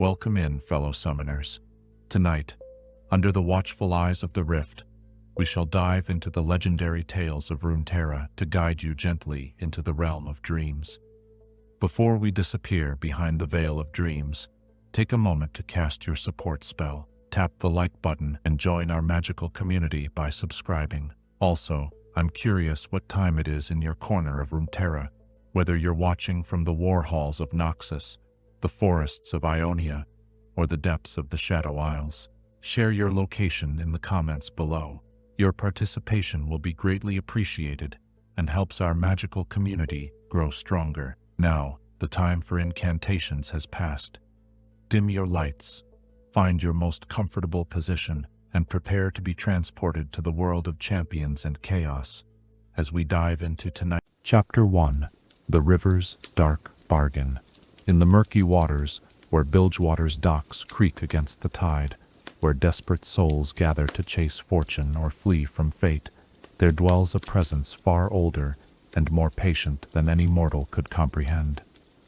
Welcome in, fellow summoners. Tonight, under the watchful eyes of the Rift, we shall dive into the legendary tales of Runeterra to guide you gently into the realm of dreams. Before we disappear behind the veil of dreams, take a moment to cast your support spell, tap the like button, and join our magical community by subscribing. Also, I'm curious what time it is in your corner of Runeterra, whether you're watching from the war halls of Noxus, the forests of Ionia, or the depths of the Shadow Isles. Share your location in the comments below. Your participation will be greatly appreciated and helps our magical community grow stronger. Now, the time for incantations has passed. Dim your lights, find your most comfortable position, and prepare to be transported to the world of champions and chaos as we dive into tonight. Chapter 1. The River's Dark Bargain. In the murky waters, where Bilgewater's docks creak against the tide, where desperate souls gather to chase fortune or flee from fate, there dwells a presence far older and more patient than any mortal could comprehend.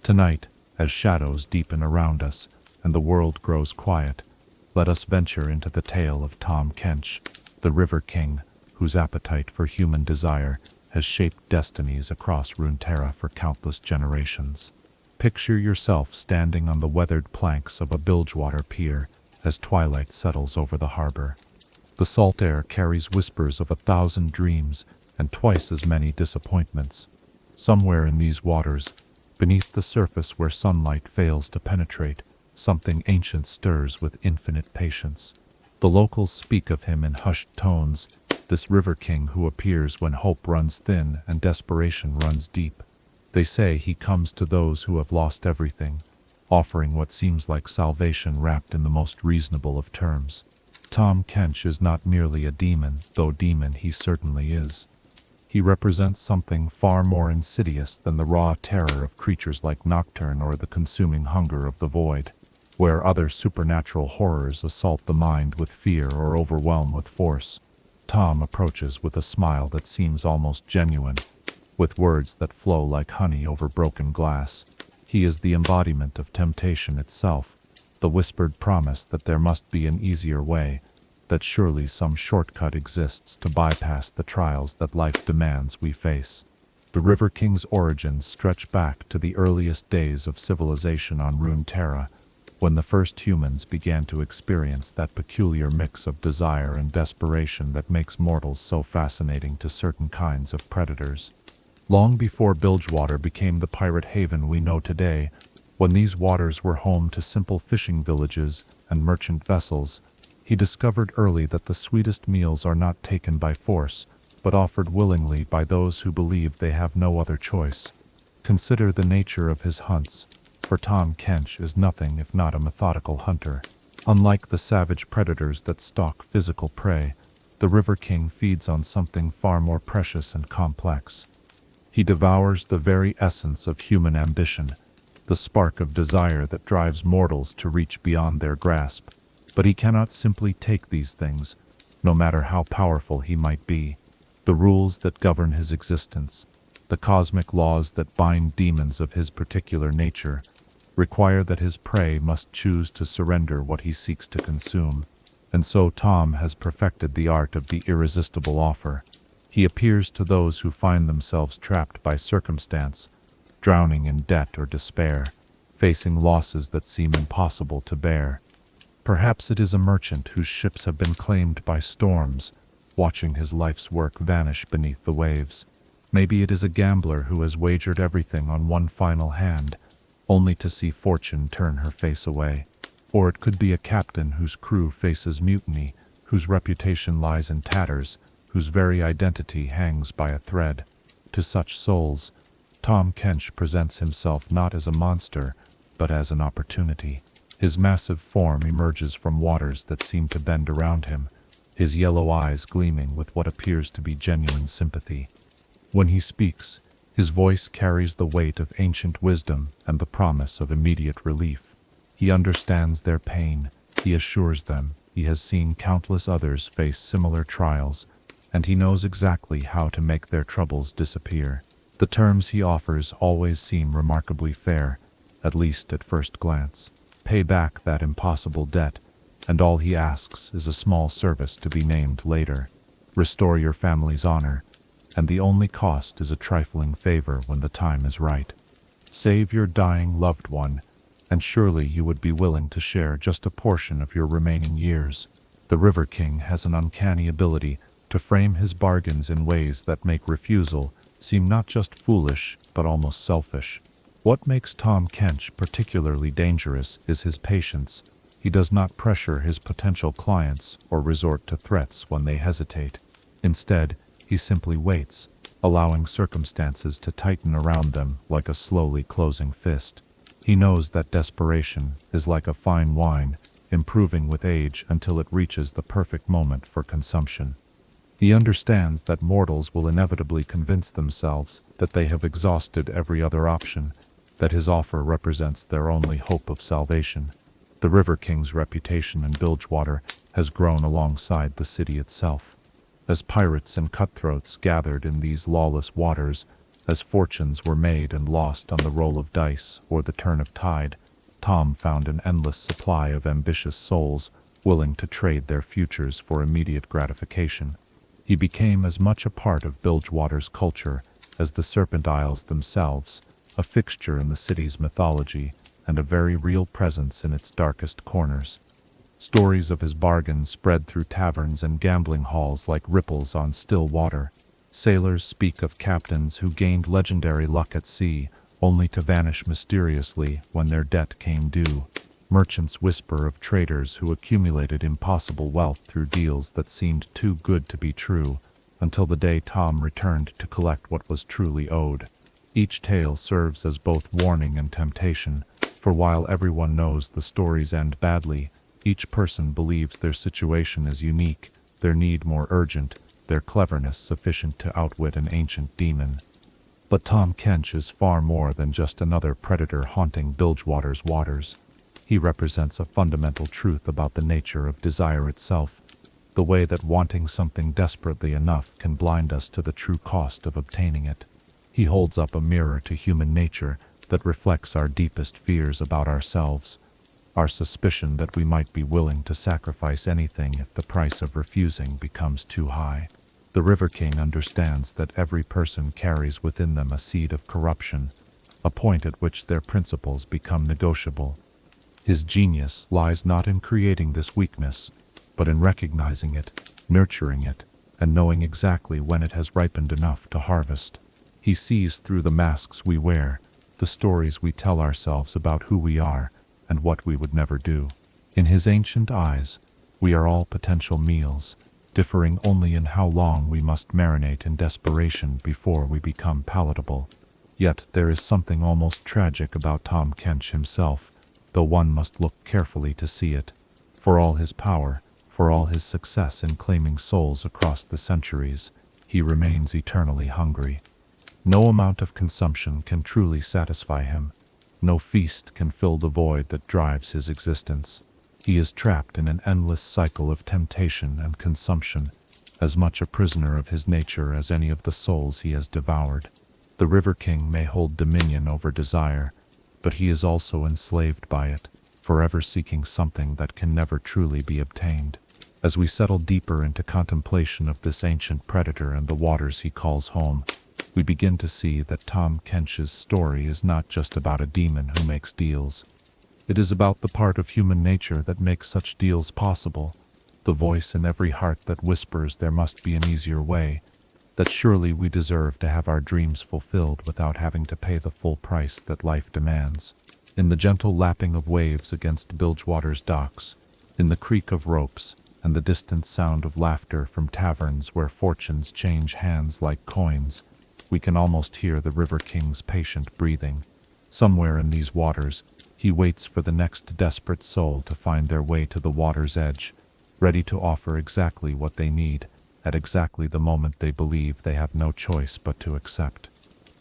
Tonight, as shadows deepen around us and the world grows quiet, let us venture into the tale of Tahm Kench, the River King, whose appetite for human desire has shaped destinies across Runeterra for countless generations. Picture yourself standing on the weathered planks of a Bilgewater pier as twilight settles over the harbor. The salt air carries whispers of 1,000 dreams and twice as many disappointments. Somewhere in these waters, beneath the surface where sunlight fails to penetrate, something ancient stirs with infinite patience. The locals speak of him in hushed tones, this River King who appears when hope runs thin and desperation runs deep. They say he comes to those who have lost everything, offering what seems like salvation wrapped in the most reasonable of terms. Tahm Kench is not merely a demon, though demon he certainly is. He represents something far more insidious than the raw terror of creatures like Nocturne or the consuming hunger of the void. Where other supernatural horrors assault the mind with fear or overwhelm with force, Tahm approaches with a smile that seems almost genuine, with words that flow like honey over broken glass. He is the embodiment of temptation itself, the whispered promise that there must be an easier way, that surely some shortcut exists to bypass the trials that life demands we face. The River King's origins stretch back to the earliest days of civilization on Runeterra, when the first humans began to experience that peculiar mix of desire and desperation that makes mortals so fascinating to certain kinds of predators. Long before Bilgewater became the pirate haven we know today, when these waters were home to simple fishing villages and merchant vessels, he discovered early that the sweetest meals are not taken by force, but offered willingly by those who believe they have no other choice. Consider the nature of his hunts, for Tahm Kench is nothing if not a methodical hunter. Unlike the savage predators that stalk physical prey, the River King feeds on something far more precious and complex. He devours the very essence of human ambition, the spark of desire that drives mortals to reach beyond their grasp. But he cannot simply take these things, no matter how powerful he might be. The rules that govern his existence, the cosmic laws that bind demons of his particular nature, require that his prey must choose to surrender what he seeks to consume. And so Tahm has perfected the art of the irresistible offer. He appears to those who find themselves trapped by circumstance, drowning in debt or despair, facing losses that seem impossible to bear. Perhaps it is a merchant whose ships have been claimed by storms, watching his life's work vanish beneath the waves. Maybe it is a gambler who has wagered everything on one final hand, only to see fortune turn her face away. Or it could be a captain whose crew faces mutiny, whose reputation lies in tatters, whose very identity hangs by a thread. To such souls, Tahm Kench presents himself not as a monster, but as an opportunity. His massive form emerges from waters that seem to bend around him, his yellow eyes gleaming with what appears to be genuine sympathy. When he speaks, his voice carries the weight of ancient wisdom and the promise of immediate relief. He understands their pain, he assures them he has seen countless others face similar trials, and he knows exactly how to make their troubles disappear. The terms he offers always seem remarkably fair, at least at first glance. pay back that impossible debt, and all he asks is a small service to be named later. Restore your family's honor, and the only cost is a trifling favor when the time is right. Save your dying loved one, and surely you would be willing to share just a portion of your remaining years. The River King has an uncanny ability to frame his bargains in ways that make refusal seem not just foolish, but almost selfish. What makes Tahm Kench particularly dangerous is his patience. He does not pressure his potential clients or resort to threats when they hesitate. Instead, he simply waits, allowing circumstances to tighten around them like a slowly closing fist. He knows that desperation is like a fine wine, improving with age until it reaches the perfect moment for consumption. He understands that mortals will inevitably convince themselves that they have exhausted every other option, that his offer represents their only hope of salvation. The River King's reputation in Bilgewater has grown alongside the city itself. As pirates and cutthroats gathered in these lawless waters, as fortunes were made and lost on the roll of dice or the turn of tide, Tahm found an endless supply of ambitious souls willing to trade their futures for immediate gratification. He became as much a part of Bilgewater's culture as the Serpent Isles themselves, a fixture in the city's mythology and a very real presence in its darkest corners. Stories of his bargains spread through taverns and gambling halls like ripples on still water. Sailors speak of captains who gained legendary luck at sea, only to vanish mysteriously when their debt came due. Merchants whisper of traders who accumulated impossible wealth through deals that seemed too good to be true, until the day Tahm returned to collect what was truly owed. Each tale serves as both warning and temptation, for while everyone knows the stories end badly, each person believes their situation is unique, their need more urgent, their cleverness sufficient to outwit an ancient demon. But Tahm Kench is far more than just another predator haunting Bilgewater's waters. He represents a fundamental truth about the nature of desire itself, the way that wanting something desperately enough can blind us to the true cost of obtaining it. He holds up a mirror to human nature that reflects our deepest fears about ourselves, our suspicion that we might be willing to sacrifice anything if the price of refusing becomes too high. The River King understands that every person carries within them a seed of corruption, a point at which their principles become negotiable. His genius lies not in creating this weakness, but in recognizing it, nurturing it, and knowing exactly when it has ripened enough to harvest. He sees through the masks we wear, the stories we tell ourselves about who we are and what we would never do. In his ancient eyes, we are all potential meals, differing only in how long we must marinate in desperation before we become palatable. Yet there is something almost tragic about Tahm Kench himself, though one must look carefully to see it. For all his power, for all his success in claiming souls across the centuries, he remains eternally hungry. No amount of consumption can truly satisfy him. No feast can fill the void that drives his existence. He is trapped in an endless cycle of temptation and consumption, as much a prisoner of his nature as any of the souls he has devoured. The River King may hold dominion over desire, but he is also enslaved by it, forever seeking something that can never truly be obtained. As we settle deeper into contemplation of this ancient predator and the waters he calls home, we begin to see that Tahm Kench's story is not just about a demon who makes deals. It is about the part of human nature that makes such deals possible, the voice in every heart that whispers there must be an easier way, that surely we deserve to have our dreams fulfilled without having to pay the full price that life demands. In the gentle lapping of waves against Bilgewater's docks, in the creak of ropes, and the distant sound of laughter from taverns where fortunes change hands like coins, we can almost hear the River King's patient breathing. Somewhere in these waters, he waits for the next desperate soul to find their way to the water's edge, ready to offer exactly what they need, at exactly the moment they believe they have no choice but to accept.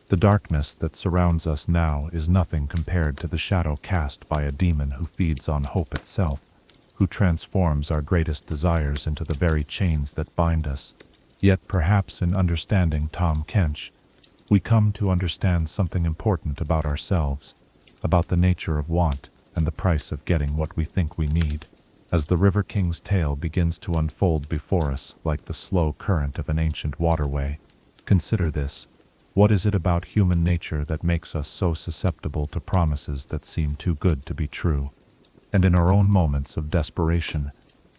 The darkness that surrounds us now is nothing compared to the shadow cast by a demon who feeds on hope itself, who transforms our greatest desires into the very chains that bind us. Yet perhaps in understanding Tahm Kench, we come to understand something important about ourselves, about the nature of want, and the price of getting what we think we need. As the River King's tale begins to unfold before us like the slow current of an ancient waterway, consider this. What is it about human nature that makes us so susceptible to promises that seem too good to be true? And in our own moments of desperation,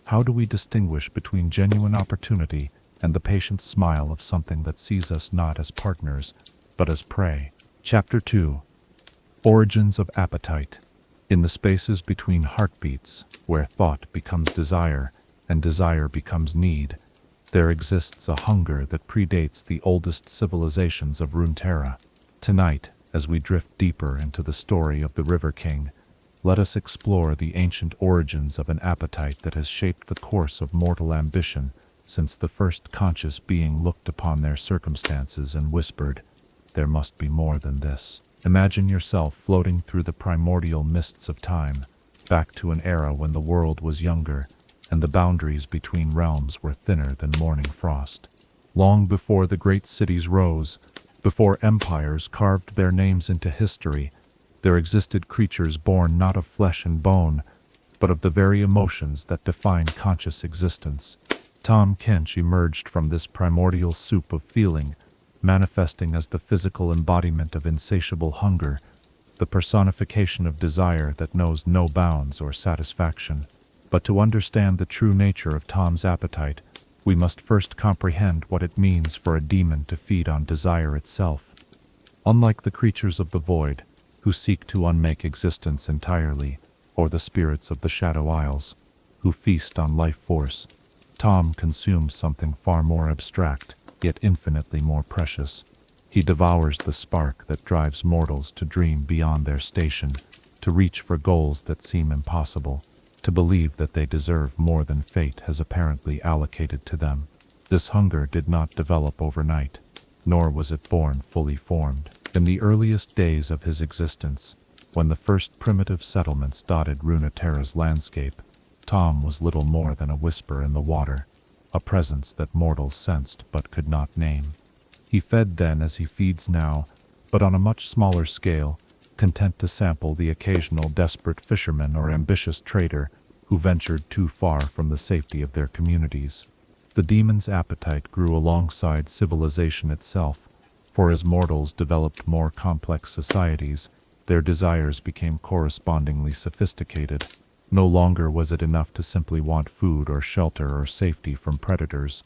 how do we distinguish between genuine opportunity and the patient smile of something that sees us not as partners, but as prey? Chapter 2. Origins of Appetite. In the spaces between heartbeats, where thought becomes desire and desire becomes need, there exists a hunger that predates the oldest civilizations of Runeterra. Tonight, as we drift deeper into the story of the River King, let us explore the ancient origins of an appetite that has shaped the course of mortal ambition since the first conscious being looked upon their circumstances and whispered, "There must be more than this." Imagine yourself floating through the primordial mists of time, back to an era when the world was younger and the boundaries between realms were thinner than morning frost. Long before the great cities rose, before empires carved their names into history, there existed creatures born not of flesh and bone, but of the very emotions that define conscious existence. Tahm Kench emerged from this primordial soup of feeling, manifesting as the physical embodiment of insatiable hunger, the personification of desire that knows no bounds or satisfaction. But to understand the true nature of Tahm's appetite, we must first comprehend what it means for a demon to feed on desire itself. Unlike the creatures of the void, who seek to unmake existence entirely, or the spirits of the Shadow Isles, who feast on life force, Tahm consumes something far more abstract, yet infinitely more precious. He devours the spark that drives mortals to dream beyond their station, to reach for goals that seem impossible, to believe that they deserve more than fate has apparently allocated to them. This hunger did not develop overnight, nor was it born fully formed. In the earliest days of his existence, when the first primitive settlements dotted Runeterra's landscape, Tahm was little more than a whisper in the water, a presence that mortals sensed but could not name. He fed then as he feeds now, but on a much smaller scale, content to sample the occasional desperate fisherman or ambitious trader who ventured too far from the safety of their communities. The demon's appetite grew alongside civilization itself, for as mortals developed more complex societies, their desires became correspondingly sophisticated. No longer was it enough to simply want food or shelter or safety from predators.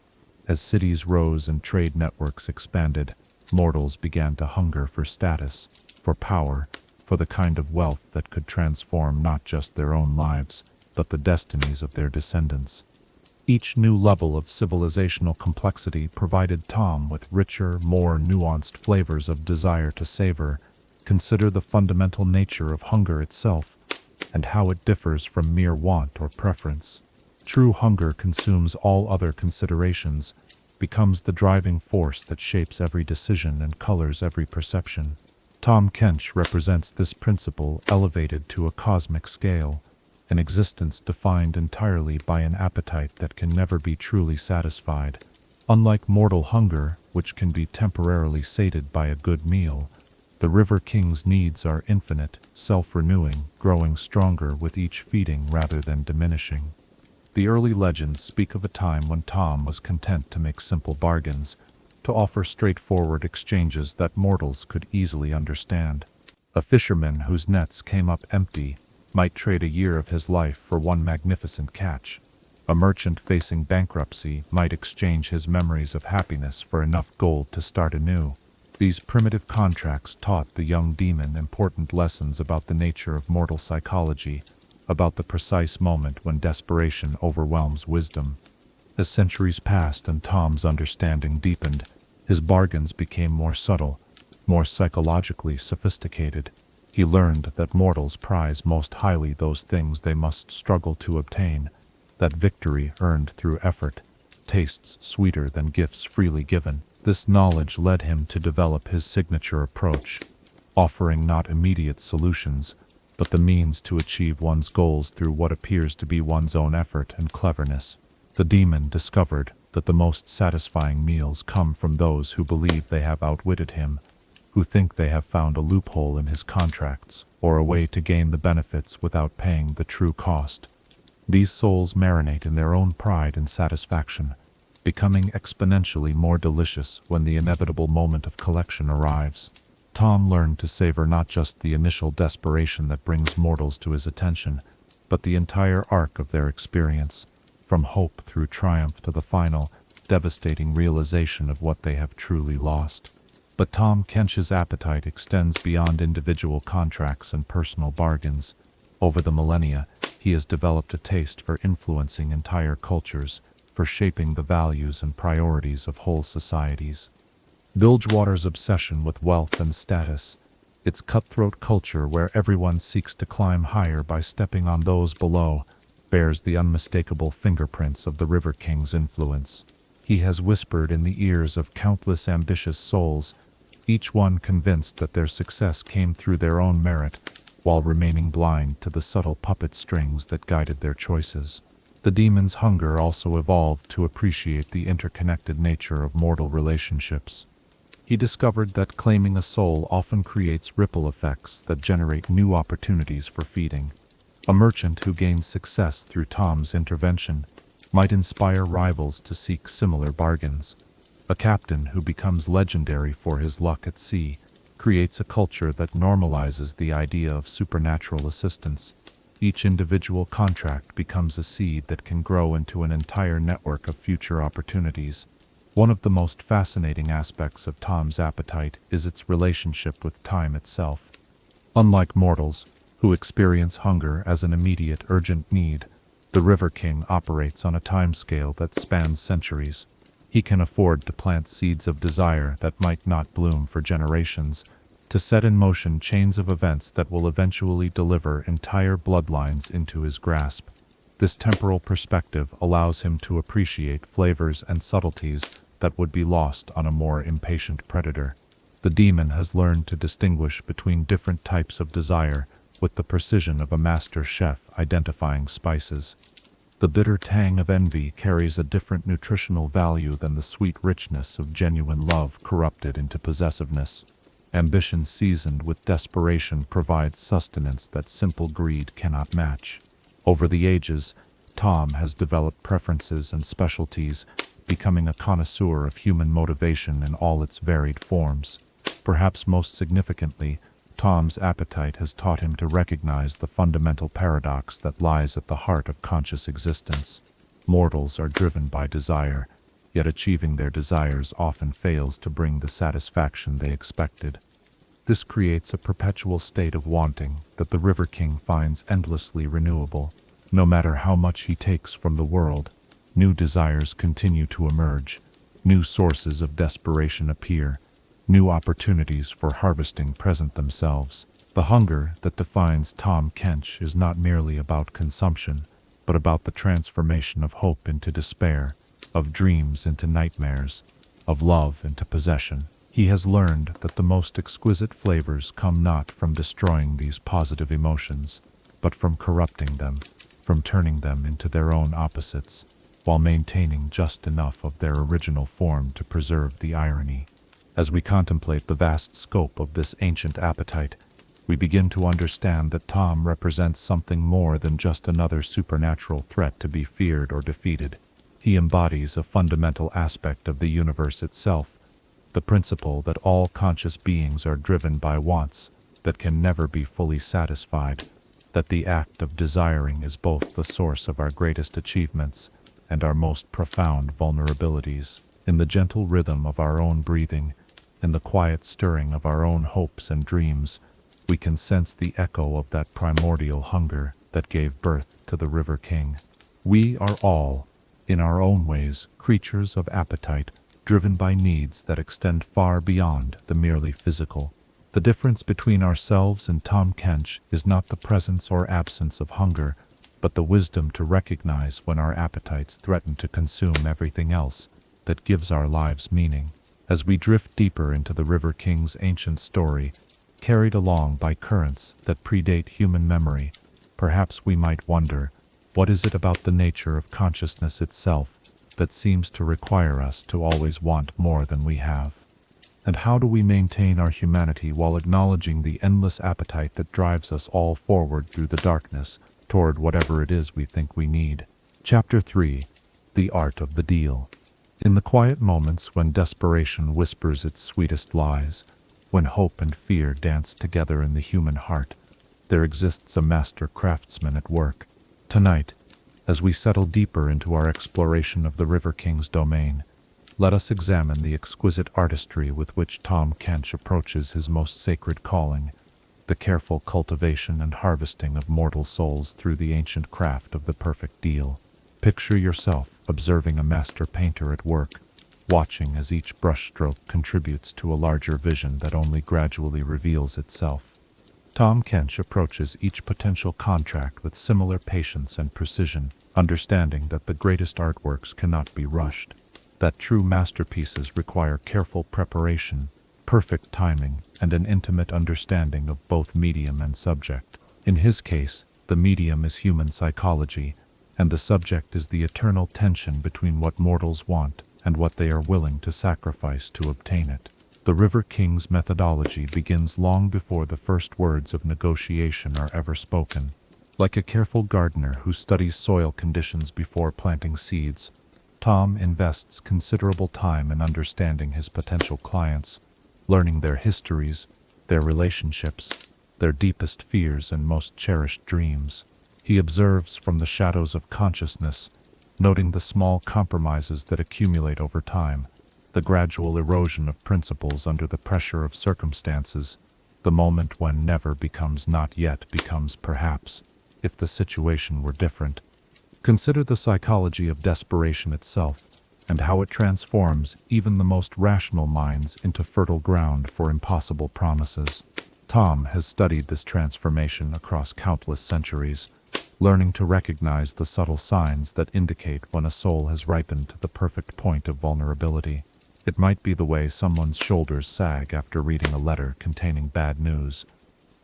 As cities rose and trade networks expanded, mortals began to hunger for status, for power, for the kind of wealth that could transform not just their own lives, but the destinies of their descendants. Each new level of civilizational complexity provided Tahm with richer, more nuanced flavors of desire to savor. Consider the fundamental nature of hunger itself, and how it differs from mere want or preference. True hunger consumes all other considerations, becomes the driving force that shapes every decision and colors every perception. Tahm Kench represents this principle elevated to a cosmic scale, an existence defined entirely by an appetite that can never be truly satisfied. Unlike mortal hunger, which can be temporarily sated by a good meal, the River King's needs are infinite, self-renewing, growing stronger with each feeding rather than diminishing. The early legends speak of a time when Tahm was content to make simple bargains, to offer straightforward exchanges that mortals could easily understand. A fisherman whose nets came up empty might trade a year of his life for one magnificent catch. A merchant facing bankruptcy might exchange his memories of happiness for enough gold to start anew. These primitive contracts taught the young demon important lessons about the nature of mortal psychology, about the precise moment when desperation overwhelms wisdom. As centuries passed and Tahm's understanding deepened, his bargains became more subtle, more psychologically sophisticated. He learned that mortals prize most highly those things they must struggle to obtain, that victory earned through effort tastes sweeter than gifts freely given. This knowledge led him to develop his signature approach, offering not immediate solutions, but the means to achieve one's goals through what appears to be one's own effort and cleverness. The demon discovered that the most satisfying meals come from those who believe they have outwitted him, who think they have found a loophole in his contracts or a way to gain the benefits without paying the true cost. These souls marinate in their own pride and satisfaction, becoming exponentially more delicious when the inevitable moment of collection arrives. Tahm learned to savor not just the initial desperation that brings mortals to his attention, but the entire arc of their experience, from hope through triumph to the final, devastating realization of what they have truly lost. But Tahm Kench's appetite extends beyond individual contracts and personal bargains. Over the millennia, he has developed a taste for influencing entire cultures, for shaping the values and priorities of whole societies. Bilgewater's obsession with wealth and status, its cutthroat culture where everyone seeks to climb higher by stepping on those below, bears the unmistakable fingerprints of the River King's influence. He has whispered in the ears of countless ambitious souls, each one convinced that their success came through their own merit, while remaining blind to the subtle puppet strings that guided their choices. The demon's hunger also evolved to appreciate the interconnected nature of mortal relationships. He discovered that claiming a soul often creates ripple effects that generate new opportunities for feeding. A merchant who gains success through Tahm's intervention might inspire rivals to seek similar bargains. A captain who becomes legendary for his luck at sea creates a culture that normalizes the idea of supernatural assistance. Each individual contract becomes a seed that can grow into an entire network of future opportunities. One of the most fascinating aspects of Tahm's appetite is its relationship with time itself. Unlike mortals, who experience hunger as an immediate, urgent need, the River King operates on a timescale that spans centuries. He can afford to plant seeds of desire that might not bloom for generations, to set in motion chains of events that will eventually deliver entire bloodlines into his grasp. This temporal perspective allows him to appreciate flavors and subtleties that would be lost on a more impatient predator. The demon has learned to distinguish between different types of desire with the precision of a master chef identifying spices. The bitter tang of envy carries a different nutritional value than the sweet richness of genuine love corrupted into possessiveness. Ambition seasoned with desperation provides sustenance that simple greed cannot match. Over the ages, Tahm has developed preferences and specialties, becoming a connoisseur of human motivation in all its varied forms. Perhaps most significantly, Tahm's appetite has taught him to recognize the fundamental paradox that lies at the heart of conscious existence. Mortals are driven by desire, yet achieving their desires often fails to bring the satisfaction they expected. This creates a perpetual state of wanting that the River King finds endlessly renewable. No matter how much he takes from the world, new desires continue to emerge, new sources of desperation appear, new opportunities for harvesting present themselves. The hunger that defines Tahm Kench is not merely about consumption, but about the transformation of hope into despair, of dreams into nightmares, of love into possession. He has learned that the most exquisite flavors come not from destroying these positive emotions, but from corrupting them, from turning them into their own opposites, while maintaining just enough of their original form to preserve the irony. As we contemplate the vast scope of this ancient appetite, we begin to understand that Tahm represents something more than just another supernatural threat to be feared or defeated. He embodies a fundamental aspect of the universe itself, the principle that all conscious beings are driven by wants that can never be fully satisfied, that the act of desiring is both the source of our greatest achievements and our most profound vulnerabilities. In the gentle rhythm of our own breathing, in the quiet stirring of our own hopes and dreams, we can sense the echo of that primordial hunger that gave birth to the River King. We are all, in our own ways, creatures of appetite, driven by needs that extend far beyond the merely physical. The difference between ourselves and Tahm Kench is not the presence or absence of hunger, but the wisdom to recognize when our appetites threaten to consume everything else that gives our lives meaning. As we drift deeper into the River King's ancient story, carried along by currents that predate human memory, perhaps we might wonder, what is it about the nature of consciousness itself that seems to require us to always want more than we have? And how do we maintain our humanity while acknowledging the endless appetite that drives us all forward through the darkness, toward whatever it is we think we need? Chapter 3. The Art of the Deal. In the quiet moments when desperation whispers its sweetest lies, when hope and fear dance together in the human heart, there exists a master craftsman at work. Tonight, as we settle deeper into our exploration of the River King's domain, let us examine the exquisite artistry with which Tahm Kench approaches his most sacred calling, the careful cultivation and harvesting of mortal souls through the ancient craft of the perfect deal. Picture yourself observing a master painter at work, watching as each brushstroke contributes to a larger vision that only gradually reveals itself. Tahm Kench approaches each potential contract with similar patience and precision, understanding that the greatest artworks cannot be rushed, that true masterpieces require careful preparation, perfect timing, and an intimate understanding of both medium and subject. In his case, the medium is human psychology, and the subject is the eternal tension between what mortals want and what they are willing to sacrifice to obtain it. The River King's methodology begins long before the first words of negotiation are ever spoken. Like a careful gardener who studies soil conditions before planting seeds, Tahm invests considerable time in understanding his potential clients, learning their histories, their relationships, their deepest fears and most cherished dreams. He observes from the shadows of consciousness, noting the small compromises that accumulate over time, the gradual erosion of principles under the pressure of circumstances, the moment when never becomes not yet becomes perhaps, if the situation were different. Consider the psychology of desperation itself, and how it transforms even the most rational minds into fertile ground for impossible promises. Tahm has studied this transformation across countless centuries, learning to recognize the subtle signs that indicate when a soul has ripened to the perfect point of vulnerability. It might be the way someone's shoulders sag after reading a letter containing bad news,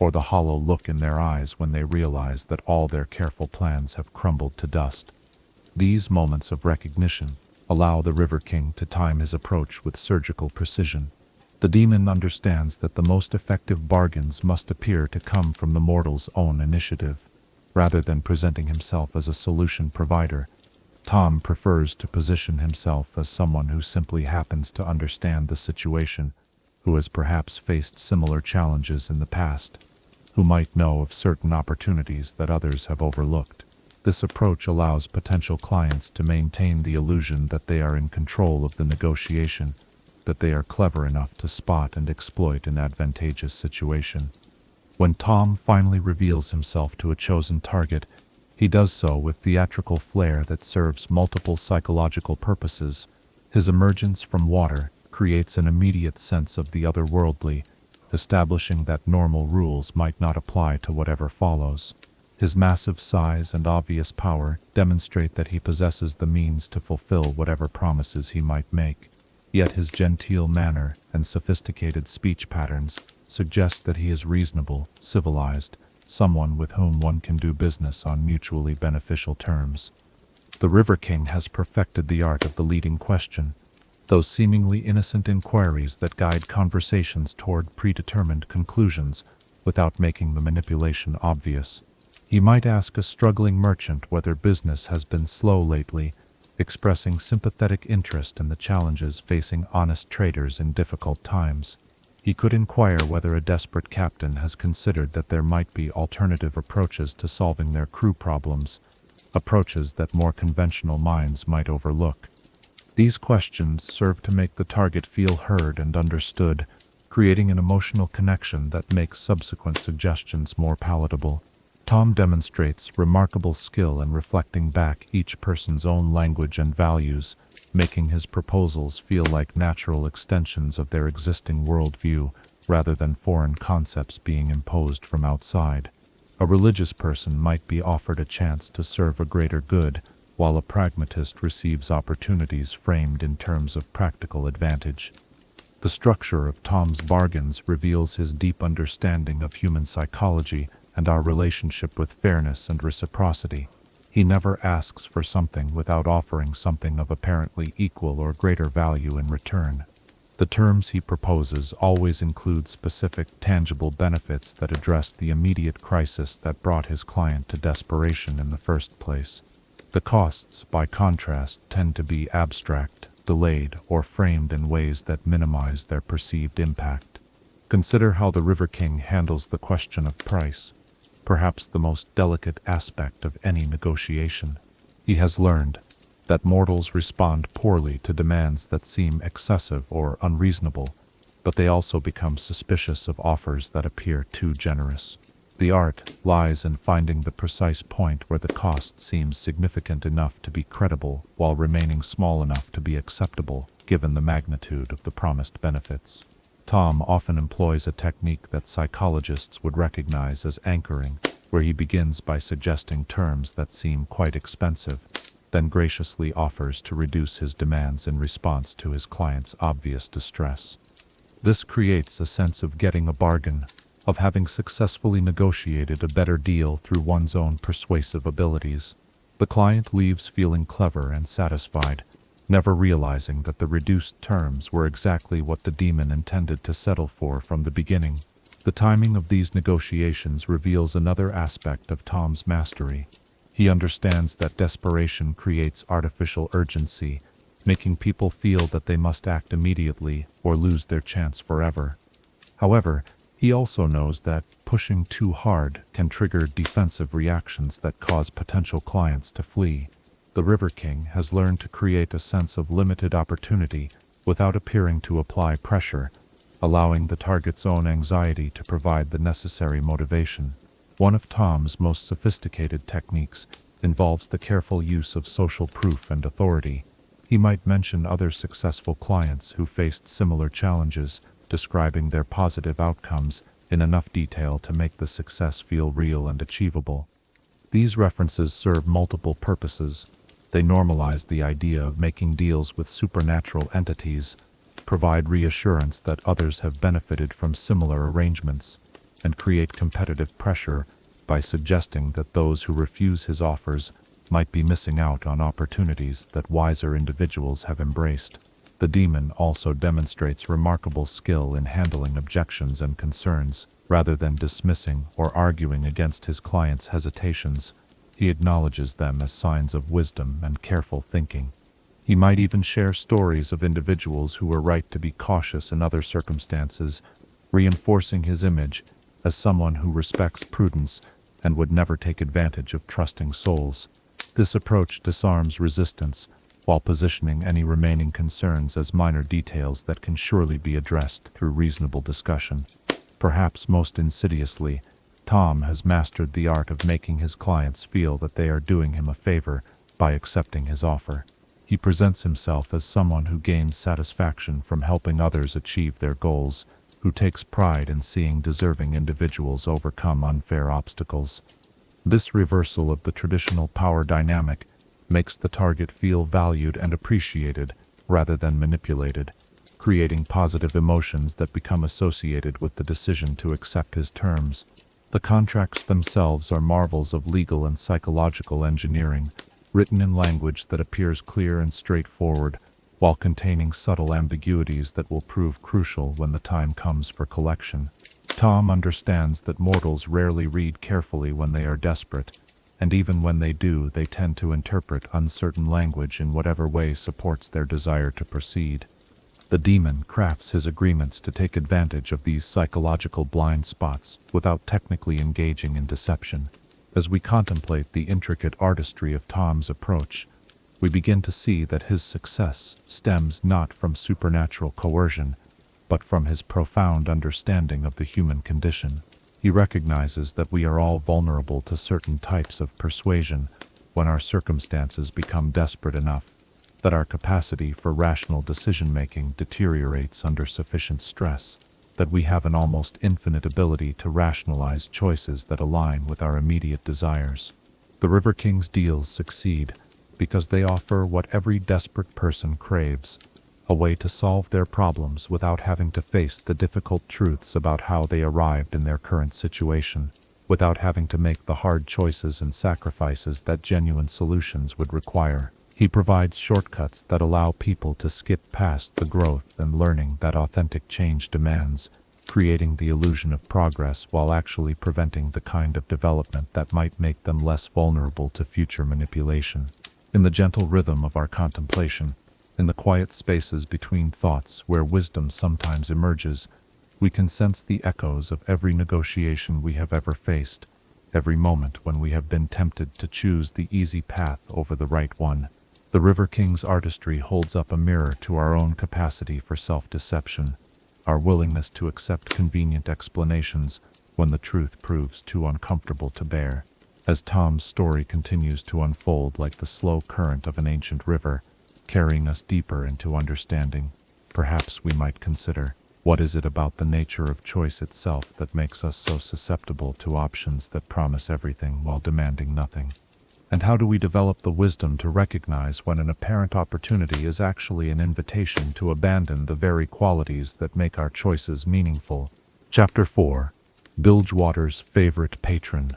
or the hollow look in their eyes when they realize that all their careful plans have crumbled to dust. These moments of recognition allow the River King to time his approach with surgical precision. The demon understands that the most effective bargains must appear to come from the mortal's own initiative. Rather than presenting himself as a solution provider, Tahm prefers to position himself as someone who simply happens to understand the situation, who has perhaps faced similar challenges in the past, who might know of certain opportunities that others have overlooked. This approach allows potential clients to maintain the illusion that they are in control of the negotiation, that they are clever enough to spot and exploit an advantageous situation. When Tahm finally reveals himself to a chosen target, he does so with theatrical flair that serves multiple psychological purposes. His emergence from water creates an immediate sense of the otherworldly, establishing that normal rules might not apply to whatever follows. His massive size and obvious power demonstrate that he possesses the means to fulfill whatever promises he might make. Yet his genteel manner and sophisticated speech patterns suggest that he is reasonable, civilized, someone with whom one can do business on mutually beneficial terms. The River King has perfected the art of the leading question, those seemingly innocent inquiries that guide conversations toward predetermined conclusions without making the manipulation obvious. He might ask a struggling merchant whether business has been slow lately, expressing sympathetic interest in the challenges facing honest traders in difficult times. He could inquire whether a desperate captain has considered that there might be alternative approaches to solving their crew problems, approaches that more conventional minds might overlook. These questions serve to make the target feel heard and understood, creating an emotional connection that makes subsequent suggestions more palatable. Tahm demonstrates remarkable skill in reflecting back each person's own language and values, making his proposals feel like natural extensions of their existing worldview rather than foreign concepts being imposed from outside. A religious person might be offered a chance to serve a greater good, while a pragmatist receives opportunities framed in terms of practical advantage. The structure of Tahm's bargains reveals his deep understanding of human psychology and our relationship with fairness and reciprocity. He never asks for something without offering something of apparently equal or greater value in return. The terms he proposes always include specific, tangible benefits that address the immediate crisis that brought his client to desperation in the first place. The costs, by contrast, tend to be abstract, delayed, or framed in ways that minimize their perceived impact. Consider how the River King handles the question of price, perhaps the most delicate aspect of any negotiation. He has learned that mortals respond poorly to demands that seem excessive or unreasonable, but they also become suspicious of offers that appear too generous. The art lies in finding the precise point where the cost seems significant enough to be credible while remaining small enough to be acceptable, given the magnitude of the promised benefits. Tahm often employs a technique that psychologists would recognize as anchoring, where he begins by suggesting terms that seem quite expensive, then graciously offers to reduce his demands in response to his client's obvious distress. This creates a sense of getting a bargain, of having successfully negotiated a better deal through one's own persuasive abilities. The client leaves feeling clever and satisfied, never realizing that the reduced terms were exactly what the demon intended to settle for from the beginning. The timing of these negotiations reveals another aspect of Tahm's mastery. He understands that desperation creates artificial urgency, making people feel that they must act immediately or lose their chance forever. However, he also knows that pushing too hard can trigger defensive reactions that cause potential clients to flee. The River King has learned to create a sense of limited opportunity without appearing to apply pressure, allowing the target's own anxiety to provide the necessary motivation. One of Tahm's most sophisticated techniques involves the careful use of social proof and authority. He might mention other successful clients who faced similar challenges, describing their positive outcomes in enough detail to make the success feel real and achievable. These references serve multiple purposes. They normalize the idea of making deals with supernatural entities, provide reassurance that others have benefited from similar arrangements, and create competitive pressure by suggesting that those who refuse his offers might be missing out on opportunities that wiser individuals have embraced. The demon also demonstrates remarkable skill in handling objections and concerns. Rather than dismissing or arguing against his client's hesitations, he acknowledges them as signs of wisdom and careful thinking. He might even share stories of individuals who were right to be cautious in other circumstances, reinforcing his image as someone who respects prudence and would never take advantage of trusting souls. This approach disarms resistance, while positioning any remaining concerns as minor details that can surely be addressed through reasonable discussion. Perhaps most insidiously, Tahm has mastered the art of making his clients feel that they are doing him a favor by accepting his offer. He presents himself as someone who gains satisfaction from helping others achieve their goals, who takes pride in seeing deserving individuals overcome unfair obstacles. This reversal of the traditional power dynamic makes the target feel valued and appreciated rather than manipulated, creating positive emotions that become associated with the decision to accept his terms. The contracts themselves are marvels of legal and psychological engineering, written in language that appears clear and straightforward, while containing subtle ambiguities that will prove crucial when the time comes for collection. Tahm understands that mortals rarely read carefully when they are desperate, and even when they do, they tend to interpret uncertain language in whatever way supports their desire to proceed. The demon crafts his agreements to take advantage of these psychological blind spots without technically engaging in deception. As we contemplate the intricate artistry of Tahm's approach, we begin to see that his success stems not from supernatural coercion, but from his profound understanding of the human condition. He recognizes that we are all vulnerable to certain types of persuasion when our circumstances become desperate enough, that our capacity for rational decision-making deteriorates under sufficient stress, that we have an almost infinite ability to rationalize choices that align with our immediate desires. The River King's deals succeed because they offer what every desperate person craves, a way to solve their problems without having to face the difficult truths about how they arrived in their current situation, without having to make the hard choices and sacrifices that genuine solutions would require. He provides shortcuts that allow people to skip past the growth and learning that authentic change demands, creating the illusion of progress while actually preventing the kind of development that might make them less vulnerable to future manipulation. In the gentle rhythm of our contemplation, in the quiet spaces between thoughts where wisdom sometimes emerges, we can sense the echoes of every negotiation we have ever faced, every moment when we have been tempted to choose the easy path over the right one. The River King's artistry holds up a mirror to our own capacity for self-deception, our willingness to accept convenient explanations when the truth proves too uncomfortable to bear. As Tahm's story continues to unfold like the slow current of an ancient river, carrying us deeper into understanding, perhaps we might consider, what is it about the nature of choice itself that makes us so susceptible to options that promise everything while demanding nothing? And how do we develop the wisdom to recognize when an apparent opportunity is actually an invitation to abandon the very qualities that make our choices meaningful? Chapter 4. Bilgewater's Favorite Patron.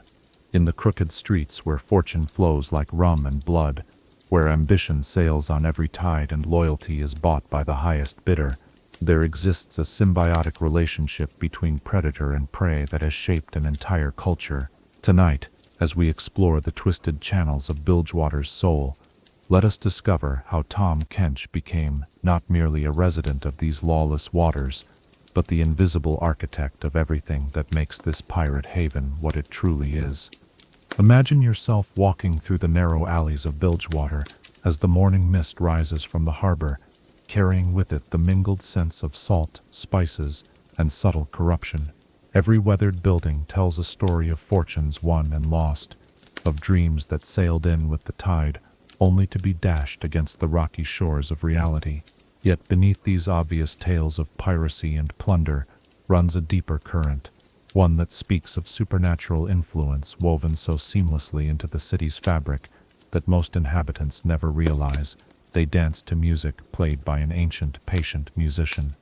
In the crooked streets where fortune flows like rum and blood, where ambition sails on every tide and loyalty is bought by the highest bidder, there exists a symbiotic relationship between predator and prey that has shaped an entire culture. Tonight, as we explore the twisted channels of Bilgewater's soul, let us discover how Tahm Kench became not merely a resident of these lawless waters, but the invisible architect of everything that makes this pirate haven what it truly is. Imagine yourself walking through the narrow alleys of Bilgewater as the morning mist rises from the harbor, carrying with it the mingled scents of salt, spices, and subtle corruption. Every weathered building tells a story of fortunes won and lost, of dreams that sailed in with the tide, only to be dashed against the rocky shores of reality. Yet beneath these obvious tales of piracy and plunder runs a deeper current, one that speaks of supernatural influence woven so seamlessly into the city's fabric that most inhabitants never realize. They dance to music played by an ancient, patient musician.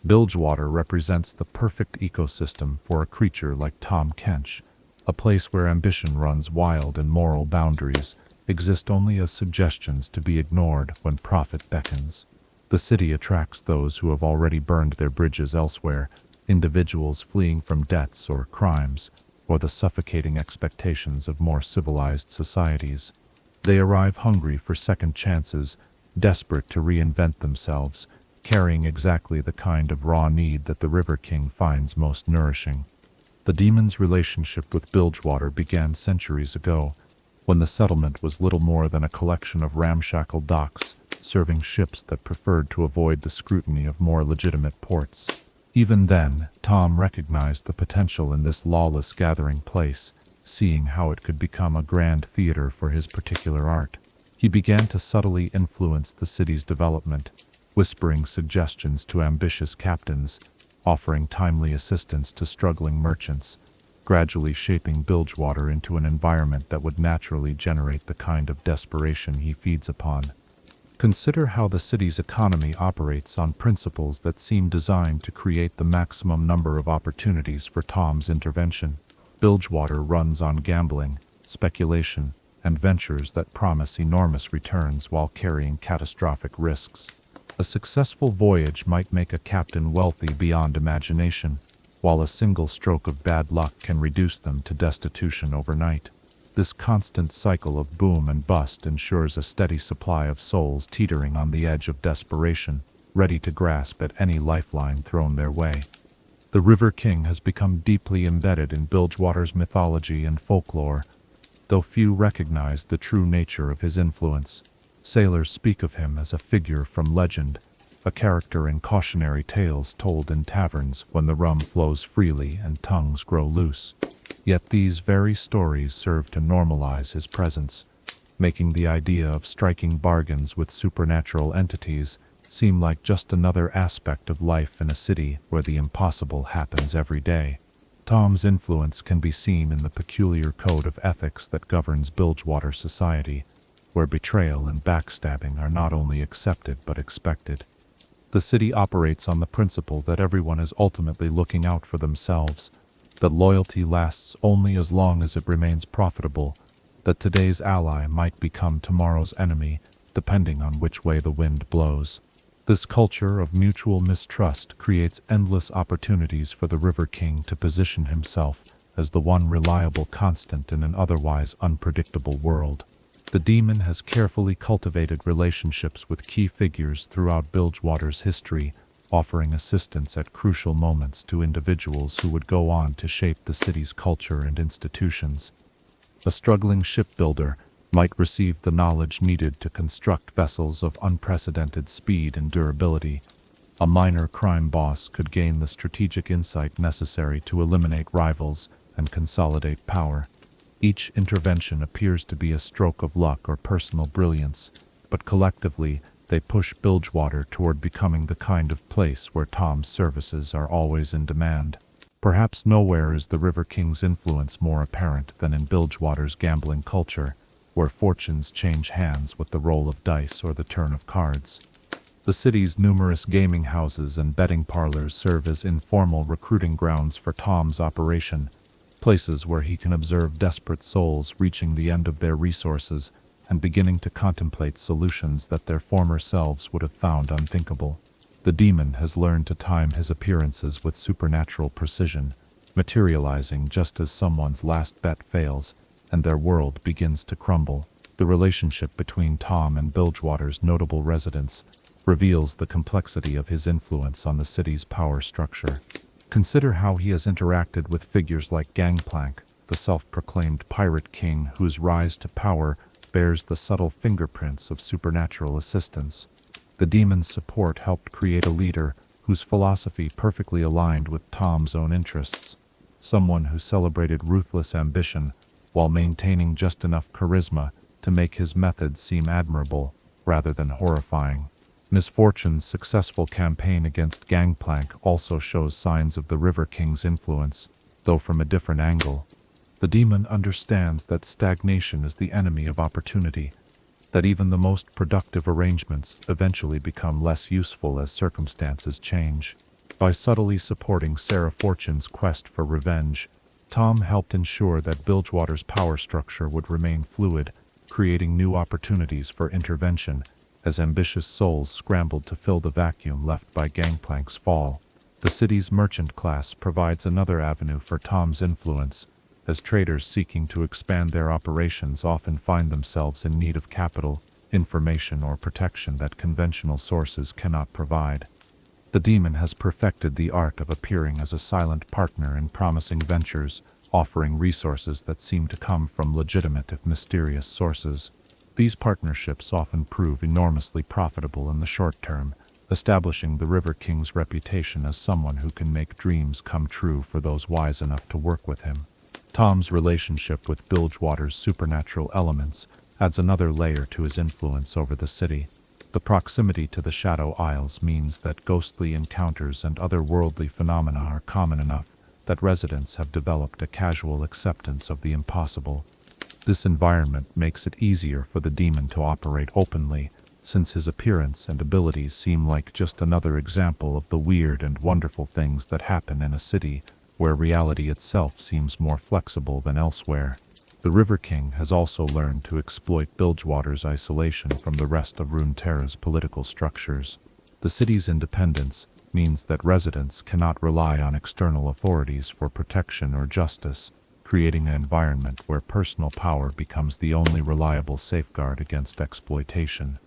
Bilgewater represents the perfect ecosystem for a creature like Tahm Kench, a place where ambition runs wild and moral boundaries exist only as suggestions to be ignored when profit beckons. The city attracts those who have already burned their bridges elsewhere, individuals fleeing from debts or crimes, or the suffocating expectations of more civilized societies. They arrive hungry for second chances, desperate to reinvent themselves, carrying exactly the kind of raw need that the River King finds most nourishing. The demon's relationship with Bilgewater began centuries ago, when the settlement was little more than a collection of ramshackle docks, serving ships that preferred to avoid the scrutiny of more legitimate ports. Even then, Tahm recognized the potential in this lawless gathering place, seeing how it could become a grand theater for his particular art. He began to subtly influence the city's development, whispering suggestions to ambitious captains, offering timely assistance to struggling merchants, gradually shaping Bilgewater into an environment that would naturally generate the kind of desperation he feeds upon. Consider how the city's economy operates on principles that seem designed to create the maximum number of opportunities for Tahm's intervention. Bilgewater runs on gambling, speculation, and ventures that promise enormous returns while carrying catastrophic risks. A successful voyage might make a captain wealthy beyond imagination, while a single stroke of bad luck can reduce them to destitution overnight. This constant cycle of boom and bust ensures a steady supply of souls teetering on the edge of desperation, ready to grasp at any lifeline thrown their way. The River King has become deeply embedded in Bilgewater's mythology and folklore, though few recognize the true nature of his influence. Sailors speak of him as a figure from legend, a character in cautionary tales told in taverns when the rum flows freely and tongues grow loose. Yet these very stories serve to normalize his presence, making the idea of striking bargains with supernatural entities seem like just another aspect of life in a city where the impossible happens every day. Tahm's influence can be seen in the peculiar code of ethics that governs Bilgewater society, where betrayal and backstabbing are not only accepted but expected. The city operates on the principle that everyone is ultimately looking out for themselves, that loyalty lasts only as long as it remains profitable, that today's ally might become tomorrow's enemy, depending on which way the wind blows. This culture of mutual mistrust creates endless opportunities for the River King to position himself as the one reliable constant in an otherwise unpredictable world. The demon has carefully cultivated relationships with key figures throughout Bilgewater's history, offering assistance at crucial moments to individuals who would go on to shape the city's culture and institutions. A struggling shipbuilder might receive the knowledge needed to construct vessels of unprecedented speed and durability. A minor crime boss could gain the strategic insight necessary to eliminate rivals and consolidate power. Each intervention appears to be a stroke of luck or personal brilliance, but collectively they push Bilgewater toward becoming the kind of place where Tahm's services are always in demand. Perhaps nowhere is the River King's influence more apparent than in Bilgewater's gambling culture, where fortunes change hands with the roll of dice or the turn of cards. The city's numerous gaming houses and betting parlors serve as informal recruiting grounds for Tahm's operation, places where he can observe desperate souls reaching the end of their resources and beginning to contemplate solutions that their former selves would have found unthinkable. The demon has learned to time his appearances with supernatural precision, materializing just as someone's last bet fails and their world begins to crumble. The relationship between Tahm and Bilgewater's notable residents reveals the complexity of his influence on the city's power structure. Consider how he has interacted with figures like Gangplank, the self-proclaimed pirate king whose rise to power bears the subtle fingerprints of supernatural assistance. The demon's support helped create a leader whose philosophy perfectly aligned with Tahm's own interests, someone who celebrated ruthless ambition while maintaining just enough charisma to make his methods seem admirable rather than horrifying. Misfortune's successful campaign against Gangplank also shows signs of the River King's influence, though from a different angle. The demon understands that stagnation is the enemy of opportunity, that even the most productive arrangements eventually become less useful as circumstances change. By subtly supporting Sarah Fortune's quest for revenge, Tahm helped ensure that Bilgewater's power structure would remain fluid, creating new opportunities for intervention as ambitious souls scrambled to fill the vacuum left by Gangplank's fall. The city's merchant class provides another avenue for Tahm's influence, as traders seeking to expand their operations often find themselves in need of capital, information, or protection that conventional sources cannot provide. The demon has perfected the art of appearing as a silent partner in promising ventures, offering resources that seem to come from legitimate if mysterious sources. These partnerships often prove enormously profitable in the short term, establishing the River King's reputation as someone who can make dreams come true for those wise enough to work with him. Tahm's relationship with Bilgewater's supernatural elements adds another layer to his influence over the city. The proximity to the Shadow Isles means that ghostly encounters and otherworldly phenomena are common enough that residents have developed a casual acceptance of the impossible. This environment makes it easier for the demon to operate openly, since his appearance and abilities seem like just another example of the weird and wonderful things that happen in a city where reality itself seems more flexible than elsewhere. The River King has also learned to exploit Bilgewater's isolation from the rest of Runeterra's political structures. The city's independence means that residents cannot rely on external authorities for protection or justice, creating an environment where personal power becomes the only reliable safeguard against exploitation.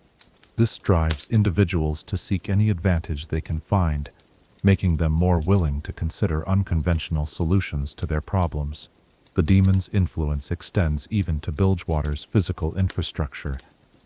This drives individuals to seek any advantage they can find, making them more willing to consider unconventional solutions to their problems. The demon's influence extends even to Bilgewater's physical infrastructure,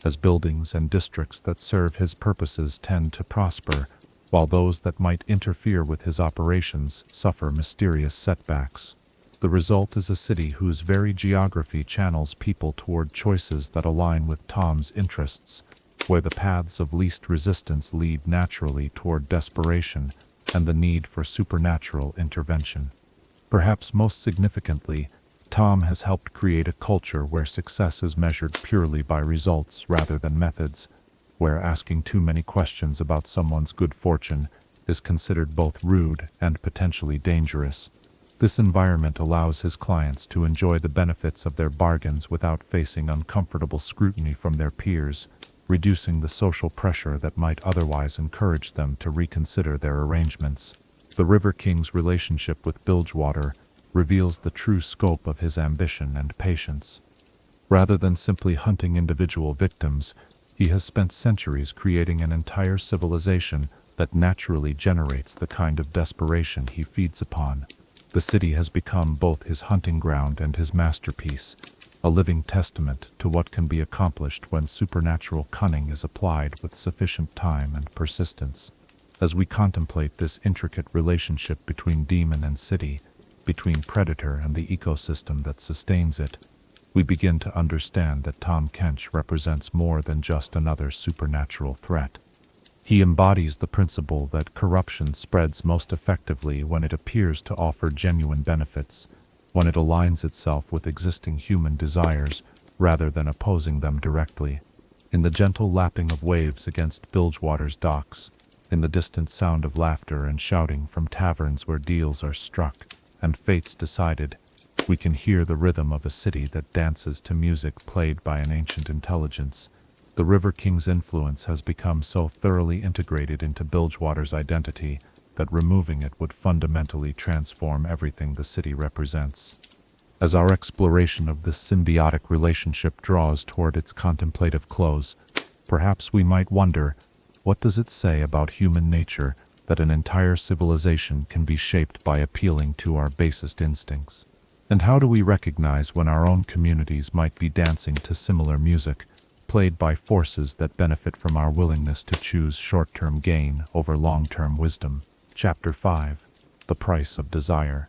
as buildings and districts that serve his purposes tend to prosper, while those that might interfere with his operations suffer mysterious setbacks. The result is a city whose very geography channels people toward choices that align with Tahm's interests, where the paths of least resistance lead naturally toward desperation and the need for supernatural intervention. Perhaps most significantly, Tahm has helped create a culture where success is measured purely by results rather than methods, where asking too many questions about someone's good fortune is considered both rude and potentially dangerous. This environment allows his clients to enjoy the benefits of their bargains without facing uncomfortable scrutiny from their peers, reducing the social pressure that might otherwise encourage them to reconsider their arrangements. The River King's relationship with Bilgewater reveals the true scope of his ambition and patience. Rather than simply hunting individual victims, he has spent centuries creating an entire civilization that naturally generates the kind of desperation he feeds upon. The city has become both his hunting ground and his masterpiece, a living testament to what can be accomplished when supernatural cunning is applied with sufficient time and persistence. As we contemplate this intricate relationship between demon and city, between predator and the ecosystem that sustains it, we begin to understand that Tahm Kench represents more than just another supernatural threat. He embodies the principle that corruption spreads most effectively when it appears to offer genuine benefits, when it aligns itself with existing human desires rather than opposing them directly. In the gentle lapping of waves against Bilgewater's docks, in the distant sound of laughter and shouting from taverns where deals are struck and fates decided, we can hear the rhythm of a city that dances to music played by an ancient intelligence. The River King's influence has become so thoroughly integrated into Bilgewater's identity that removing it would fundamentally transform everything the city represents. As our exploration of this symbiotic relationship draws toward its contemplative close, perhaps we might wonder, what does it say about human nature that an entire civilization can be shaped by appealing to our basest instincts? And how do we recognize when our own communities might be dancing to similar music, played by forces that benefit from our willingness to choose short-term gain over long-term wisdom? Chapter 5. The Price of Desire.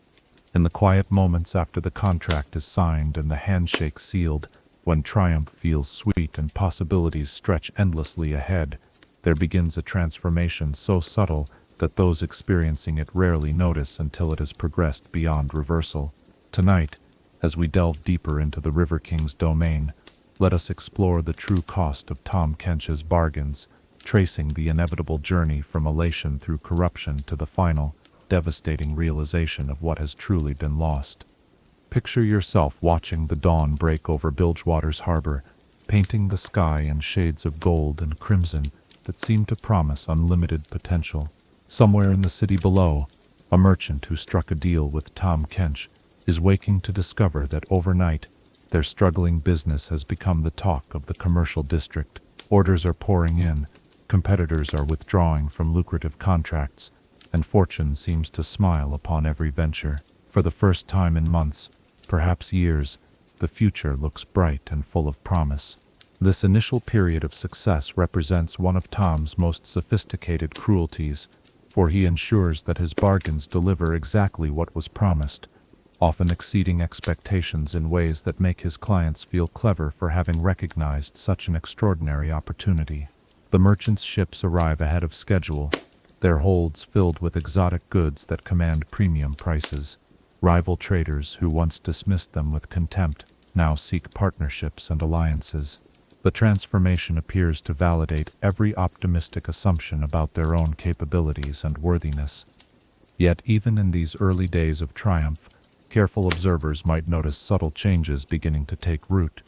In the quiet moments after the contract is signed and the handshake sealed, when triumph feels sweet and possibilities stretch endlessly ahead, there begins a transformation so subtle that those experiencing it rarely notice until it has progressed beyond reversal. Tonight, as we delve deeper into the River King's domain, let us explore the true cost of Tahm Kench's bargains, tracing the inevitable journey from elation through corruption to the final, devastating realization of what has truly been lost. Picture yourself watching the dawn break over Bilgewater's harbor, painting the sky in shades of gold and crimson that seem to promise unlimited potential. Somewhere in the city below, a merchant who struck a deal with Tahm Kench is waking to discover that overnight, their struggling business has become the talk of the commercial district. Orders are pouring in, competitors are withdrawing from lucrative contracts, and fortune seems to smile upon every venture. For the first time in months, perhaps years, the future looks bright and full of promise. This initial period of success represents one of Tahm's most sophisticated cruelties, for he ensures that his bargains deliver exactly what was promised, often exceeding expectations in ways that make his clients feel clever for having recognized such an extraordinary opportunity. The merchants' ships arrive ahead of schedule, their holds filled with exotic goods that command premium prices. Rival traders who once dismissed them with contempt now seek partnerships and alliances. The transformation appears to validate every optimistic assumption about their own capabilities and worthiness. Yet even in these early days of triumph, careful observers might notice subtle changes beginning to take root.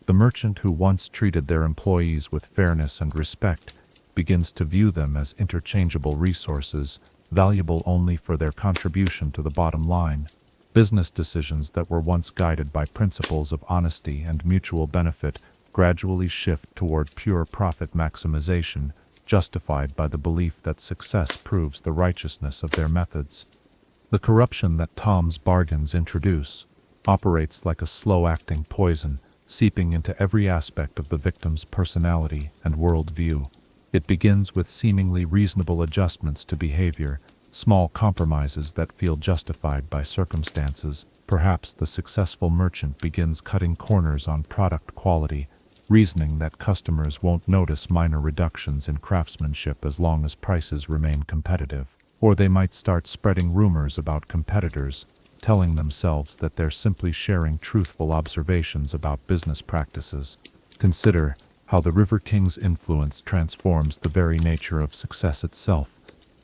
The merchant who once treated their employees with fairness and respect begins to view them as interchangeable resources, valuable only for their contribution to the bottom line. Business decisions that were once guided by principles of honesty and mutual benefit gradually shift toward pure profit maximization, justified by the belief that success proves the righteousness of their methods. The corruption that Tahm's bargains introduce operates like a slow-acting poison, seeping into every aspect of the victim's personality and worldview. It begins with seemingly reasonable adjustments to behavior, small compromises that feel justified by circumstances. Perhaps the successful merchant begins cutting corners on product quality, reasoning that customers won't notice minor reductions in craftsmanship as long as prices remain competitive. Or they might start spreading rumors about competitors, telling themselves that they're simply sharing truthful observations about business practices. Consider how the River King's influence transforms the very nature of success itself,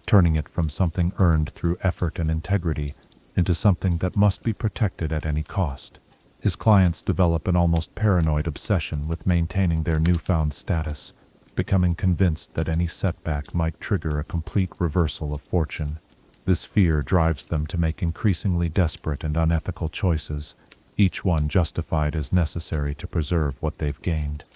turning it from something earned through effort and integrity into something that must be protected at any cost. His clients develop an almost paranoid obsession with maintaining their newfound status, becoming convinced that any setback might trigger a complete reversal of fortune. This fear drives them to make increasingly desperate and unethical choices, each one justified as necessary to preserve what they've gained.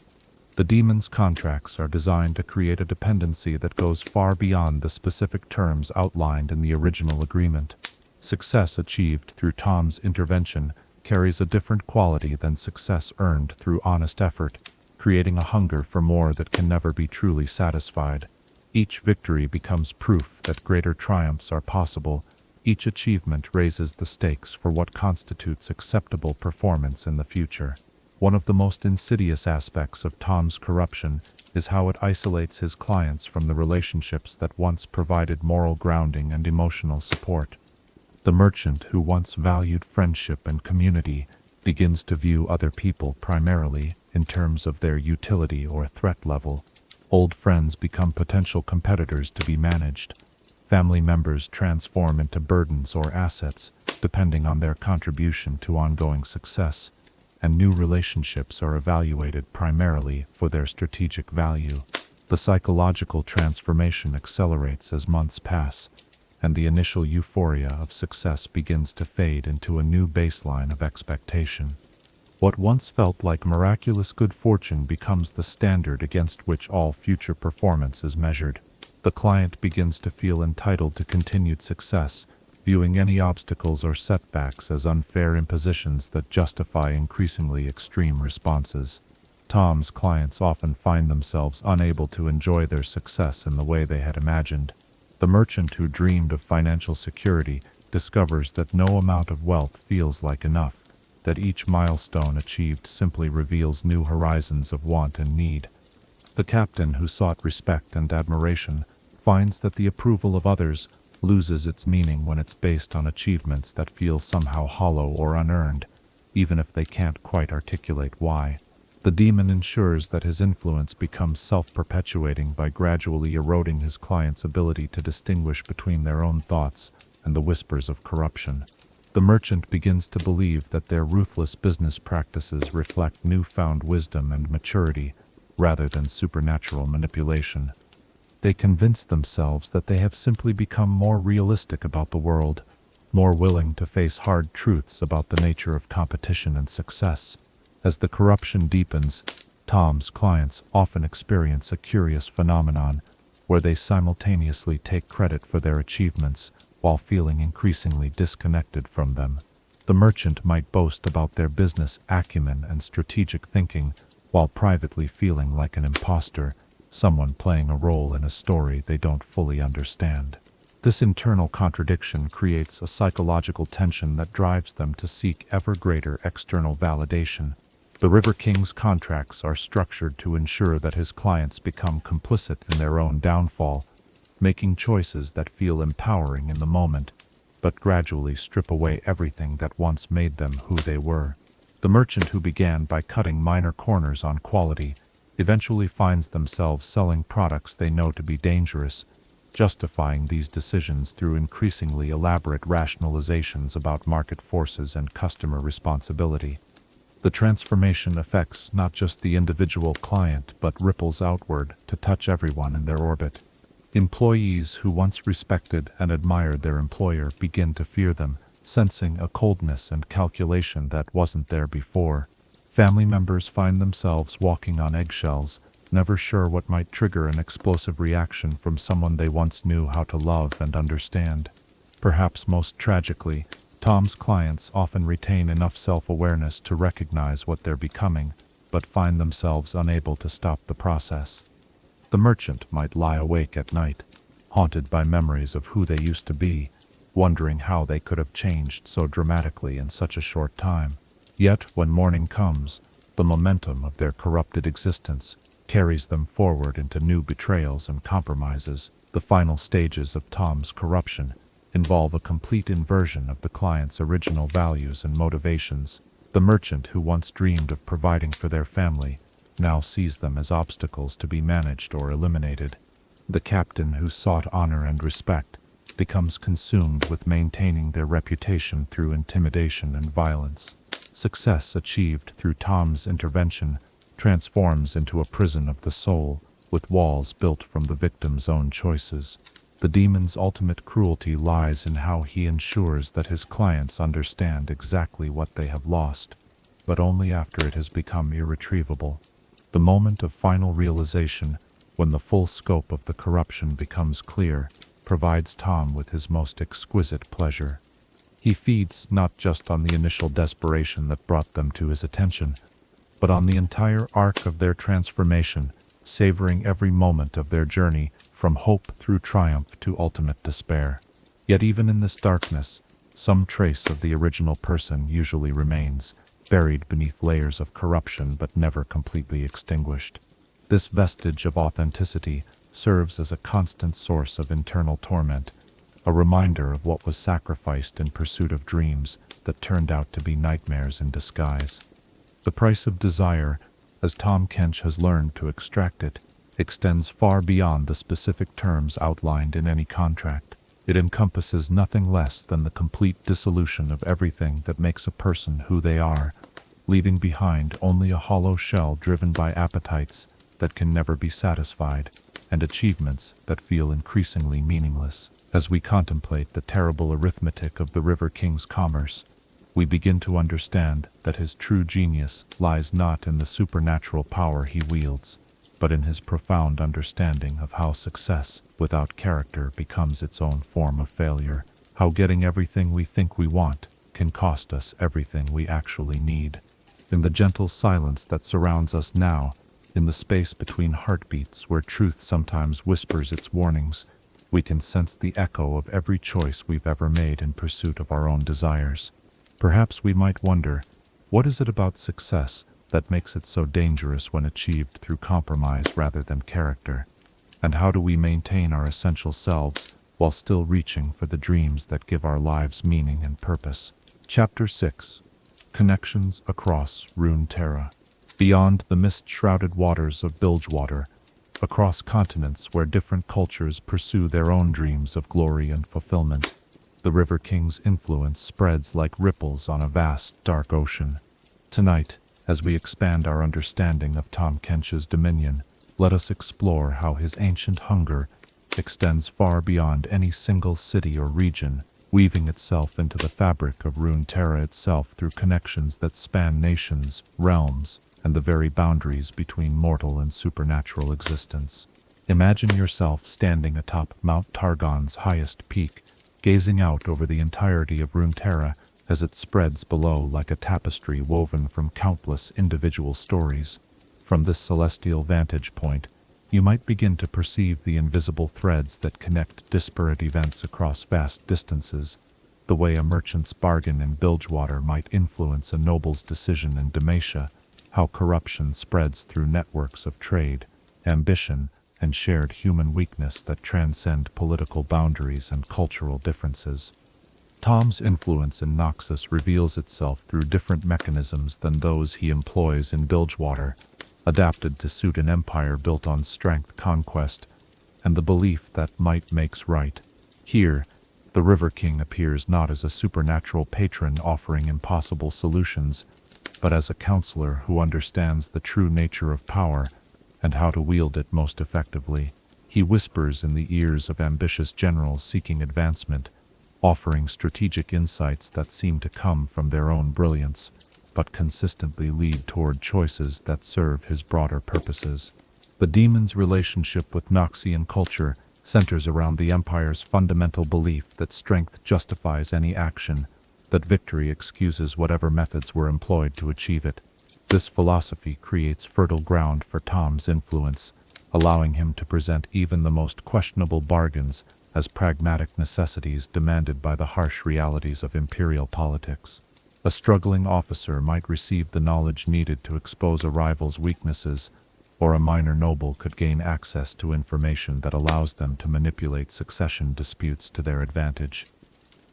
The demon's contracts are designed to create a dependency that goes far beyond the specific terms outlined in the original agreement. Success achieved through Tahm's intervention carries a different quality than success earned through honest effort, creating a hunger for more that can never be truly satisfied. Each victory becomes proof that greater triumphs are possible. Each achievement raises the stakes for what constitutes acceptable performance in the future. One of the most insidious aspects of Tahm's corruption is how it isolates his clients from the relationships that once provided moral grounding and emotional support. The merchant who once valued friendship and community begins to view other people primarily in terms of their utility or threat level. Old friends become potential competitors to be managed. Family members transform into burdens or assets, depending on their contribution to ongoing success, and new relationships are evaluated primarily for their strategic value. The psychological transformation accelerates as months pass, and the initial euphoria of success begins to fade into a new baseline of expectation. What once felt like miraculous good fortune becomes the standard against which all future performance is measured. The client begins to feel entitled to continued success, viewing any obstacles or setbacks as unfair impositions that justify increasingly extreme responses. Tahm's clients often find themselves unable to enjoy their success in the way they had imagined. The merchant who dreamed of financial security discovers that no amount of wealth feels like enough, that each milestone achieved simply reveals new horizons of want and need. The captain who sought respect and admiration finds that the approval of others loses its meaning when it's based on achievements that feel somehow hollow or unearned, even if they can't quite articulate why. The demon ensures that his influence becomes self-perpetuating by gradually eroding his client's ability to distinguish between their own thoughts and the whispers of corruption. The merchant begins to believe that their ruthless business practices reflect newfound wisdom and maturity, rather than supernatural manipulation. They convince themselves that they have simply become more realistic about the world, more willing to face hard truths about the nature of competition and success. As the corruption deepens, Tahm's clients often experience a curious phenomenon where they simultaneously take credit for their achievements while feeling increasingly disconnected from them. The merchant might boast about their business acumen and strategic thinking while privately feeling like an imposter, someone playing a role in a story they don't fully understand. This internal contradiction creates a psychological tension that drives them to seek ever greater external validation. The River King's contracts are structured to ensure that his clients become complicit in their own downfall, making choices that feel empowering in the moment, but gradually strip away everything that once made them who they were. The merchant who began by cutting minor corners on quality eventually finds themselves selling products they know to be dangerous, justifying these decisions through increasingly elaborate rationalizations about market forces and customer responsibility. The transformation affects not just the individual client but ripples outward to touch everyone in their orbit. Employees who once respected and admired their employer begin to fear them, sensing a coldness and calculation that wasn't there before. Family members find themselves walking on eggshells, never sure what might trigger an explosive reaction from someone they once knew how to love and understand. Perhaps most tragically, Tahm's clients often retain enough self-awareness to recognize what they're becoming, but find themselves unable to stop the process. The merchant might lie awake at night, haunted by memories of who they used to be, wondering how they could have changed so dramatically in such a short time. Yet, when morning comes, the momentum of their corrupted existence carries them forward into new betrayals and compromises. The final stages of Tahm's corruption involve a complete inversion of the client's original values and motivations. The merchant who once dreamed of providing for their family now sees them as obstacles to be managed or eliminated. The captain who sought honor and respect becomes consumed with maintaining their reputation through intimidation and violence. Success achieved through Tahm's intervention transforms into a prison of the soul, with walls built from the victim's own choices. The demon's ultimate cruelty lies in how he ensures that his clients understand exactly what they have lost, but only after it has become irretrievable. The moment of final realization, when the full scope of the corruption becomes clear, provides Tahm with his most exquisite pleasure. He feeds not just on the initial desperation that brought them to his attention, but on the entire arc of their transformation, savoring every moment of their journey from hope through triumph to ultimate despair. Yet even in this darkness, some trace of the original person usually remains, buried beneath layers of corruption but never completely extinguished. This vestige of authenticity serves as a constant source of internal torment, a reminder of what was sacrificed in pursuit of dreams that turned out to be nightmares in disguise. The price of desire, as Tahm Kench has learned to extract it, extends far beyond the specific terms outlined in any contract. It encompasses nothing less than the complete dissolution of everything that makes a person who they are, leaving behind only a hollow shell driven by appetites that can never be satisfied, and achievements that feel increasingly meaningless. As we contemplate the terrible arithmetic of the River King's commerce, we begin to understand that his true genius lies not in the supernatural power he wields, but in his profound understanding of how success without character becomes its own form of failure, how getting everything we think we want can cost us everything we actually need. In the gentle silence that surrounds us now, in the space between heartbeats where truth sometimes whispers its warnings, we can sense the echo of every choice we've ever made in pursuit of our own desires. Perhaps we might wonder, what is it about success that makes it so dangerous when achieved through compromise rather than character? And how do we maintain our essential selves while still reaching for the dreams that give our lives meaning and purpose? Chapter 6. Connections across Runeterra. Beyond the mist-shrouded waters of Bilgewater, across continents where different cultures pursue their own dreams of glory and fulfillment, the River King's influence spreads like ripples on a vast, dark ocean. Tonight, as we expand our understanding of Tahm Kench's dominion, let us explore how his ancient hunger extends far beyond any single city or region, weaving itself into the fabric of Runeterra itself through connections that span nations, realms, and the very boundaries between mortal and supernatural existence. Imagine yourself standing atop Mount Targon's highest peak, gazing out over the entirety of Runeterra as it spreads below like a tapestry woven from countless individual stories. From this celestial vantage point, you might begin to perceive the invisible threads that connect disparate events across vast distances, the way a merchant's bargain in Bilgewater might influence a noble's decision in Demacia, how corruption spreads through networks of trade, ambition, and shared human weakness that transcend political boundaries and cultural differences. Tahm's influence in Noxus reveals itself through different mechanisms than those he employs in Bilgewater, adapted to suit an empire built on strength, conquest, and the belief that might makes right. Here, the River King appears not as a supernatural patron offering impossible solutions, but as a counselor who understands the true nature of power and how to wield it most effectively. He whispers in the ears of ambitious generals seeking advancement, offering strategic insights that seem to come from their own brilliance, but consistently lead toward choices that serve his broader purposes. The demon's relationship with Noxian culture centers around the Empire's fundamental belief that strength justifies any action, that victory excuses whatever methods were employed to achieve it. This philosophy creates fertile ground for Tahm's influence, allowing him to present even the most questionable bargains as pragmatic necessities demanded by the harsh realities of imperial politics. A struggling officer might receive the knowledge needed to expose a rival's weaknesses, or a minor noble could gain access to information that allows them to manipulate succession disputes to their advantage.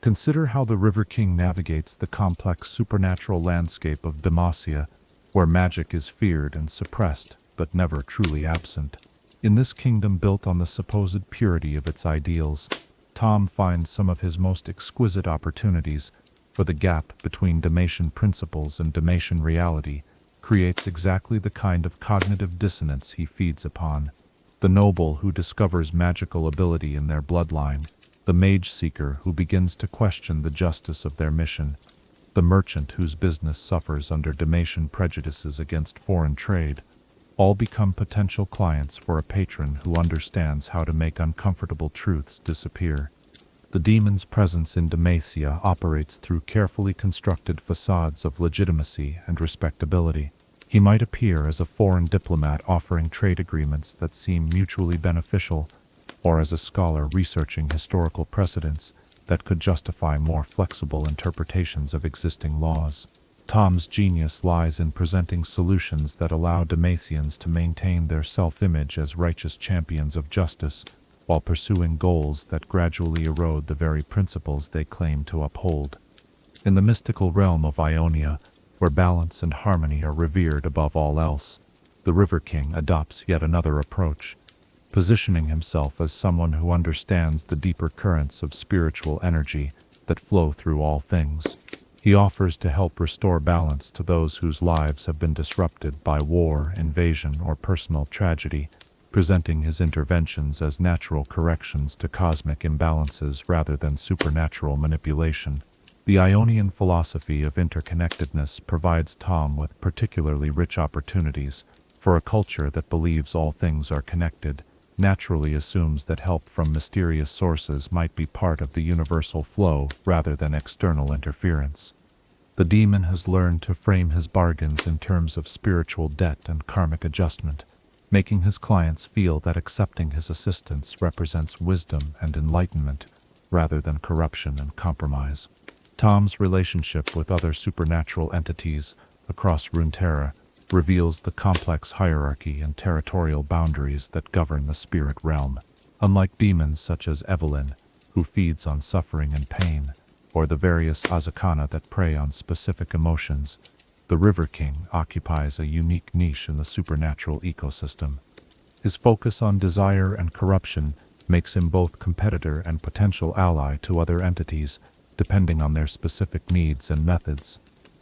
Consider how the River King navigates the complex supernatural landscape of Demacia, where magic is feared and suppressed, but never truly absent. In this kingdom built on the supposed purity of its ideals, Tahm finds some of his most exquisite opportunities, for the gap between Demacian principles and Demacian reality creates exactly the kind of cognitive dissonance he feeds upon. the noble who discovers magical ability in their bloodline, the mage seeker who begins to question the justice of their mission, the merchant whose business suffers under Damatian prejudices against foreign trade, all become potential clients for a patron who understands how to make uncomfortable truths disappear. The demon's presence in Demacia operates through carefully constructed facades of legitimacy and respectability. He might appear as a foreign diplomat offering trade agreements that seem mutually beneficial, or as a scholar researching historical precedents that could justify more flexible interpretations of existing laws. Tahm's genius lies in presenting solutions that allow Demacians to maintain their self-image as righteous champions of justice, while pursuing goals that gradually erode the very principles they claim to uphold. In the mystical realm of Ionia, where balance and harmony are revered above all else, the River King adopts yet another approach, positioning himself as someone who understands the deeper currents of spiritual energy that flow through all things. He offers to help restore balance to those whose lives have been disrupted by war, invasion, or personal tragedy, presenting his interventions as natural corrections to cosmic imbalances rather than supernatural manipulation. The Ionian philosophy of interconnectedness provides Tahm with particularly rich opportunities, for a culture that believes all things are connected, naturally assumes that help from mysterious sources might be part of the universal flow rather than external interference. The demon has learned to frame his bargains in terms of spiritual debt and karmic adjustment, making his clients feel that accepting his assistance represents wisdom and enlightenment rather than corruption and compromise. Tahm's relationship with other supernatural entities across Runeterra reveals the complex hierarchy and territorial boundaries that govern the spirit realm. Unlike demons such as Evelyn, who feeds on suffering and pain, or the various Azakana that prey on specific emotions, the River King occupies a unique niche in the supernatural ecosystem. His focus on desire and corruption makes him both competitor and potential ally to other entities, depending on their specific needs and methods.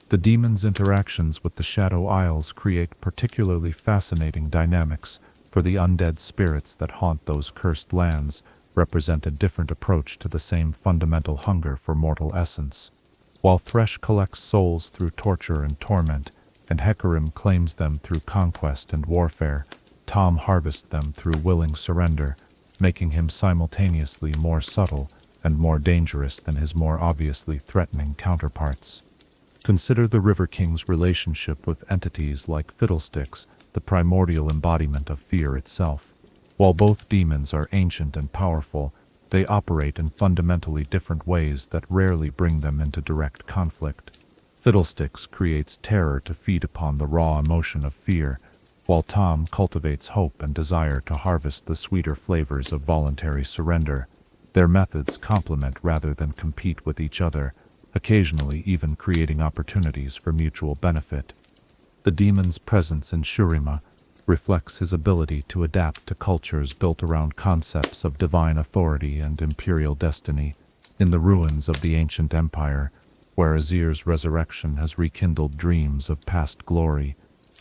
The demon's interactions with the Shadow Isles create particularly fascinating dynamics, for the undead spirits that haunt those cursed lands represent a different approach to the same fundamental hunger for mortal essence. While Thresh collects souls through torture and torment, and Hecarim claims them through conquest and warfare, Tahm harvests them through willing surrender, making him simultaneously more subtle and more dangerous than his more obviously threatening counterparts. Consider the River King's relationship with entities like fiddlesticks, the primordial embodiment of fear itself. While both demons are ancient and powerful, they operate in fundamentally different ways that rarely bring them into direct conflict. Fiddlesticks creates terror to feed upon the raw emotion of fear, while Tahm cultivates hope and desire to harvest the sweeter flavors of voluntary surrender. Their methods complement rather than compete with each other, occasionally even creating opportunities for mutual benefit. The demon's presence in Shurima reflects his ability to adapt to cultures built around concepts of divine authority and imperial destiny. In the ruins of the ancient empire, where Azir's resurrection has rekindled dreams of past glory,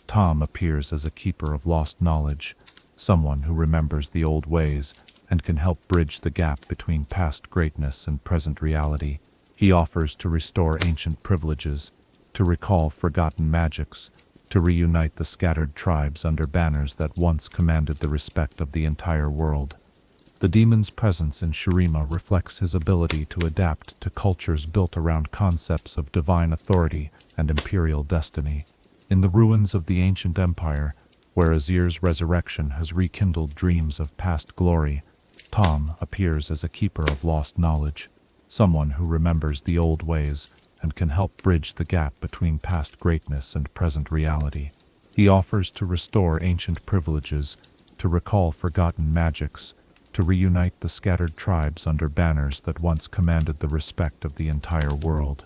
Tahm appears as a keeper of lost knowledge, someone who remembers the old ways and can help bridge the gap between past greatness and present reality. He offers to restore ancient privileges, to recall forgotten magics, to reunite the scattered tribes under banners that once commanded the respect of the entire world. The demon's presence in Shurima reflects his ability to adapt to cultures built around concepts of divine authority and imperial destiny. In the ruins of the ancient empire, where Azir's resurrection has rekindled dreams of past glory, Tahm appears as a keeper of lost knowledge, someone who remembers the old ways and can help bridge the gap between past greatness and present reality. He offers to restore ancient privileges, to recall forgotten magics, to reunite the scattered tribes under banners that once commanded the respect of the entire world.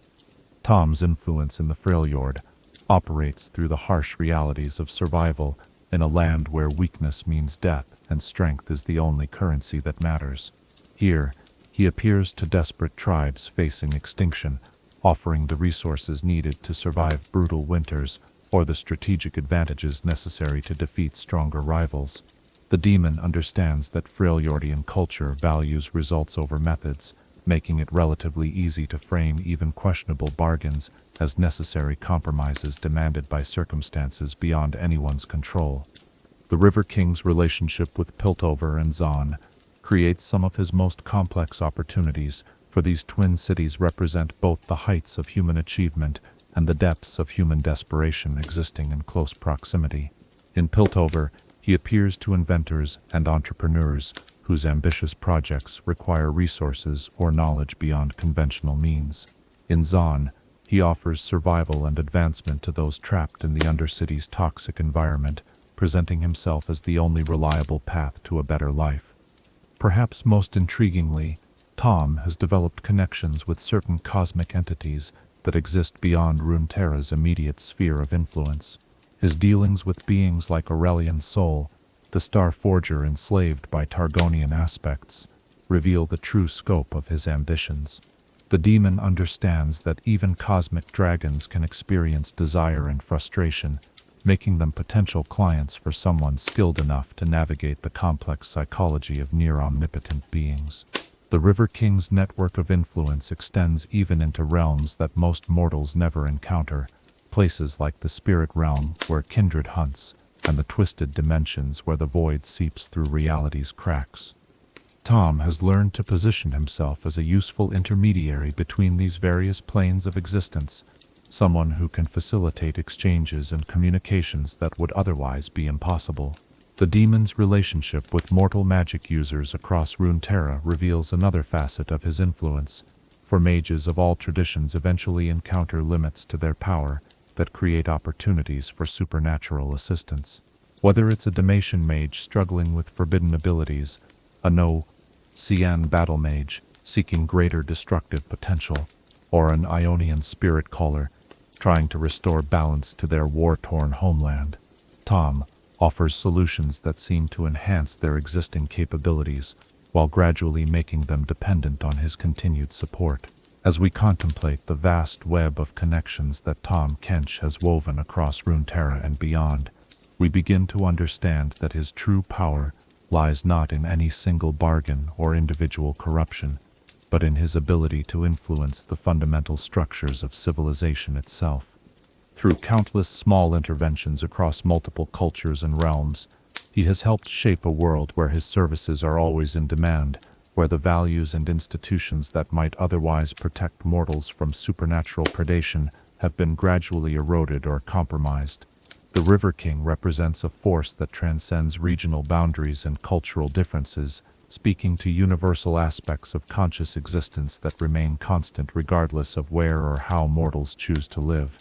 Tahm's influence in the Freljord operates through the harsh realities of survival in a land where weakness means death and strength is the only currency that matters. Here, he appears to desperate tribes facing extinction, offering the resources needed to survive brutal winters or the strategic advantages necessary to defeat stronger rivals. The demon understands that Freljordian culture values results over methods, making it relatively easy to frame even questionable bargains as necessary compromises demanded by circumstances beyond anyone's control. The River King's relationship with Piltover and Zon creates some of his most complex opportunities, for these twin cities represent both the heights of human achievement and the depths of human desperation existing in close proximity. In Piltover, he appears to inventors and entrepreneurs whose ambitious projects require resources or knowledge beyond conventional means. In Zon, he offers survival and advancement to those trapped in the Undercity's toxic environment, presenting himself as the only reliable path to a better life. Perhaps most intriguingly, Tahm has developed connections with certain cosmic entities that exist beyond Runeterra's immediate sphere of influence. His dealings with beings like Aurelian's Soul, the Star Forger enslaved by Targonian aspects, reveal the true scope of his ambitions. The demon understands that even cosmic dragons can experience desire and frustration, making them potential clients for someone skilled enough to navigate the complex psychology of near-omnipotent beings. The River King's network of influence extends even into realms that most mortals never encounter, places like the spirit realm where kindred hunts, and the twisted dimensions where the void seeps through reality's cracks. Tahm has learned to position himself as a useful intermediary between these various planes of existence, someone who can facilitate exchanges and communications that would otherwise be impossible. The demon's relationship with mortal magic users across Runeterra reveals another facet of his influence, for mages of all traditions eventually encounter limits to their power that create opportunities for supernatural assistance. Whether it's a Dalmatian mage struggling with forbidden abilities, a No-Cian battle mage seeking greater destructive potential, or an Ionian spirit caller trying to restore balance to their war-torn homeland, Tahm offers solutions that seem to enhance their existing capabilities while gradually making them dependent on his continued support. As we contemplate the vast web of connections that Tahm Kench has woven across Runeterra and beyond, we begin to understand that his true power lies not in any single bargain or individual corruption, but in his ability to influence the fundamental structures of civilization itself. Through countless small interventions across multiple cultures and realms, he has helped shape a world where his services are always in demand, where the values and institutions that might otherwise protect mortals from supernatural predation have been gradually eroded or compromised. The River King represents a force that transcends regional boundaries and cultural differences, speaking to universal aspects of conscious existence that remain constant regardless of where or how mortals choose to live.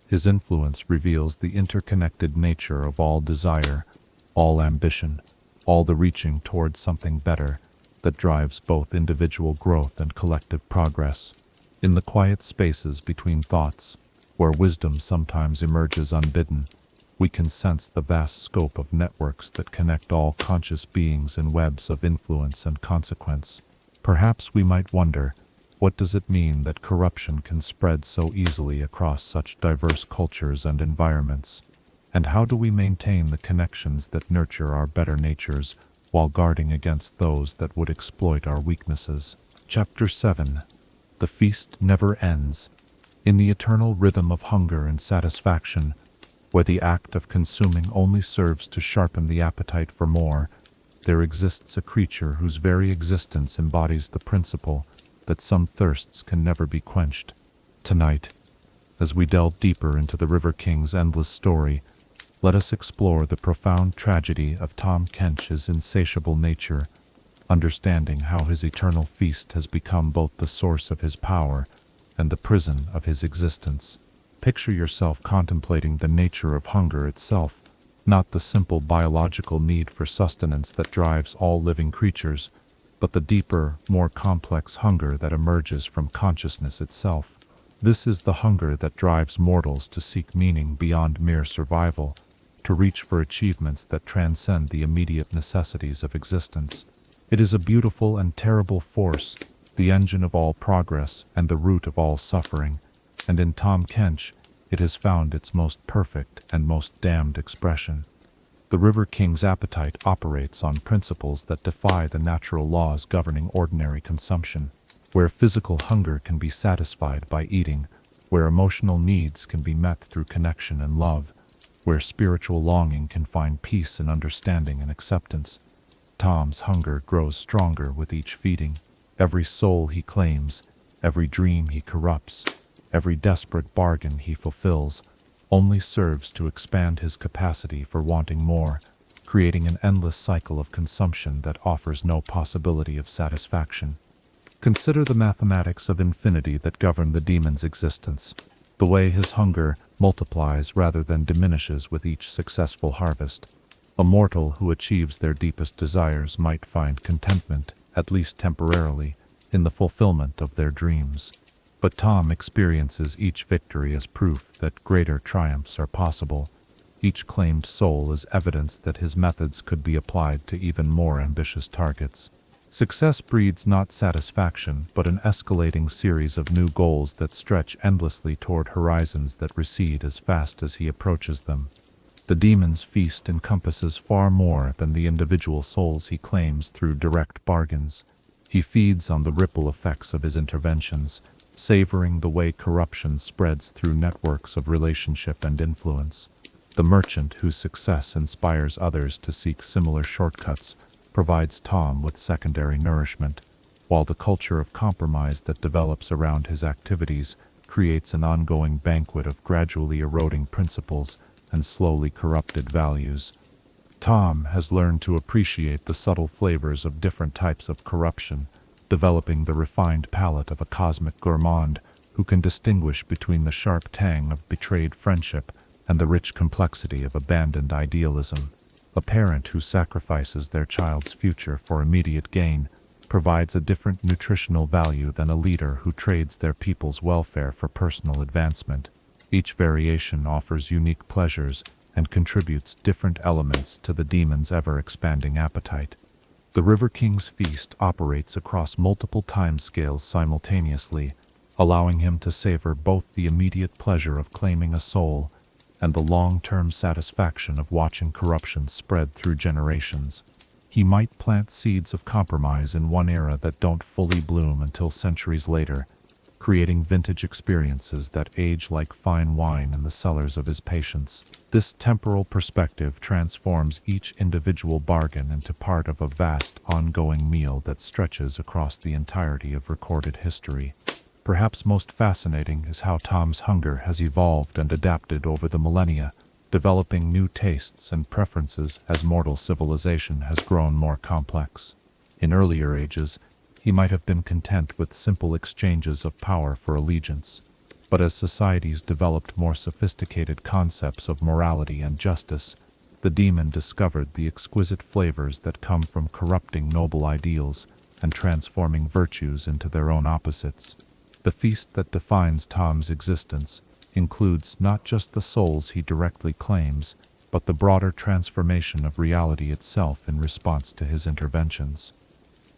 His influence reveals the interconnected nature of all desire, all ambition, all the reaching towards something better that drives both individual growth and collective progress. In the quiet spaces between thoughts, where wisdom sometimes emerges unbidden, we can sense the vast scope of networks that connect all conscious beings in webs of influence and consequence. Perhaps we might wonder, what does it mean that corruption can spread so easily across such diverse cultures and environments? And how do we maintain the connections that nurture our better natures while guarding against those that would exploit our weaknesses? Chapter 7. The Feast Never Ends. In the eternal rhythm of hunger and satisfaction, where the act of consuming only serves to sharpen the appetite for more, there exists a creature whose very existence embodies the principle that some thirsts can never be quenched. Tonight, as we delve deeper into the River King's endless story, let us explore the profound tragedy of Tahm Kench's insatiable nature, understanding how his eternal feast has become both the source of his power and the prison of his existence. Picture yourself contemplating the nature of hunger itself, not the simple biological need for sustenance that drives all living creatures, but the deeper, more complex hunger that emerges from consciousness itself. This is the hunger that drives mortals to seek meaning beyond mere survival, to reach for achievements that transcend the immediate necessities of existence. It is a beautiful and terrible force, the engine of all progress and the root of all suffering, and in Tahm Kench it has found its most perfect and most damned expression. The River King's appetite operates on principles that defy the natural laws governing ordinary consumption, where physical hunger can be satisfied by eating, where emotional needs can be met through connection and love, where spiritual longing can find peace in understanding and acceptance. Tahm's hunger grows stronger with each feeding. Every soul he claims, every dream he corrupts, every desperate bargain he fulfills, only serves to expand his capacity for wanting more, creating an endless cycle of consumption that offers no possibility of satisfaction. Consider the mathematics of infinity that govern the demon's existence, the way his hunger multiplies rather than diminishes with each successful harvest. A mortal who achieves their deepest desires might find contentment, at least temporarily, in the fulfillment of their dreams. But Tahm experiences each victory as proof that greater triumphs are possible. Each claimed soul is evidence that his methods could be applied to even more ambitious targets. Success breeds not satisfaction, but an escalating series of new goals that stretch endlessly toward horizons that recede as fast as he approaches them. The demon's feast encompasses far more than the individual souls he claims through direct bargains. He feeds on the ripple effects of his interventions, savoring the way corruption spreads through networks of relationship and influence. The merchant whose success inspires others to seek similar shortcuts provides Tahm with secondary nourishment, while the culture of compromise that develops around his activities creates an ongoing banquet of gradually eroding principles and slowly corrupted values. Tahm has learned to appreciate the subtle flavors of different types of corruption, developing the refined palate of a cosmic gourmand who can distinguish between the sharp tang of betrayed friendship and the rich complexity of abandoned idealism. A parent who sacrifices their child's future for immediate gain provides a different nutritional value than a leader who trades their people's welfare for personal advancement. Each variation offers unique pleasures and contributes different elements to the demon's ever-expanding appetite. The River King's feast operates across multiple timescales simultaneously, allowing him to savor both the immediate pleasure of claiming a soul and the long-term satisfaction of watching corruption spread through generations. He might plant seeds of compromise in one era that don't fully bloom until centuries later, creating vintage experiences that age like fine wine in the cellars of his patience. This temporal perspective transforms each individual bargain into part of a vast, ongoing meal that stretches across the entirety of recorded history. Perhaps most fascinating is how Tahm's hunger has evolved and adapted over the millennia, developing new tastes and preferences as mortal civilization has grown more complex. In earlier ages, he might have been content with simple exchanges of power for allegiance, but as societies developed more sophisticated concepts of morality and justice, the demon discovered the exquisite flavors that come from corrupting noble ideals and transforming virtues into their own opposites. The feast that defines Tahm's existence includes not just the souls he directly claims, but the broader transformation of reality itself in response to his interventions.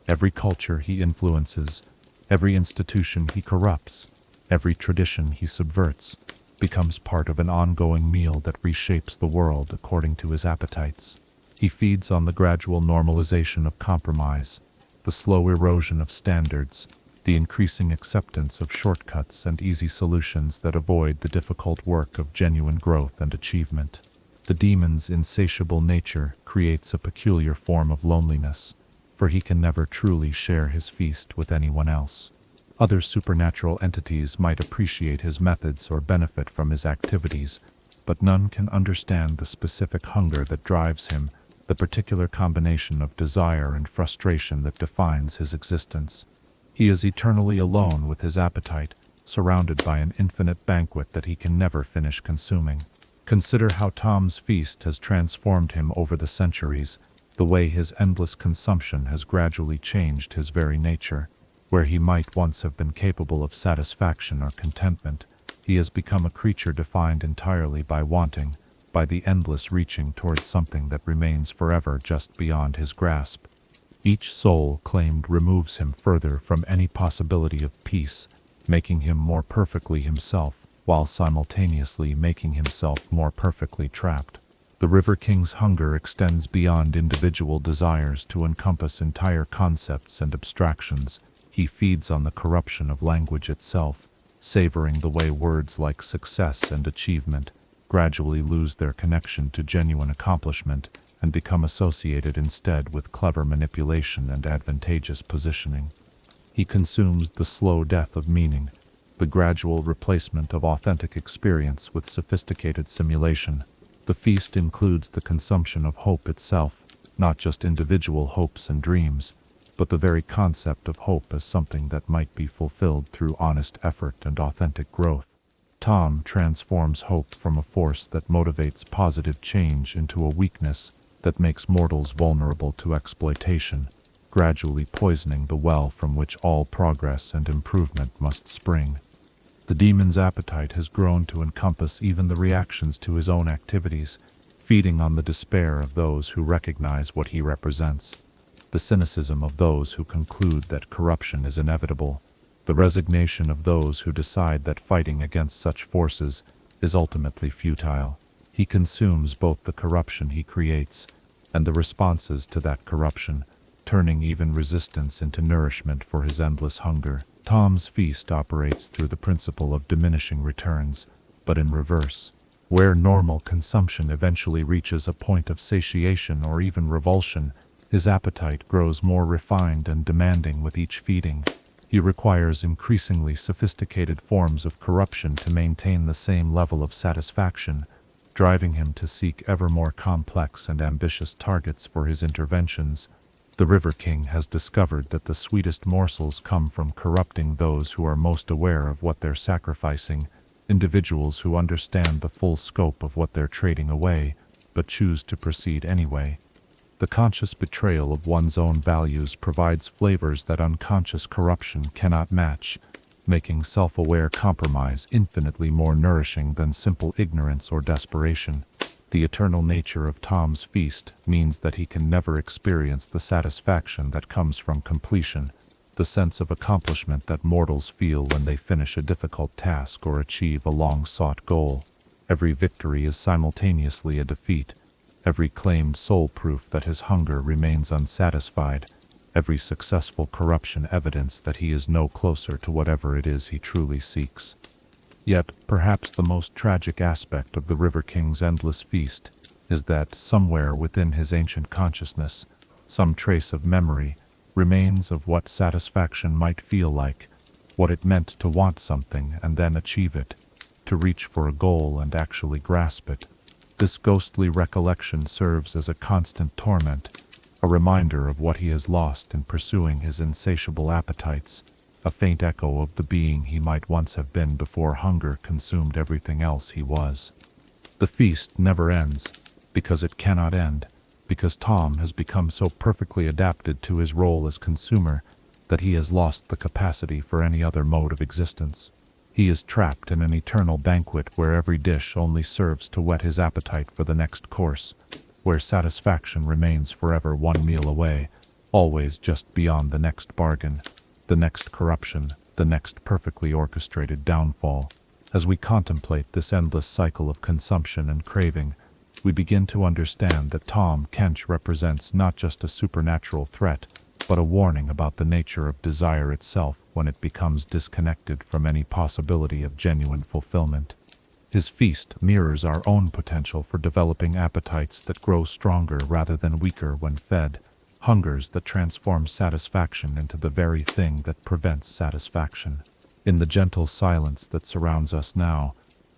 Every culture he influences, every institution he corrupts, every tradition he subverts, becomes part of an ongoing meal that reshapes the world according to his appetites. He feeds on the gradual normalization of compromise, the slow erosion of standards, the increasing acceptance of shortcuts and easy solutions that avoid the difficult work of genuine growth and achievement. The demon's insatiable nature creates a peculiar form of loneliness, for he can never truly share his feast with anyone else. Other supernatural entities might appreciate his methods or benefit from his activities, but none can understand the specific hunger that drives him, the particular combination of desire and frustration that defines his existence. He is eternally alone with his appetite, surrounded by an infinite banquet that he can never finish consuming. Consider how Tahm's feast has transformed him over the centuries, the way his endless consumption has gradually changed his very nature. Where he might once have been capable of satisfaction or contentment, he has become a creature defined entirely by wanting, by the endless reaching towards something that remains forever just beyond his grasp. Each soul claimed removes him further from any possibility of peace, making him more perfectly himself, while simultaneously making himself more perfectly trapped. The River King's hunger extends beyond individual desires to encompass entire concepts and abstractions. He feeds on the corruption of language itself, savoring the way words like success and achievement gradually lose their connection to genuine accomplishment and become associated instead with clever manipulation and advantageous positioning. He consumes the slow death of meaning, the gradual replacement of authentic experience with sophisticated simulation. The feast includes the consumption of hope itself, not just individual hopes and dreams, but the very concept of hope as something that might be fulfilled through honest effort and authentic growth. Tahm transforms hope from a force that motivates positive change into a weakness that makes mortals vulnerable to exploitation, gradually poisoning the well from which all progress and improvement must spring. The demon's appetite has grown to encompass even the reactions to his own activities, feeding on the despair of those who recognize what he represents, the cynicism of those who conclude that corruption is inevitable, the resignation of those who decide that fighting against such forces is ultimately futile. He consumes both the corruption he creates and the responses to that corruption, turning even resistance into nourishment for his endless hunger. Tahm's feast operates through the principle of diminishing returns, but in reverse. Where normal consumption eventually reaches a point of satiation or even revulsion, his appetite grows more refined and demanding with each feeding. He requires increasingly sophisticated forms of corruption to maintain the same level of satisfaction, driving him to seek ever more complex and ambitious targets for his interventions. The River King has discovered that the sweetest morsels come from corrupting those who are most aware of what they're sacrificing, individuals who understand the full scope of what they're trading away, but choose to proceed anyway. The conscious betrayal of one's own values provides flavors that unconscious corruption cannot match, making self-aware compromise infinitely more nourishing than simple ignorance or desperation. The eternal nature of Tahm's feast means that he can never experience the satisfaction that comes from completion, the sense of accomplishment that mortals feel when they finish a difficult task or achieve a long-sought goal. Every victory is simultaneously a defeat, every claimed soul proof that his hunger remains unsatisfied, every successful corruption evidence that he is no closer to whatever it is he truly seeks. Yet, perhaps the most tragic aspect of the River King's endless feast is that, somewhere within his ancient consciousness, some trace of memory remains of what satisfaction might feel like, what it meant to want something and then achieve it, to reach for a goal and actually grasp it. This ghostly recollection serves as a constant torment, a reminder of what he has lost in pursuing his insatiable appetites, a faint echo of the being he might once have been before hunger consumed everything else he was. The feast never ends, because it cannot end, because Tahm has become so perfectly adapted to his role as consumer that he has lost the capacity for any other mode of existence. He is trapped in an eternal banquet where every dish only serves to whet his appetite for the next course, where satisfaction remains forever one meal away, always just beyond the next bargain, the next corruption, the next perfectly orchestrated downfall. As we contemplate this endless cycle of consumption and craving, we begin to understand that Kench represents not just a supernatural threat, but a warning about the nature of desire itself when it becomes disconnected from any possibility of genuine fulfillment. His feast mirrors our own potential for developing appetites that grow stronger rather than weaker when fed, hungers that transform satisfaction into the very thing that prevents satisfaction. In the gentle silence that surrounds us now,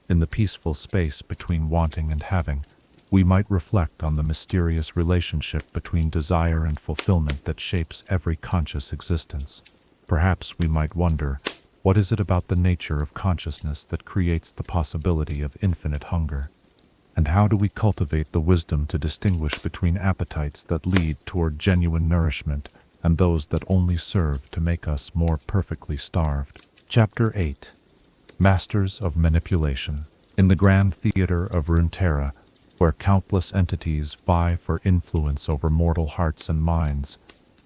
in the peaceful space between wanting and having, we might reflect on the mysterious relationship between desire and fulfillment that shapes every conscious existence. Perhaps we might wonder, what is it about the nature of consciousness that creates the possibility of infinite hunger? And how do we cultivate the wisdom to distinguish between appetites that lead toward genuine nourishment and those that only serve to make us more perfectly starved? Chapter 8. Masters of Manipulation. In the grand theater of Runeterra, where countless entities vie for influence over mortal hearts and minds,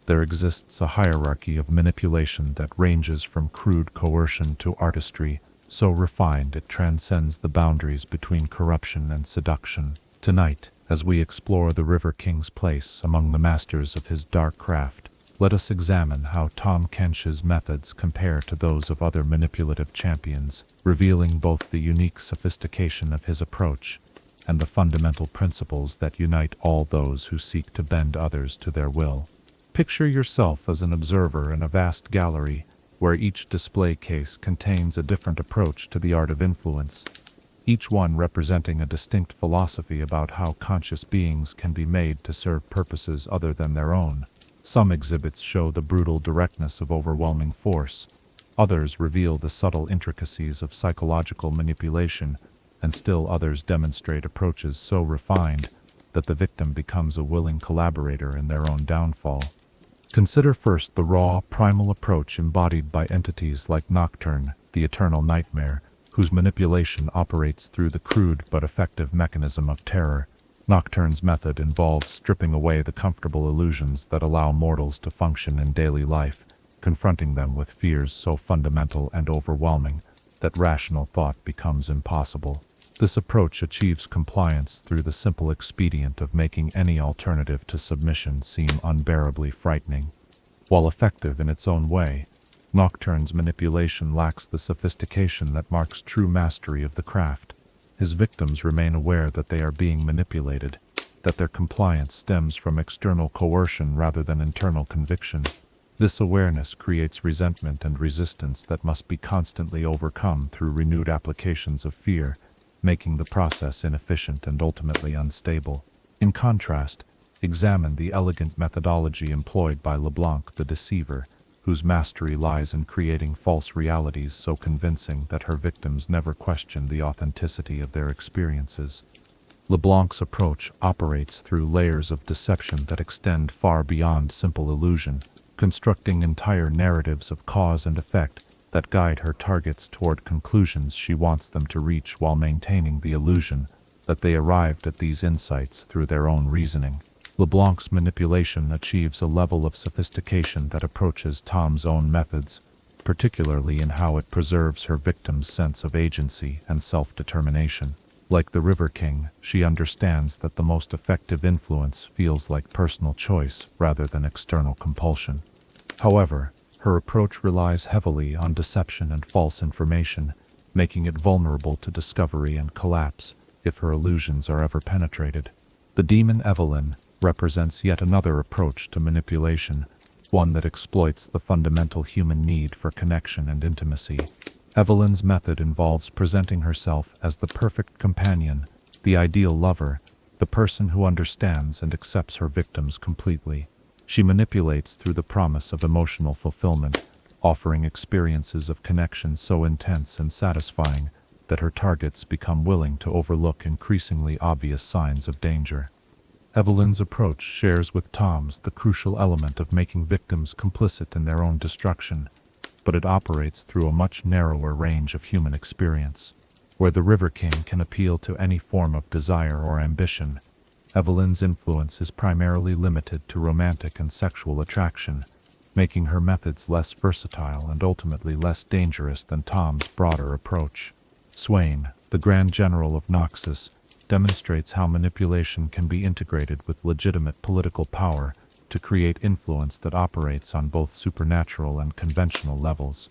there exists a hierarchy of manipulation that ranges from crude coercion to artistry, so refined it transcends the boundaries between corruption and seduction. Tonight, As we explore the River King's place among the masters of his dark craft, let us examine how Tahm Kench's methods compare to those of other manipulative champions, revealing both the unique sophistication of his approach and the fundamental principles that unite all those who seek to bend others to their will. Picture yourself as an observer in a vast gallery where each display case contains a different approach to the art of influence, each one representing a distinct philosophy about how conscious beings can be made to serve purposes other than their own. Some exhibits show the brutal directness of overwhelming force, others reveal the subtle intricacies of psychological manipulation, and still others demonstrate approaches so refined that the victim becomes a willing collaborator in their own downfall. Consider first the raw, primal approach embodied by entities like Nocturne, the eternal nightmare, whose manipulation operates through the crude but effective mechanism of terror. Nocturne's method involves stripping away the comfortable illusions that allow mortals to function in daily life, confronting them with fears so fundamental and overwhelming that rational thought becomes impossible. This approach achieves compliance through the simple expedient of making any alternative to submission seem unbearably frightening. While effective in its own way, Nocturne's manipulation lacks the sophistication that marks true mastery of the craft. His victims remain aware that they are being manipulated, that their compliance stems from external coercion rather than internal conviction. This awareness creates resentment and resistance that must be constantly overcome through renewed applications of fear, making the process inefficient and ultimately unstable. In contrast, examine the elegant methodology employed by LeBlanc the Deceiver, whose mastery lies in creating false realities so convincing that her victims never question the authenticity of their experiences. LeBlanc's approach operates through layers of deception that extend far beyond simple illusion, constructing entire narratives of cause and effect that guide her targets toward conclusions she wants them to reach while maintaining the illusion that they arrived at these insights through their own reasoning. LeBlanc's manipulation achieves a level of sophistication that approaches Tahm's own methods, particularly in how it preserves her victim's sense of agency and self-determination. Like the River King, she understands that the most effective influence feels like personal choice rather than external compulsion. However, her approach relies heavily on deception and false information, making it vulnerable to discovery and collapse if her illusions are ever penetrated. The demon Evelyn represents yet another approach to manipulation, one that exploits the fundamental human need for connection and intimacy. Evelyn's method involves presenting herself as the perfect companion, the ideal lover, the person who understands and accepts her victims completely. She manipulates through the promise of emotional fulfillment, offering experiences of connection so intense and satisfying that her targets become willing to overlook increasingly obvious signs of danger. Evelyn's approach shares with Tahm's the crucial element of making victims complicit in their own destruction, but it operates through a much narrower range of human experience. Where the River King can appeal to any form of desire or ambition, Evelyn's influence is primarily limited to romantic and sexual attraction, making her methods less versatile and ultimately less dangerous than Tahm's broader approach. Swain, the Grand General of Noxus, demonstrates how manipulation can be integrated with legitimate political power to create influence that operates on both supernatural and conventional levels.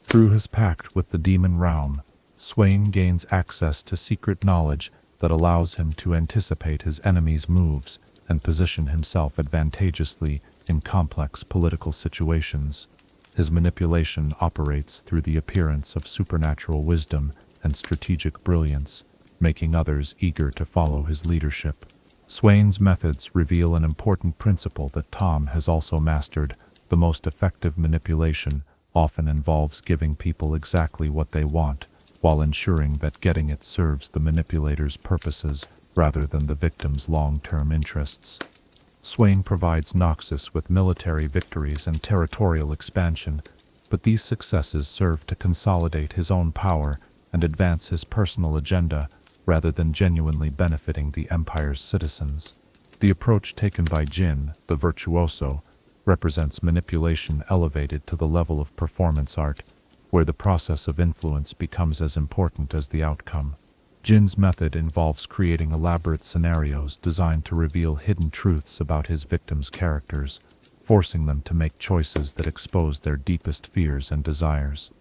Through his pact with the demon realm, Swain gains access to secret knowledge that allows him to anticipate his enemies' moves and position himself advantageously in complex political situations. His manipulation operates through the appearance of supernatural wisdom and strategic brilliance, making others eager to follow his leadership. Swain's methods reveal an important principle that Tahm has also mastered. The most effective manipulation often involves giving people exactly what they want, while ensuring that getting it serves the manipulator's purposes rather than the victim's long-term interests. Swain provides Noxus with military victories and territorial expansion, but these successes serve to consolidate his own power and advance his personal agenda rather than genuinely benefiting the Empire's citizens. The approach taken by Jin, the virtuoso, represents manipulation elevated to the level of performance art, where the process of influence becomes as important as the outcome. Jin's method involves creating elaborate scenarios designed to reveal hidden truths about his victims' characters, forcing them to make choices that expose their deepest fears and desires.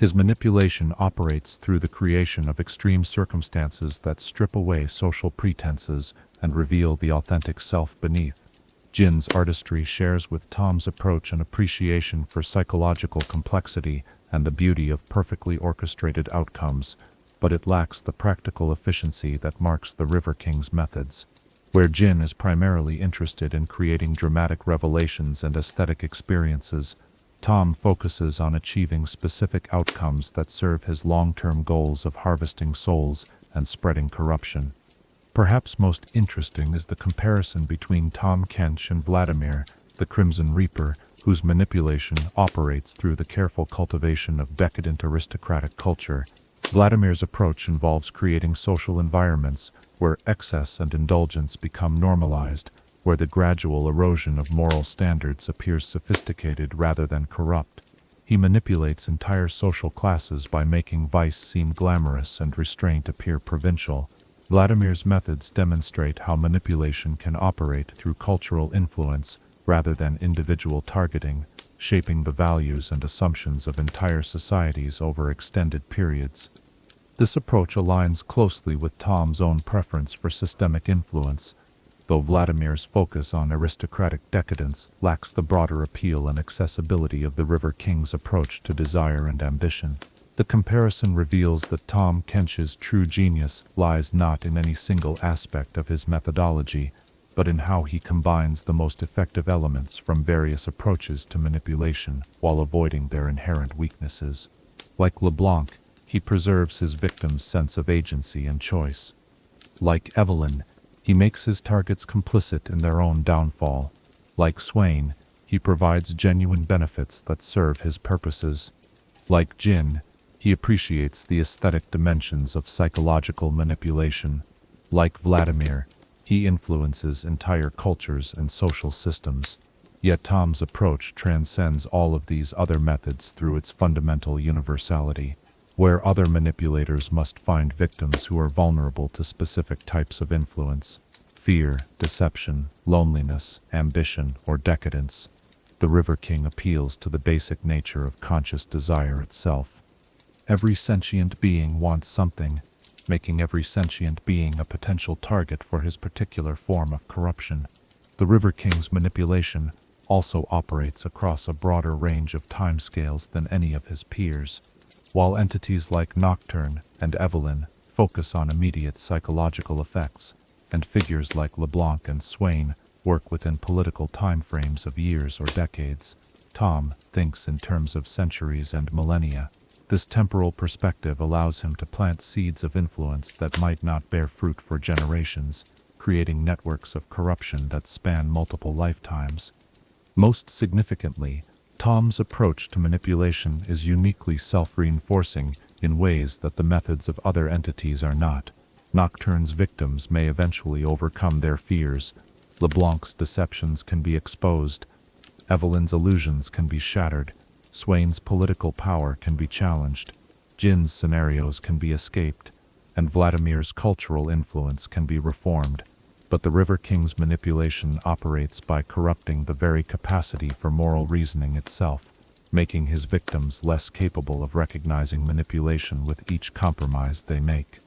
His manipulation operates through the creation of extreme circumstances that strip away social pretenses and reveal the authentic self beneath. Jin's artistry shares with Tahm's approach an appreciation for psychological complexity and the beauty of perfectly orchestrated outcomes, but it lacks the practical efficiency that marks the River King's methods. Where Jin is primarily interested in creating dramatic revelations and aesthetic experiences, Tahm focuses on achieving specific outcomes that serve his long-term goals of harvesting souls and spreading corruption. Perhaps most interesting is the comparison between Tahm Kench and Vladimir, the Crimson Reaper, whose manipulation operates through the careful cultivation of decadent aristocratic culture. Vladimir's approach involves creating social environments where excess and indulgence become normalized, where the gradual erosion of moral standards appears sophisticated rather than corrupt. He manipulates entire social classes by making vice seem glamorous and restraint appear provincial. Vladimir's methods demonstrate how manipulation can operate through cultural influence rather than individual targeting, shaping the values and assumptions of entire societies over extended periods. This approach aligns closely with Tahm's own preference for systemic influence, though Vladimir's focus on aristocratic decadence lacks the broader appeal and accessibility of the River King's approach to desire and ambition. The comparison reveals that Tahm Kench's true genius lies not in any single aspect of his methodology, but in how he combines the most effective elements from various approaches to manipulation while avoiding their inherent weaknesses. Like LeBlanc, he preserves his victim's sense of agency and choice. Like Evelyn, he makes his targets complicit in their own downfall. Like Swain, he provides genuine benefits that serve his purposes. Like Jin, he appreciates the aesthetic dimensions of psychological manipulation. Like Vladimir, he influences entire cultures and social systems. Yet Tahm's approach transcends all of these other methods through its fundamental universality. Where other manipulators must find victims who are vulnerable to specific types of influence, fear, deception, loneliness, ambition, or decadence, the River King appeals to the basic nature of conscious desire itself. Every sentient being wants something, making every sentient being a potential target for his particular form of corruption. The River King's manipulation also operates across a broader range of timescales than any of his peers. While entities like Nocturne and Evelyn focus on immediate psychological effects, and figures like LeBlanc and Swain work within political timeframes of years or decades, Tahm thinks in terms of centuries and millennia. This temporal perspective allows him to plant seeds of influence that might not bear fruit for generations, creating networks of corruption that span multiple lifetimes. Most significantly, Tahm's approach to manipulation is uniquely self-reinforcing in ways that the methods of other entities are not. Nocturne's victims may eventually overcome their fears, LeBlanc's deceptions can be exposed, Evelyn's illusions can be shattered, Swain's political power can be challenged, Jin's scenarios can be escaped, and Vladimir's cultural influence can be reformed. But the River King's manipulation operates by corrupting the very capacity for moral reasoning itself, making his victims less capable of recognizing manipulation with each compromise they make.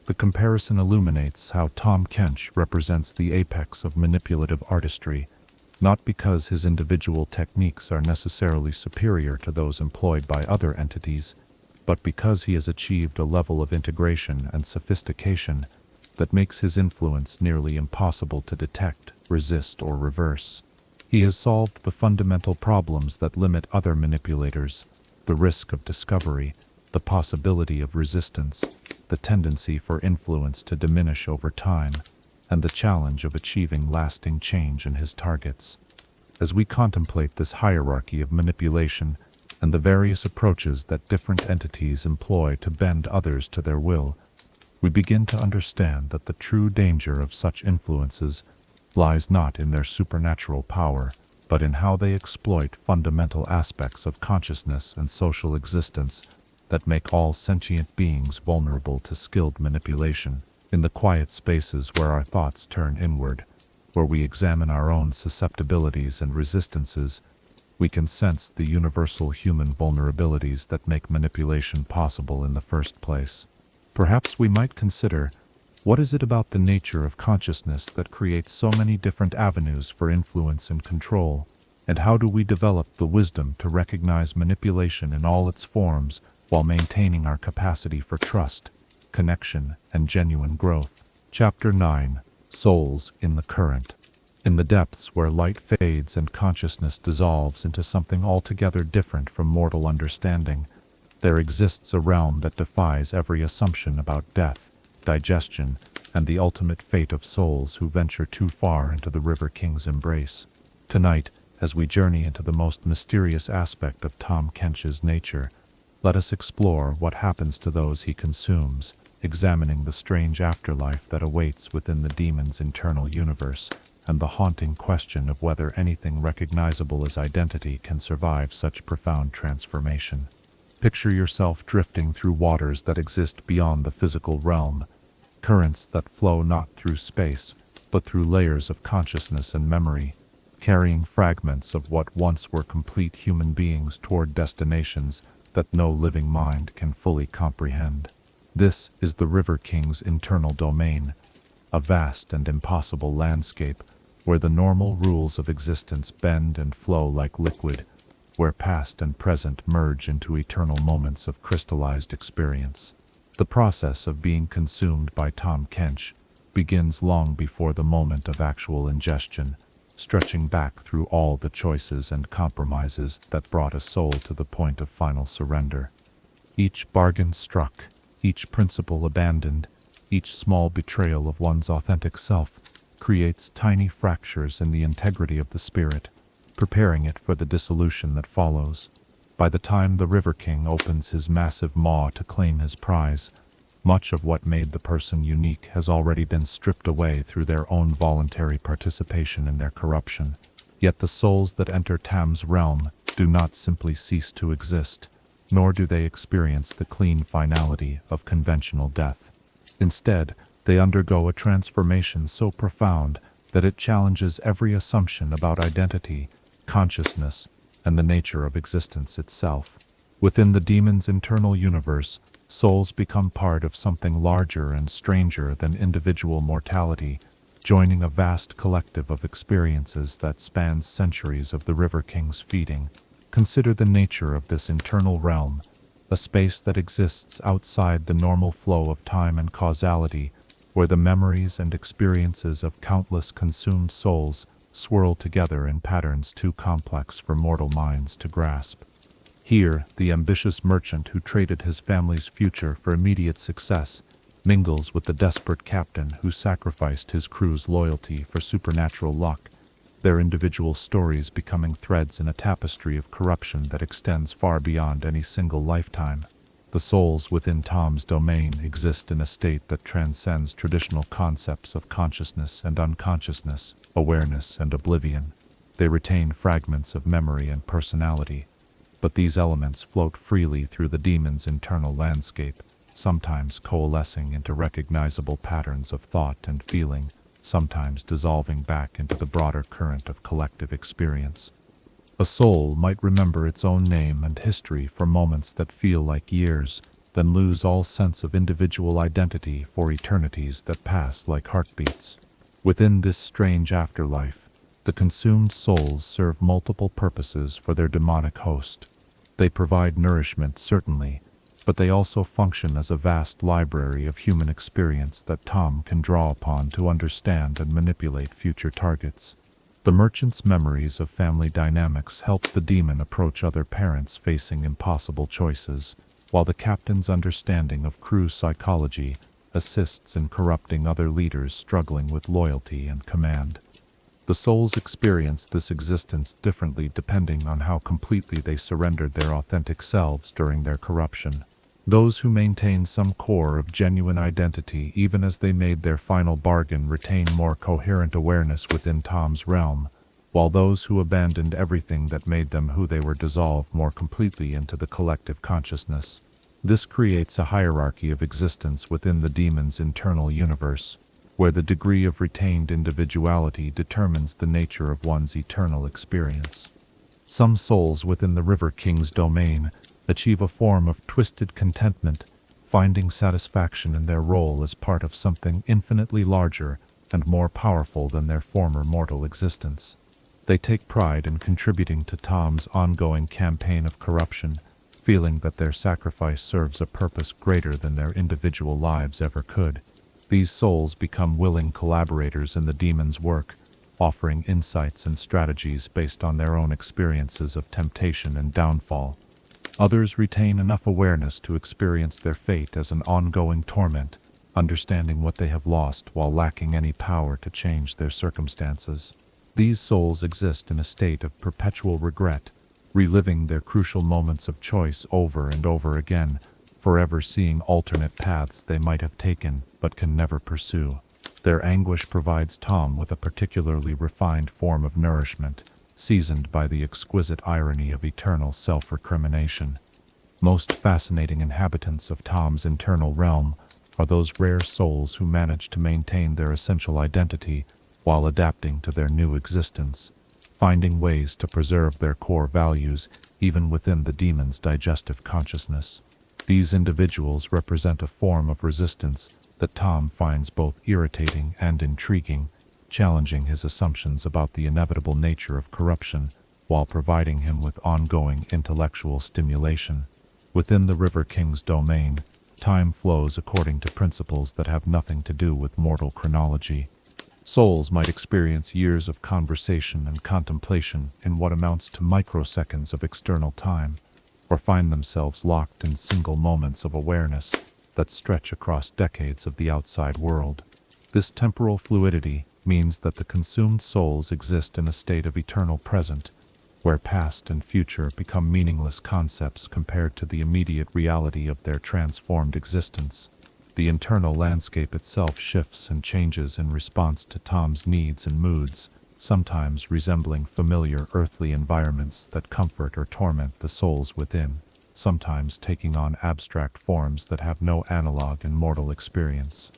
The comparison illuminates how Tahm Kench represents the apex of manipulative artistry, not because his individual techniques are necessarily superior to those employed by other entities, but because he has achieved a level of integration and sophistication that makes his influence nearly impossible to detect, resist, or reverse. He has solved the fundamental problems that limit other manipulators: the risk of discovery, the possibility of resistance, the tendency for influence to diminish over time, and the challenge of achieving lasting change in his targets. As we contemplate this hierarchy of manipulation and the various approaches that different entities employ to bend others to their will, we begin to understand that the true danger of such influences lies not in their supernatural power, but in how they exploit fundamental aspects of consciousness and social existence that make all sentient beings vulnerable to skilled manipulation. In the quiet spaces where our thoughts turn inward, where we examine our own susceptibilities and resistances, we can sense the universal human vulnerabilities that make manipulation possible in the first place. Perhaps we might consider, what is it about the nature of consciousness that creates so many different avenues for influence and control, and how do we develop the wisdom to recognize manipulation in all its forms while maintaining our capacity for trust, connection, and genuine growth? Chapter 9. Souls in the Current. In the depths where light fades and consciousness dissolves into something altogether different from mortal understanding, there exists a realm that defies every assumption about death, digestion, and the ultimate fate of souls who venture too far into the River King's embrace. Tonight, as we journey into the most mysterious aspect of Tahm Kench's nature, let us explore what happens to those he consumes, examining the strange afterlife that awaits within the demon's internal universe, and the haunting question of whether anything recognizable as identity can survive such profound transformation. Picture yourself drifting through waters that exist beyond the physical realm, currents that flow not through space, but through layers of consciousness and memory, carrying fragments of what once were complete human beings toward destinations that no living mind can fully comprehend. This is the River King's internal domain, a vast and impossible landscape where the normal rules of existence bend and flow like liquid, where past and present merge into eternal moments of crystallized experience. The process of being consumed by Tahm Kench begins long before the moment of actual ingestion, stretching back through all the choices and compromises that brought a soul to the point of final surrender. Each bargain struck, each principle abandoned, each small betrayal of one's authentic self creates tiny fractures in the integrity of the spirit, preparing it for the dissolution that follows. By the time the River King opens his massive maw to claim his prize, much of what made the person unique has already been stripped away through their own voluntary participation in their corruption. Yet the souls that enter Tahm's realm do not simply cease to exist, nor do they experience the clean finality of conventional death. Instead, they undergo a transformation so profound that it challenges every assumption about identity, consciousness, and the nature of existence itself. Within the demon's internal universe, souls become part of something larger and stranger than individual mortality, joining a vast collective of experiences that spans centuries of the River King's feeding. Consider the nature of this internal realm, a space that exists outside the normal flow of time and causality, where the memories and experiences of countless consumed souls swirl together in patterns too complex for mortal minds to grasp. Here, the ambitious merchant who traded his family's future for immediate success mingles with the desperate captain who sacrificed his crew's loyalty for supernatural luck, their individual stories becoming threads in a tapestry of corruption that extends far beyond any single lifetime. The souls within Tahm's domain exist in a state that transcends traditional concepts of consciousness and unconsciousness, awareness and oblivion. They retain fragments of memory and personality, but these elements float freely through the demon's internal landscape, sometimes coalescing into recognizable patterns of thought and feeling, sometimes dissolving back into the broader current of collective experience. A soul might remember its own name and history for moments that feel like years, then lose all sense of individual identity for eternities that pass like heartbeats. Within this strange afterlife, the consumed souls serve multiple purposes for their demonic host. They provide nourishment, certainly, but they also function as a vast library of human experience that Tahm can draw upon to understand and manipulate future targets. The merchant's memories of family dynamics help the demon approach other parents facing impossible choices, while the captain's understanding of crew psychology assists in corrupting other leaders struggling with loyalty and command. The souls experience this existence differently depending on how completely they surrendered their authentic selves during their corruption. Those who maintain some core of genuine identity even as they made their final bargain retain more coherent awareness within Tahm's realm, while those who abandoned everything that made them who they were dissolve more completely into the collective consciousness. This creates a hierarchy of existence within the demon's internal universe, where the degree of retained individuality determines the nature of one's eternal experience. Some souls within the River King's domain achieve a form of twisted contentment, finding satisfaction in their role as part of something infinitely larger and more powerful than their former mortal existence. They take pride in contributing to Tahm's ongoing campaign of corruption, feeling that their sacrifice serves a purpose greater than their individual lives ever could. These souls become willing collaborators in the demon's work, offering insights and strategies based on their own experiences of temptation and downfall. Others retain enough awareness to experience their fate as an ongoing torment, understanding what they have lost while lacking any power to change their circumstances. These souls exist in a state of perpetual regret, reliving their crucial moments of choice over and over again, forever seeing alternate paths they might have taken but can never pursue. Their anguish provides Tahm with a particularly refined form of nourishment, seasoned by the exquisite irony of eternal self-recrimination. Most fascinating inhabitants of Tahm's internal realm are those rare souls who manage to maintain their essential identity while adapting to their new existence, finding ways to preserve their core values even within the demon's digestive consciousness. These individuals represent a form of resistance that Tahm finds both irritating and intriguing, challenging his assumptions about the inevitable nature of corruption while providing him with ongoing intellectual stimulation. Within the River King's domain, time flows according to principles that have nothing to do with mortal chronology. Souls might experience years of conversation and contemplation in what amounts to microseconds of external time, or find themselves locked in single moments of awareness that stretch across decades of the outside world. This temporal fluidity means that the consumed souls exist in a state of eternal present, where past and future become meaningless concepts compared to the immediate reality of their transformed existence. The internal landscape itself shifts and changes in response to Tahm's needs and moods, sometimes resembling familiar earthly environments that comfort or torment the souls within, sometimes taking on abstract forms that have no analog in mortal experience.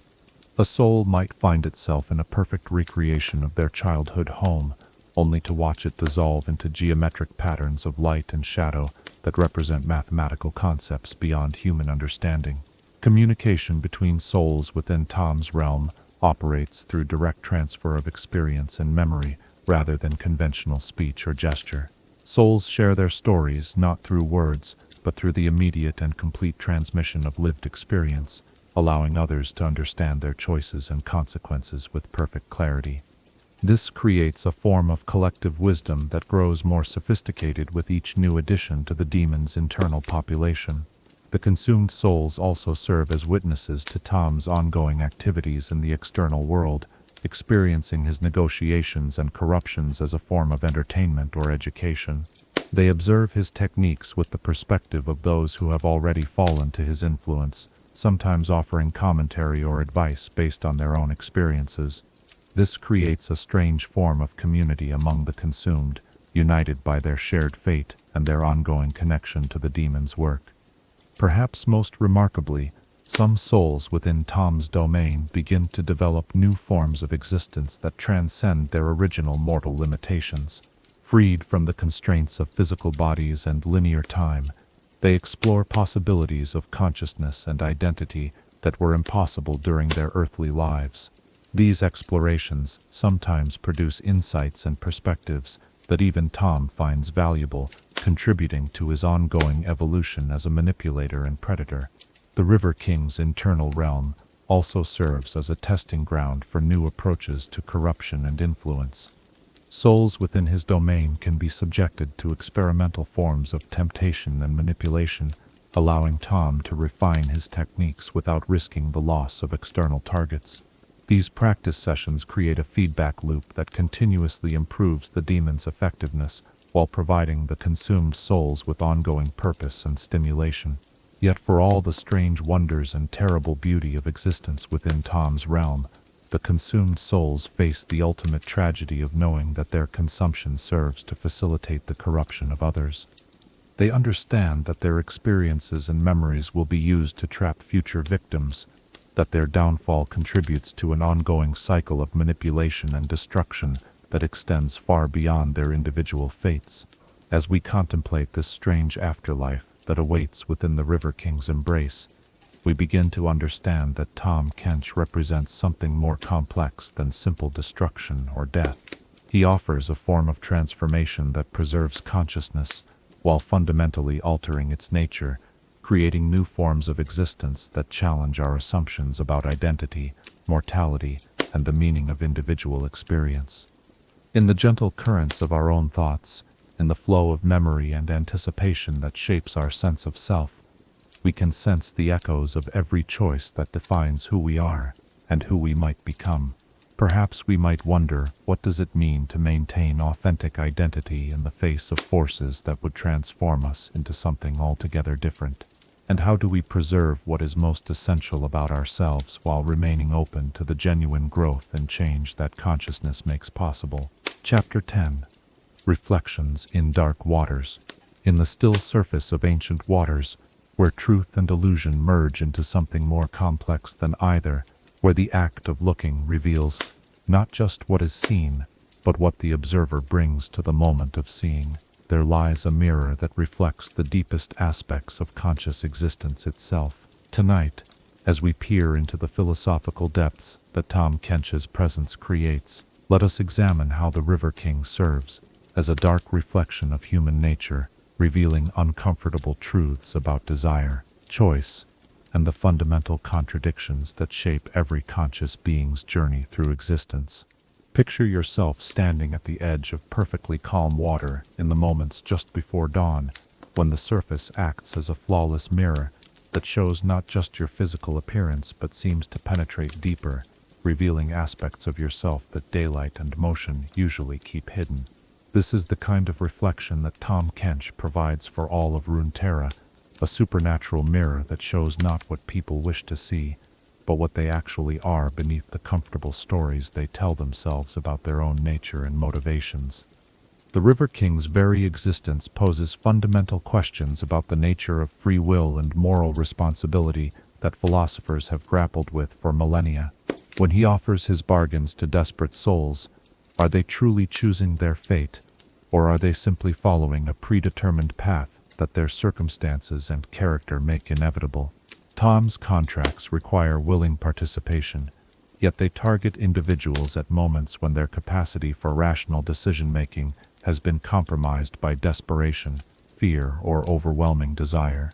A soul might find itself in a perfect recreation of their childhood home, only to watch it dissolve into geometric patterns of light and shadow that represent mathematical concepts beyond human understanding. Communication between souls within Tahm's realm operates through direct transfer of experience and memory rather than conventional speech or gesture. Souls share their stories not through words, but through the immediate and complete transmission of lived experience, allowing others to understand their choices and consequences with perfect clarity. This creates a form of collective wisdom that grows more sophisticated with each new addition to the demon's internal population. The consumed souls also serve as witnesses to Tahm's ongoing activities in the external world, experiencing his negotiations and corruptions as a form of entertainment or education. They observe his techniques with the perspective of those who have already fallen to his influence, sometimes offering commentary or advice based on their own experiences. This creates a strange form of community among the consumed, united by their shared fate and their ongoing connection to the demon's work. Perhaps most remarkably, some souls within Tahm's domain begin to develop new forms of existence that transcend their original mortal limitations. Freed from the constraints of physical bodies and linear time, they explore possibilities of consciousness and identity that were impossible during their earthly lives. These explorations sometimes produce insights and perspectives that even Tahm finds valuable, contributing to his ongoing evolution as a manipulator and predator. The River King's internal realm also serves as a testing ground for new approaches to corruption and influence. Souls within his domain can be subjected to experimental forms of temptation and manipulation, allowing Tahm to refine his techniques without risking the loss of external targets. These practice sessions create a feedback loop that continuously improves the demon's effectiveness while providing the consumed souls with ongoing purpose and stimulation. Yet for all the strange wonders and terrible beauty of existence within Tahm's realm, the consumed souls face the ultimate tragedy of knowing that their consumption serves to facilitate the corruption of others. They understand that their experiences and memories will be used to trap future victims, that their downfall contributes to an ongoing cycle of manipulation and destruction that extends far beyond their individual fates. As we contemplate this strange afterlife that awaits within the River King's embrace, we begin to understand that Tahm Kench represents something more complex than simple destruction or death. He offers a form of transformation that preserves consciousness while fundamentally altering its nature, creating new forms of existence that challenge our assumptions about identity, mortality, and the meaning of individual experience. In the gentle currents of our own thoughts, in the flow of memory and anticipation that shapes our sense of self, we can sense the echoes of every choice that defines who we are and who we might become. Perhaps we might wonder, what does it mean to maintain authentic identity in the face of forces that would transform us into something altogether different? And how do we preserve what is most essential about ourselves while remaining open to the genuine growth and change that consciousness makes possible? Chapter 10. Reflections in Dark Waters. In the still surface of ancient waters, where truth and illusion merge into something more complex than either, where the act of looking reveals not just what is seen, but what the observer brings to the moment of seeing, there lies a mirror that reflects the deepest aspects of conscious existence itself. Tonight, as we peer into the philosophical depths that Tahm Kench's presence creates, let us examine how the River King serves as a dark reflection of human nature, revealing uncomfortable truths about desire, choice, and the fundamental contradictions that shape every conscious being's journey through existence. Picture yourself standing at the edge of perfectly calm water in the moments just before dawn, when the surface acts as a flawless mirror that shows not just your physical appearance but seems to penetrate deeper, revealing aspects of yourself that daylight and motion usually keep hidden. This is the kind of reflection that Tahm Kench provides for all of Runeterra, a supernatural mirror that shows not what people wish to see, but what they actually are beneath the comfortable stories they tell themselves about their own nature and motivations. The River King's very existence poses fundamental questions about the nature of free will and moral responsibility that philosophers have grappled with for millennia. When he offers his bargains to desperate souls, are they truly choosing their fate, or are they simply following a predetermined path that their circumstances and character make inevitable? Tahm's contracts require willing participation, yet they target individuals at moments when their capacity for rational decision-making has been compromised by desperation, fear, or overwhelming desire.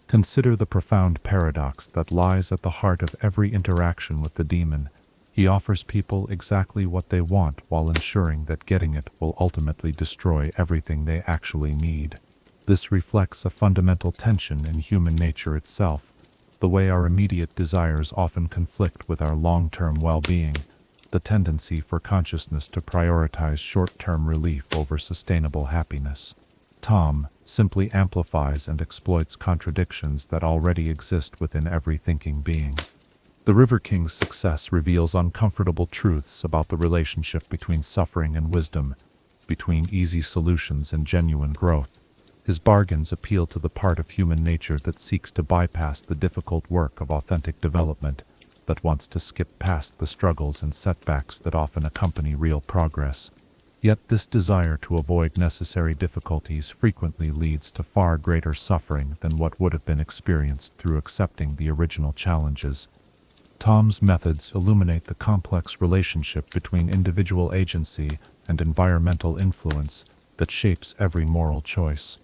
Consider the profound paradox that lies at the heart of every interaction with the demon. He offers people exactly what they want while ensuring that getting it will ultimately destroy everything they actually need. This reflects a fundamental tension in human nature itself, the way our immediate desires often conflict with our long-term well-being, the tendency for consciousness to prioritize short-term relief over sustainable happiness. Tahm simply amplifies and exploits contradictions that already exist within every thinking being. The River King's success reveals uncomfortable truths about the relationship between suffering and wisdom, between easy solutions and genuine growth. His bargains appeal to the part of human nature that seeks to bypass the difficult work of authentic development, that wants to skip past the struggles and setbacks that often accompany real progress. Yet this desire to avoid necessary difficulties frequently leads to far greater suffering than what would have been experienced through accepting the original challenges. Tahm's methods illuminate the complex relationship between individual agency and environmental influence that shapes every moral choice.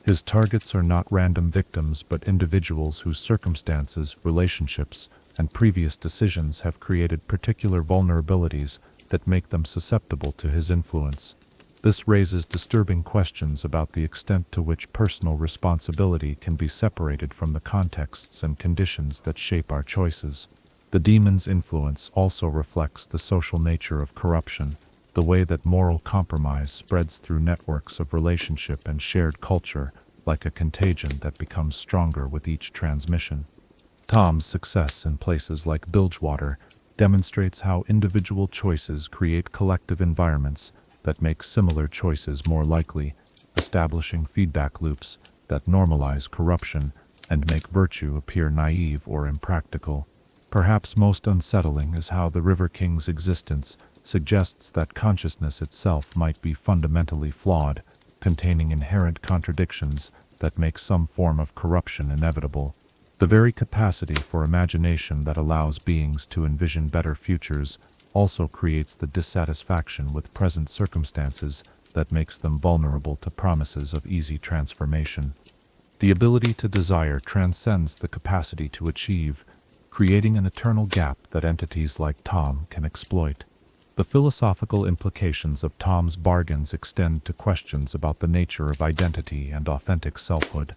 His targets are not random victims but individuals whose circumstances, relationships, and previous decisions have created particular vulnerabilities that make them susceptible to his influence. This raises disturbing questions about the extent to which personal responsibility can be separated from the contexts and conditions that shape our choices. The demon's influence also reflects the social nature of corruption, the way that moral compromise spreads through networks of relationship and shared culture, like a contagion that becomes stronger with each transmission. Tahm's success in places like Bilgewater demonstrates how individual choices create collective environments that make similar choices more likely, establishing feedback loops that normalize corruption and make virtue appear naive or impractical. Perhaps most unsettling is how the River King's existence suggests that consciousness itself might be fundamentally flawed, containing inherent contradictions that make some form of corruption inevitable. The very capacity for imagination that allows beings to envision better futures also creates the dissatisfaction with present circumstances that makes them vulnerable to promises of easy transformation. The ability to desire transcends the capacity to achieve, creating an eternal gap that entities like Tahm can exploit. The philosophical implications of Tahm's bargains extend to questions about the nature of identity and authentic selfhood.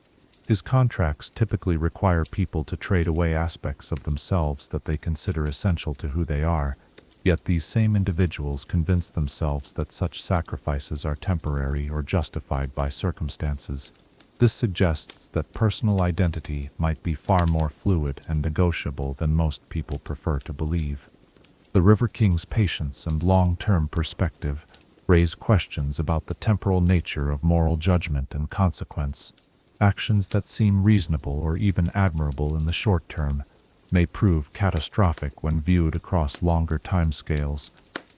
His contracts typically require people to trade away aspects of themselves that they consider essential to who they are, yet these same individuals convince themselves that such sacrifices are temporary or justified by circumstances. This suggests that personal identity might be far more fluid and negotiable than most people prefer to believe. The River King's patience and long-term perspective raise questions about the temporal nature of moral judgment and consequence. Actions that seem reasonable or even admirable in the short term may prove catastrophic when viewed across longer timescales,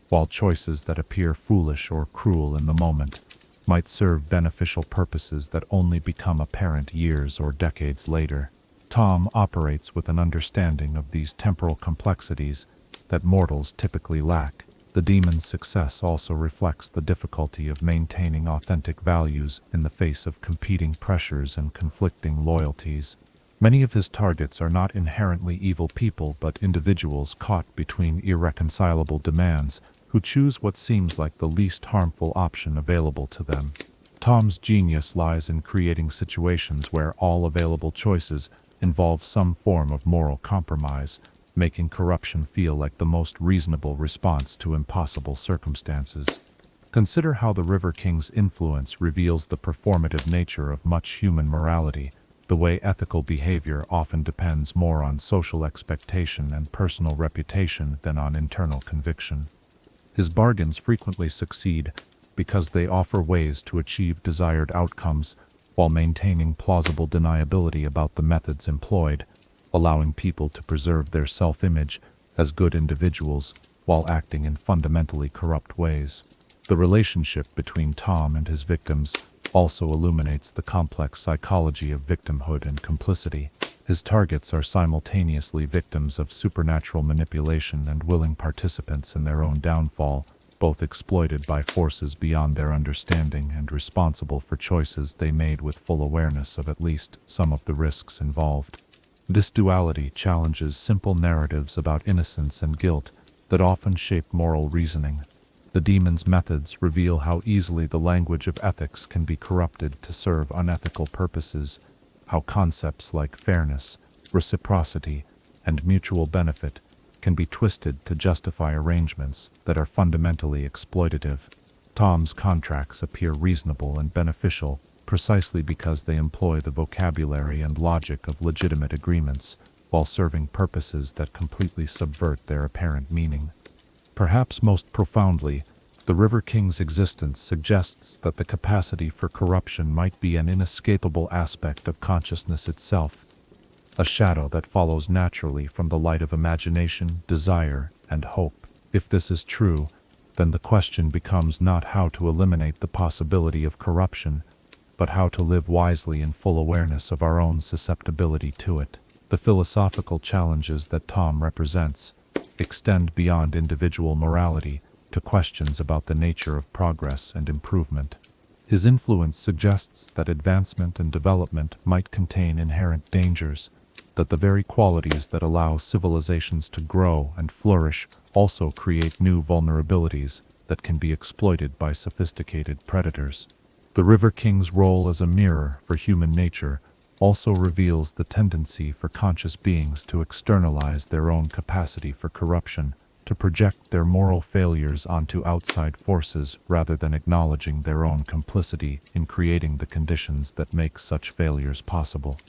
while choices that appear foolish or cruel in the moment might serve beneficial purposes that only become apparent years or decades later. Tahm operates with an understanding of these temporal complexities that mortals typically lack. The demon's success also reflects the difficulty of maintaining authentic values in the face of competing pressures and conflicting loyalties. Many of his targets are not inherently evil people but individuals caught between irreconcilable demands who choose what seems like the least harmful option available to them. Tahm's genius lies in creating situations where all available choices involve some form of moral compromise, making corruption feel like the most reasonable response to impossible circumstances. Consider how the River King's influence reveals the performative nature of much human morality, the way ethical behavior often depends more on social expectation and personal reputation than on internal conviction. His bargains frequently succeed because they offer ways to achieve desired outcomes while maintaining plausible deniability about the methods employed, allowing people to preserve their self-image as good individuals while acting in fundamentally corrupt ways. The relationship between Tahm and his victims also illuminates the complex psychology of victimhood and complicity. His targets are simultaneously victims of supernatural manipulation and willing participants in their own downfall, both exploited by forces beyond their understanding and responsible for choices they made with full awareness of at least some of the risks involved. This duality challenges simple narratives about innocence and guilt that often shape moral reasoning. The demon's methods reveal how easily the language of ethics can be corrupted to serve unethical purposes, how concepts like fairness, reciprocity, and mutual benefit can be twisted to justify arrangements that are fundamentally exploitative. Tahm's contracts appear reasonable and beneficial precisely because they employ the vocabulary and logic of legitimate agreements, while serving purposes that completely subvert their apparent meaning. Perhaps most profoundly, the River King's existence suggests that the capacity for corruption might be an inescapable aspect of consciousness itself, a shadow that follows naturally from the light of imagination, desire, and hope. If this is true, then the question becomes not how to eliminate the possibility of corruption, but how to live wisely in full awareness of our own susceptibility to it. The philosophical challenges that Tahm represents extend beyond individual morality to questions about the nature of progress and improvement. His influence suggests that advancement and development might contain inherent dangers, that the very qualities that allow civilizations to grow and flourish also create new vulnerabilities that can be exploited by sophisticated predators. The River King's role as a mirror for human nature also reveals the tendency for conscious beings to externalize their own capacity for corruption, to project their moral failures onto outside forces rather than acknowledging their own complicity in creating the conditions that make such failures possible.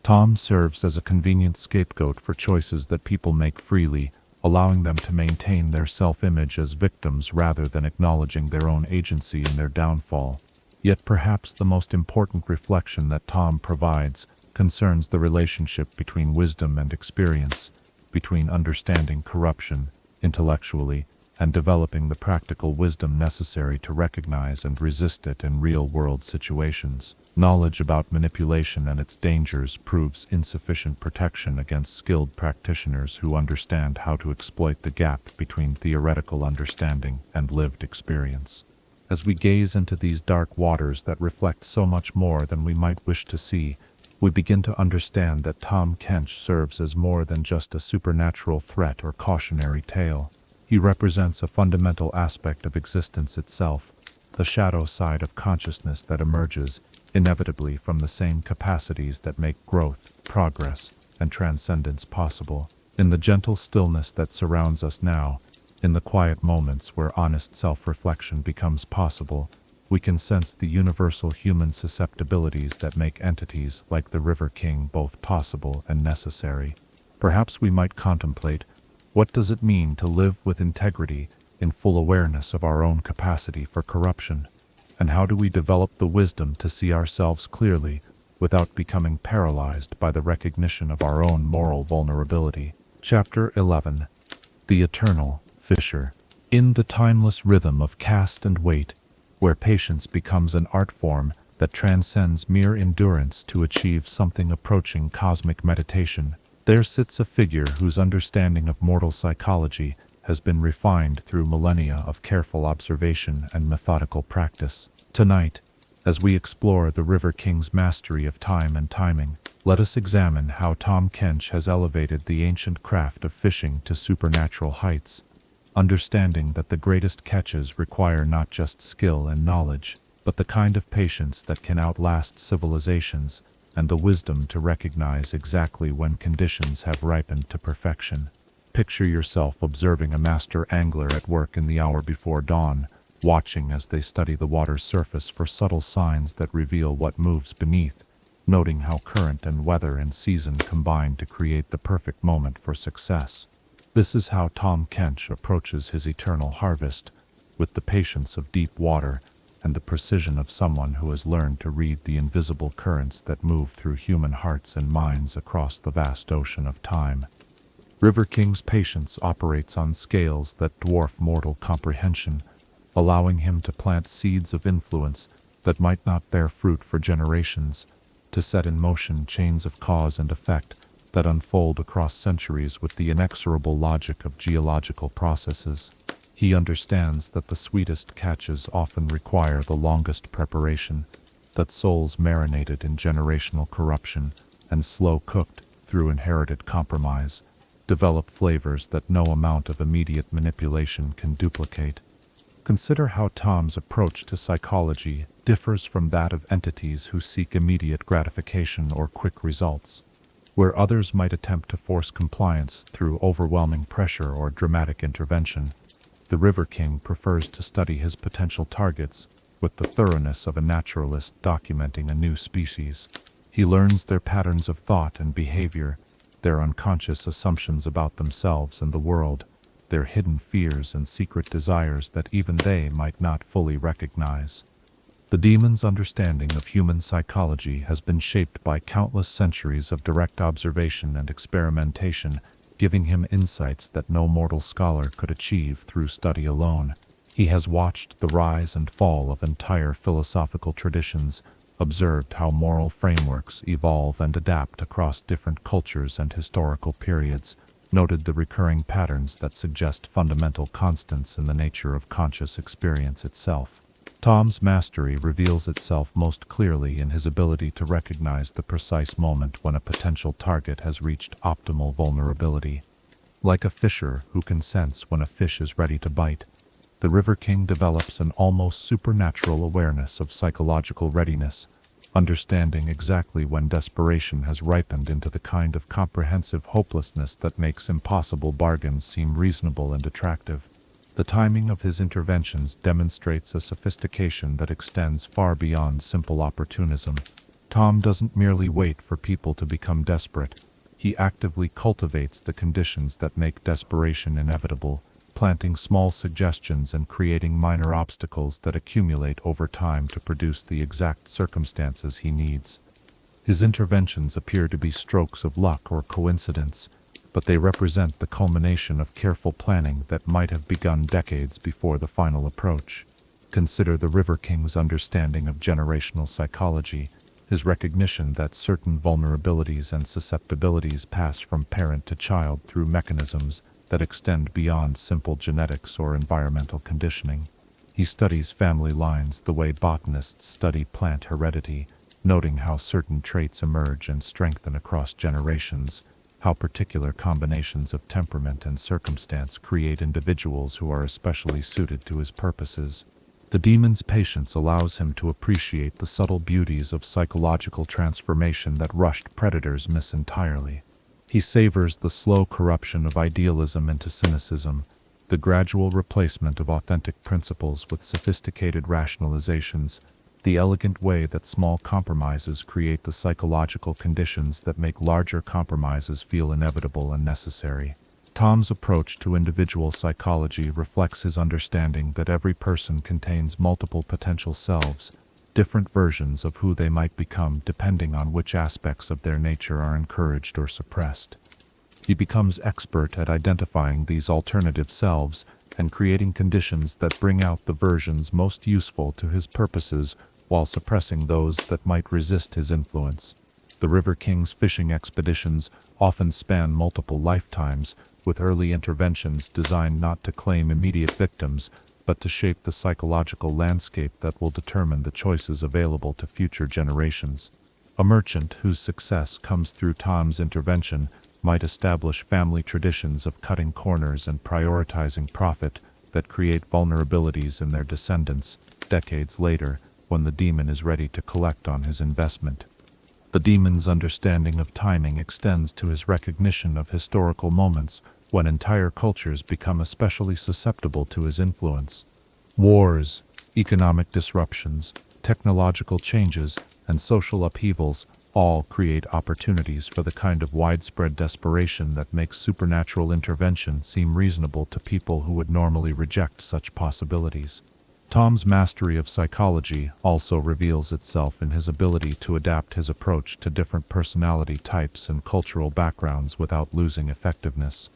Tahm serves as a convenient scapegoat for choices that people make freely, allowing them to maintain their self-image as victims rather than acknowledging their own agency in their downfall. Yet perhaps the most important reflection that Tahm provides concerns the relationship between wisdom and experience, between understanding corruption intellectually and developing the practical wisdom necessary to recognize and resist it in real-world situations. Knowledge about manipulation and its dangers proves insufficient protection against skilled practitioners who understand how to exploit the gap between theoretical understanding and lived experience. As we gaze into these dark waters that reflect so much more than we might wish to see, we begin to understand that Tahm Kench serves as more than just a supernatural threat or cautionary tale. He represents a fundamental aspect of existence itself, the shadow side of consciousness that emerges, inevitably from the same capacities that make growth, progress, and transcendence possible. In the gentle stillness that surrounds us now, in the quiet moments where honest self-reflection becomes possible, we can sense the universal human susceptibilities that make entities like the River King both possible and necessary. Perhaps we might contemplate, what does it mean to live with integrity in full awareness of our own capacity for corruption? And how do we develop the wisdom to see ourselves clearly without becoming paralyzed by the recognition of our own moral vulnerability? Chapter 11. The Eternal Fisher. In the timeless rhythm of cast and weight, where patience becomes an art form that transcends mere endurance to achieve something approaching cosmic meditation, there sits a figure whose understanding of mortal psychology has been refined through millennia of careful observation and methodical practice. Tonight, as we explore the River King's mastery of time and timing, let us examine how Tahm Kench has elevated the ancient craft of fishing to supernatural heights, understanding that the greatest catches require not just skill and knowledge, but the kind of patience that can outlast civilizations, and the wisdom to recognize exactly when conditions have ripened to perfection. Picture yourself observing a master angler at work in the hour before dawn, watching as they study the water's surface for subtle signs that reveal what moves beneath, noting how current and weather and season combine to create the perfect moment for success. This is how Tahm Kench approaches his eternal harvest, with the patience of deep water and the precision of someone who has learned to read the invisible currents that move through human hearts and minds across the vast ocean of time. River King's patience operates on scales that dwarf mortal comprehension, allowing him to plant seeds of influence that might not bear fruit for generations, to set in motion chains of cause and effect that unfold across centuries with the inexorable logic of geological processes. He understands that the sweetest catches often require the longest preparation, that souls marinated in generational corruption and slow-cooked through inherited compromise develop flavors that no amount of immediate manipulation can duplicate. Consider how Tahm's approach to psychology differs from that of entities who seek immediate gratification or quick results. Where others might attempt to force compliance through overwhelming pressure or dramatic intervention, the River King prefers to study his potential targets with the thoroughness of a naturalist documenting a new species. He learns their patterns of thought and behavior, their unconscious assumptions about themselves and the world, their hidden fears and secret desires that even they might not fully recognize. The demon's understanding of human psychology has been shaped by countless centuries of direct observation and experimentation, giving him insights that no mortal scholar could achieve through study alone. He has watched the rise and fall of entire philosophical traditions, observed how moral frameworks evolve and adapt across different cultures and historical periods, noted the recurring patterns that suggest fundamental constants in the nature of conscious experience itself. Tahm's mastery reveals itself most clearly in his ability to recognize the precise moment when a potential target has reached optimal vulnerability. Like a fisher who can sense when a fish is ready to bite, the River King develops an almost supernatural awareness of psychological readiness, understanding exactly when desperation has ripened into the kind of comprehensive hopelessness that makes impossible bargains seem reasonable and attractive. The timing of his interventions demonstrates a sophistication that extends far beyond simple opportunism. Tahm doesn't merely wait for people to become desperate. He actively cultivates the conditions that make desperation inevitable, planting small suggestions and creating minor obstacles that accumulate over time to produce the exact circumstances he needs. His interventions appear to be strokes of luck or coincidence, but they represent the culmination of careful planning that might have begun decades before the final approach. Consider the River King's understanding of generational psychology, his recognition that certain vulnerabilities and susceptibilities pass from parent to child through mechanisms that extend beyond simple genetics or environmental conditioning. He studies family lines the way botanists study plant heredity, noting how certain traits emerge and strengthen across generations, how particular combinations of temperament and circumstance create individuals who are especially suited to his purposes. The demon's patience allows him to appreciate the subtle beauties of psychological transformation that rushed predators miss entirely. He savors the slow corruption of idealism into cynicism, the gradual replacement of authentic principles with sophisticated rationalizations, the elegant way that small compromises create the psychological conditions that make larger compromises feel inevitable and necessary. Tahm's approach to individual psychology reflects his understanding that every person contains multiple potential selves, different versions of who they might become depending on which aspects of their nature are encouraged or suppressed. He becomes expert at identifying these alternative selves and creating conditions that bring out the versions most useful to his purposes while suppressing those that might resist his influence. The River King's fishing expeditions often span multiple lifetimes, with early interventions designed not to claim immediate victims, but to shape the psychological landscape that will determine the choices available to future generations. A merchant whose success comes through Tahm's intervention might establish family traditions of cutting corners and prioritizing profit that create vulnerabilities in their descendants decades later when the demon is ready to collect on his investment. The demon's understanding of timing extends to his recognition of historical moments when entire cultures become especially susceptible to his influence. Wars, economic disruptions, technological changes, and social upheavals all create opportunities for the kind of widespread desperation that makes supernatural intervention seem reasonable to people who would normally reject such possibilities. Tahm's mastery of psychology also reveals itself in his ability to adapt his approach to different personality types and cultural backgrounds without losing effectiveness.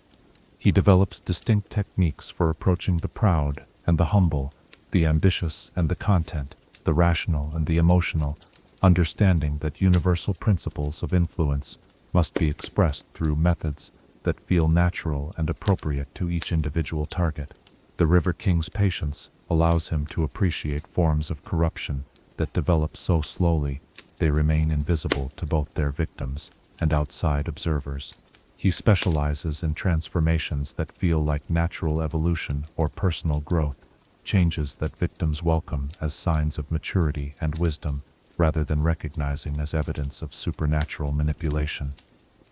He develops distinct techniques for approaching the proud and the humble, the ambitious and the content, the rational and the emotional, understanding that universal principles of influence must be expressed through methods that feel natural and appropriate to each individual target. The River King's patience allows him to appreciate forms of corruption that develop so slowly they remain invisible to both their victims and outside observers. He specializes in transformations that feel like natural evolution or personal growth, changes that victims welcome as signs of maturity and wisdom, rather than recognizing as evidence of supernatural manipulation.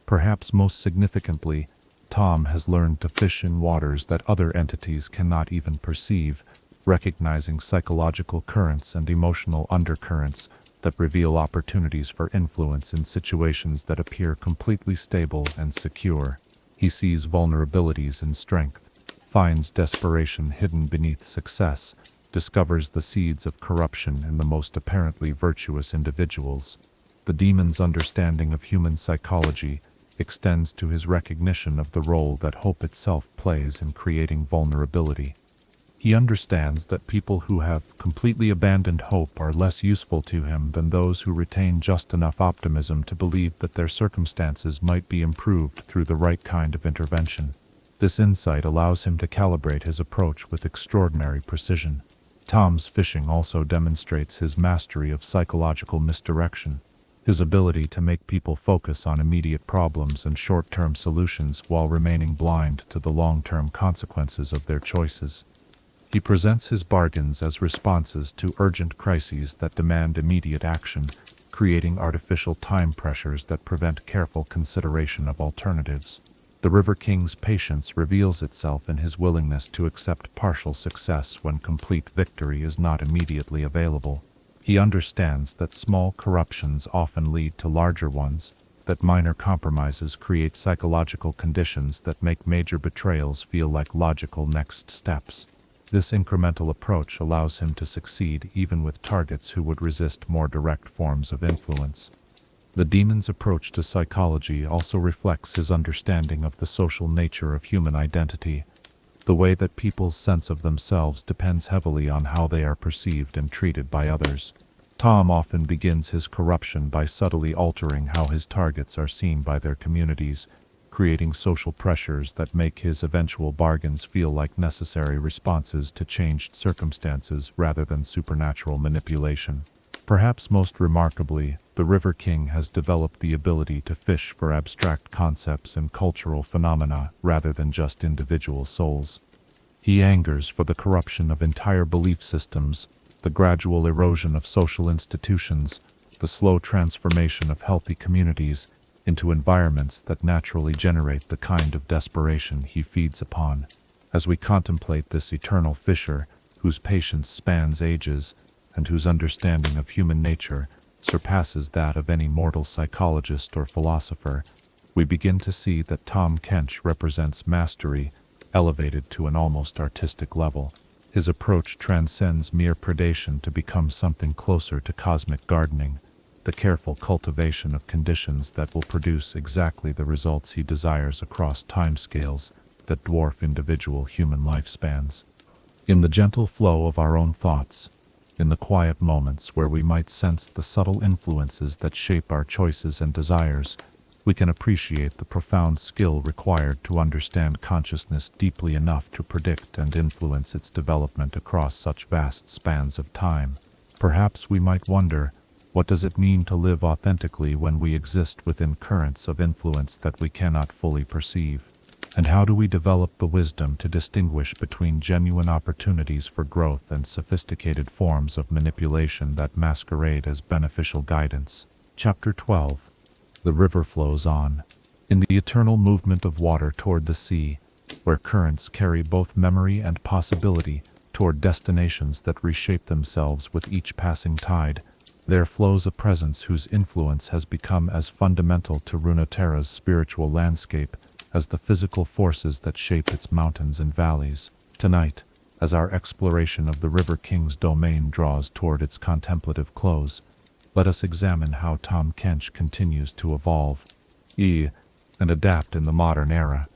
Perhaps most significantly, Tahm has learned to fish in waters that other entities cannot even perceive, recognizing psychological currents and emotional undercurrents that reveal opportunities for influence in situations that appear completely stable and secure. He sees vulnerabilities in strength, finds desperation hidden beneath success, discovers the seeds of corruption in the most apparently virtuous individuals. The demon's understanding of human psychology extends to his recognition of the role that hope itself plays in creating vulnerability. He understands that people who have completely abandoned hope are less useful to him than those who retain just enough optimism to believe that their circumstances might be improved through the right kind of intervention. This insight allows him to calibrate his approach with extraordinary precision. Tahm's fishing also demonstrates his mastery of psychological misdirection, his ability to make people focus on immediate problems and short-term solutions while remaining blind to the long-term consequences of their choices. He presents his bargains as responses to urgent crises that demand immediate action, creating artificial time pressures that prevent careful consideration of alternatives. The River King's patience reveals itself in his willingness to accept partial success when complete victory is not immediately available. He understands that small corruptions often lead to larger ones, that minor compromises create psychological conditions that make major betrayals feel like logical next steps. This incremental approach allows him to succeed even with targets who would resist more direct forms of influence. The demon's approach to psychology also reflects his understanding of the social nature of human identity. The way that people's sense of themselves depends heavily on how they are perceived and treated by others. Tahm often begins his corruption by subtly altering how his targets are seen by their communities, creating social pressures that make his eventual bargains feel like necessary responses to changed circumstances rather than supernatural manipulation. Perhaps most remarkably, the River King has developed the ability to fish for abstract concepts and cultural phenomena rather than just individual souls. He angers for the corruption of entire belief systems, the gradual erosion of social institutions, the slow transformation of healthy communities into environments that naturally generate the kind of desperation he feeds upon. As we contemplate this eternal fisher, whose patience spans ages, and whose understanding of human nature surpasses that of any mortal psychologist or philosopher, we begin to see that Tahm Kench represents mastery, elevated to an almost artistic level. His approach transcends mere predation to become something closer to cosmic gardening, the careful cultivation of conditions that will produce exactly the results he desires across timescales that dwarf individual human lifespans. In the gentle flow of our own thoughts, in the quiet moments where we might sense the subtle influences that shape our choices and desires, we can appreciate the profound skill required to understand consciousness deeply enough to predict and influence its development across such vast spans of time. Perhaps we might wonder, what does it mean to live authentically when we exist within currents of influence that we cannot fully perceive? And how do we develop the wisdom to distinguish between genuine opportunities for growth and sophisticated forms of manipulation that masquerade as beneficial guidance? Chapter 12. The river flows on. In the eternal movement of water toward the sea, where currents carry both memory and possibility toward destinations that reshape themselves with each passing tide, there flows a presence whose influence has become as fundamental to Runeterra's spiritual landscape as the physical forces that shape its mountains and valleys. Tonight, as our exploration of the River King's domain draws toward its contemplative close, let us examine how Tahm Kench continues to evolve and adapt in the modern era,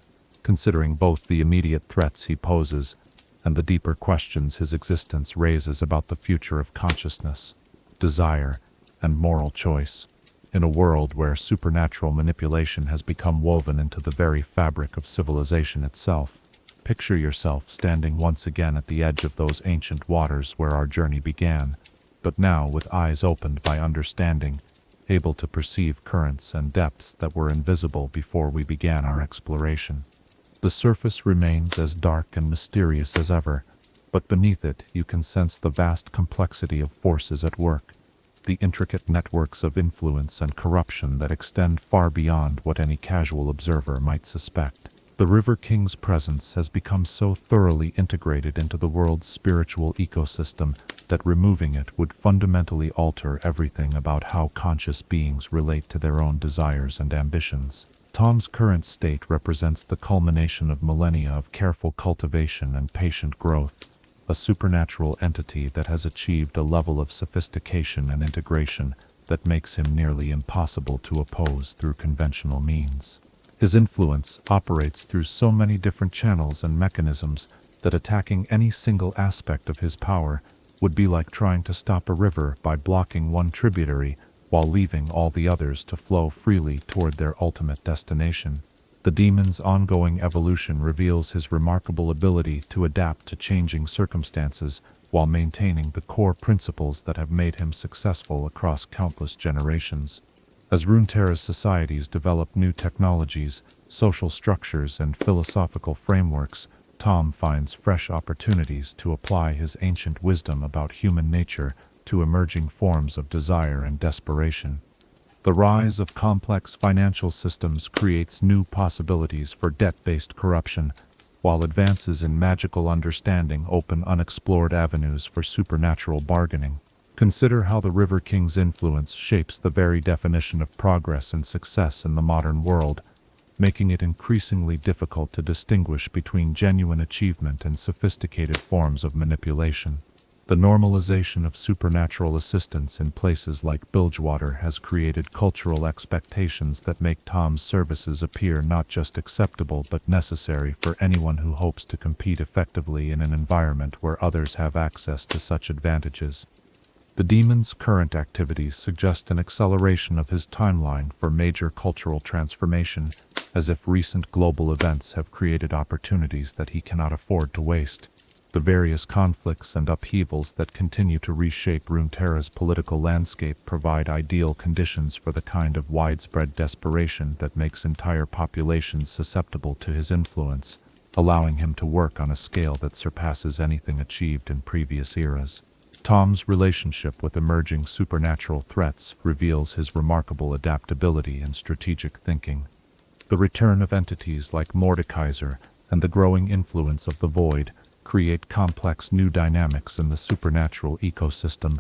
considering both the immediate threats he poses and the deeper questions his existence raises about the future of consciousness, desire, and moral choice. In a world where supernatural manipulation has become woven into the very fabric of civilization itself, picture yourself standing once again at the edge of those ancient waters where our journey began, but now with eyes opened by understanding, able to perceive currents and depths that were invisible before we began our exploration. The surface remains as dark and mysterious as ever, but beneath it you can sense the vast complexity of forces at work, the intricate networks of influence and corruption that extend far beyond what any casual observer might suspect. The River King's presence has become so thoroughly integrated into the world's spiritual ecosystem that removing it would fundamentally alter everything about how conscious beings relate to their own desires and ambitions. Tahm's current state represents the culmination of millennia of careful cultivation and patient growth, a supernatural entity that has achieved a level of sophistication and integration that makes him nearly impossible to oppose through conventional means. His influence operates through so many different channels and mechanisms that attacking any single aspect of his power would be like trying to stop a river by blocking one tributary while leaving all the others to flow freely toward their ultimate destination. The demon's ongoing evolution reveals his remarkable ability to adapt to changing circumstances while maintaining the core principles that have made him successful across countless generations. As Runeterra's societies develop new technologies, social structures, and philosophical frameworks, Tahm finds fresh opportunities to apply his ancient wisdom about human nature to emerging forms of desire and desperation. The rise of complex financial systems creates new possibilities for debt-based corruption, while advances in magical understanding open unexplored avenues for supernatural bargaining. Consider how the River King's influence shapes the very definition of progress and success in the modern world, making it increasingly difficult to distinguish between genuine achievement and sophisticated forms of manipulation. The normalization of supernatural assistance in places like Bilgewater has created cultural expectations that make Tahm's services appear not just acceptable but necessary for anyone who hopes to compete effectively in an environment where others have access to such advantages. The demon's current activities suggest an acceleration of his timeline for major cultural transformation, as if recent global events have created opportunities that he cannot afford to waste. The various conflicts and upheavals that continue to reshape Runeterra's political landscape provide ideal conditions for the kind of widespread desperation that makes entire populations susceptible to his influence, allowing him to work on a scale that surpasses anything achieved in previous eras. Tahm's relationship with emerging supernatural threats reveals his remarkable adaptability and strategic thinking. The return of entities like Mordekaiser and the growing influence of the Void create complex new dynamics in the supernatural ecosystem,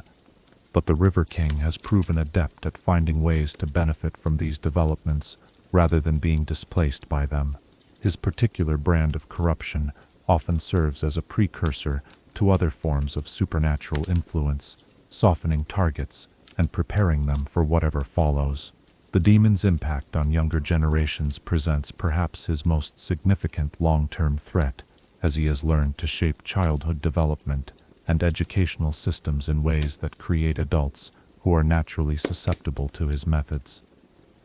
but the River King has proven adept at finding ways to benefit from these developments rather than being displaced by them. His particular brand of corruption often serves as a precursor to other forms of supernatural influence, softening targets and preparing them for whatever follows. The demon's impact on younger generations presents perhaps his most significant long-term threat, as he has learned to shape childhood development and educational systems in ways that create adults who are naturally susceptible to his methods.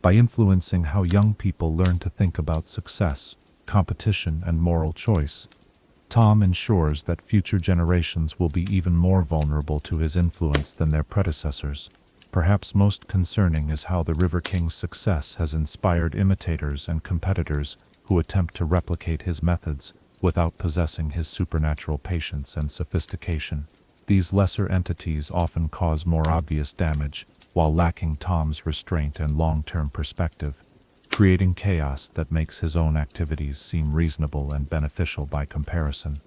By influencing how young people learn to think about success, competition, and moral choice, Tahm ensures that future generations will be even more vulnerable to his influence than their predecessors. Perhaps most concerning is how the River King's success has inspired imitators and competitors who attempt to replicate his methods without possessing his supernatural patience and sophistication. These lesser entities often cause more obvious damage, while lacking Tahm's restraint and long-term perspective, creating chaos that makes his own activities seem reasonable and beneficial by comparison.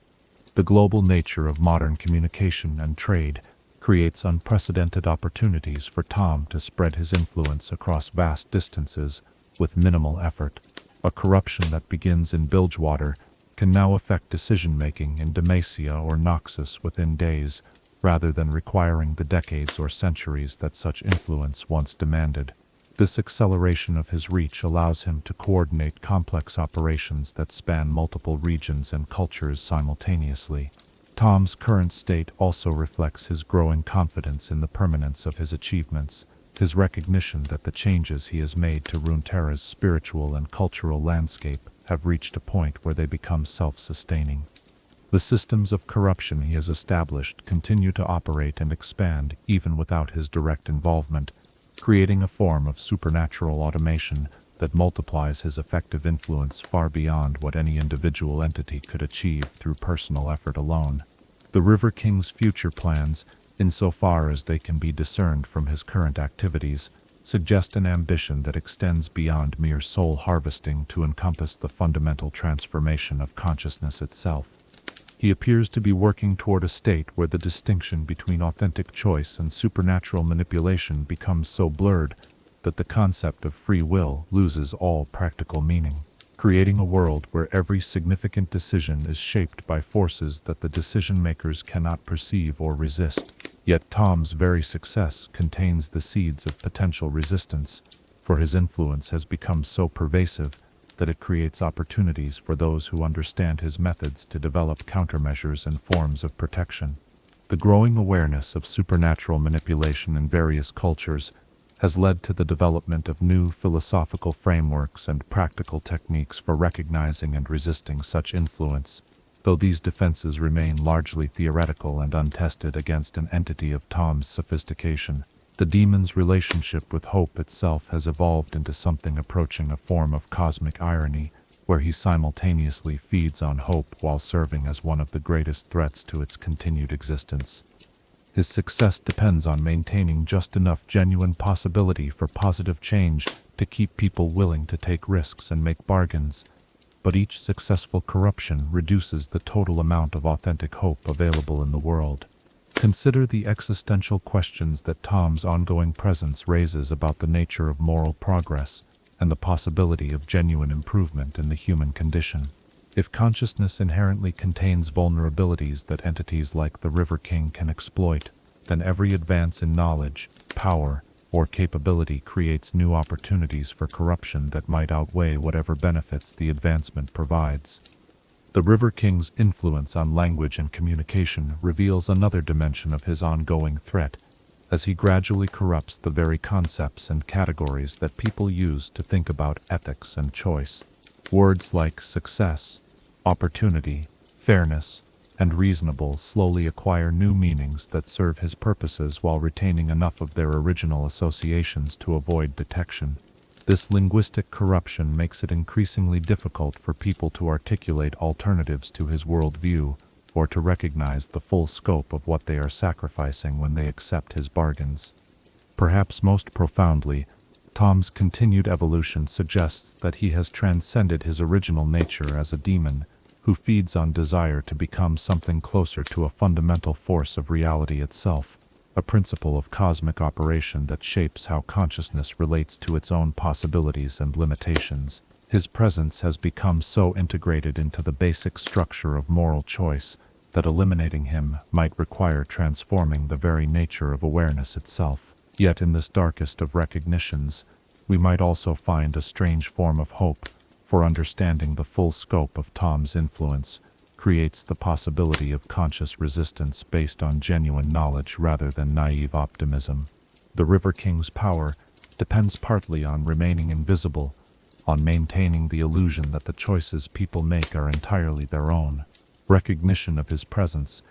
The global nature of modern communication and trade creates unprecedented opportunities for Tahm to spread his influence across vast distances with minimal effort. A corruption that begins in Bilgewater can now affect decision-making in Demacia or Noxus within days, rather than requiring the decades or centuries that such influence once demanded. This acceleration of his reach allows him to coordinate complex operations that span multiple regions and cultures simultaneously. Tahm's current state also reflects his growing confidence in the permanence of his achievements, his recognition that the changes he has made to Runeterra's spiritual and cultural landscape have reached a point where they become self-sustaining. The systems of corruption he has established continue to operate and expand even without his direct involvement, creating a form of supernatural automation that multiplies his effective influence far beyond what any individual entity could achieve through personal effort alone. The River King's future plans, insofar as they can be discerned from his current activities, suggest an ambition that extends beyond mere soul harvesting to encompass the fundamental transformation of consciousness itself. He appears to be working toward a state where the distinction between authentic choice and supernatural manipulation becomes so blurred that the concept of free will loses all practical meaning, creating a world where every significant decision is shaped by forces that the decision-makers cannot perceive or resist. Yet Tahm's very success contains the seeds of potential resistance, for his influence has become so pervasive that it creates opportunities for those who understand his methods to develop countermeasures and forms of protection. The growing awareness of supernatural manipulation in various cultures has led to the development of new philosophical frameworks and practical techniques for recognizing and resisting such influence, though these defenses remain largely theoretical and untested against an entity of Tahm's sophistication. The demon's relationship with hope itself has evolved into something approaching a form of cosmic irony, where he simultaneously feeds on hope while serving as one of the greatest threats to its continued existence. His success depends on maintaining just enough genuine possibility for positive change to keep people willing to take risks and make bargains, but each successful corruption reduces the total amount of authentic hope available in the world. Consider the existential questions that Tahm's ongoing presence raises about the nature of moral progress and the possibility of genuine improvement in the human condition. If consciousness inherently contains vulnerabilities that entities like the River King can exploit, then every advance in knowledge, power, or capability creates new opportunities for corruption that might outweigh whatever benefits the advancement provides. The River King's influence on language and communication reveals another dimension of his ongoing threat, as he gradually corrupts the very concepts and categories that people use to think about ethics and choice. Words like success, opportunity, fairness, and reasonable slowly acquire new meanings that serve his purposes while retaining enough of their original associations to avoid detection. This linguistic corruption makes it increasingly difficult for people to articulate alternatives to his worldview, or to recognize the full scope of what they are sacrificing when they accept his bargains. Perhaps most profoundly, Tahm's continued evolution suggests that he has transcended his original nature as a demon, who feeds on desire to become something closer to a fundamental force of reality itself, a principle of cosmic operation that shapes how consciousness relates to its own possibilities and limitations. His presence has become so integrated into the basic structure of moral choice that eliminating him might require transforming the very nature of awareness itself. Yet in this darkest of recognitions, we might also find a strange form of hope, for understanding the full scope of Tahm's influence creates the possibility of conscious resistance based on genuine knowledge rather than naive optimism. The River King's power depends partly on remaining invisible, on maintaining the illusion that the choices people make are entirely their own. Recognition of his presence,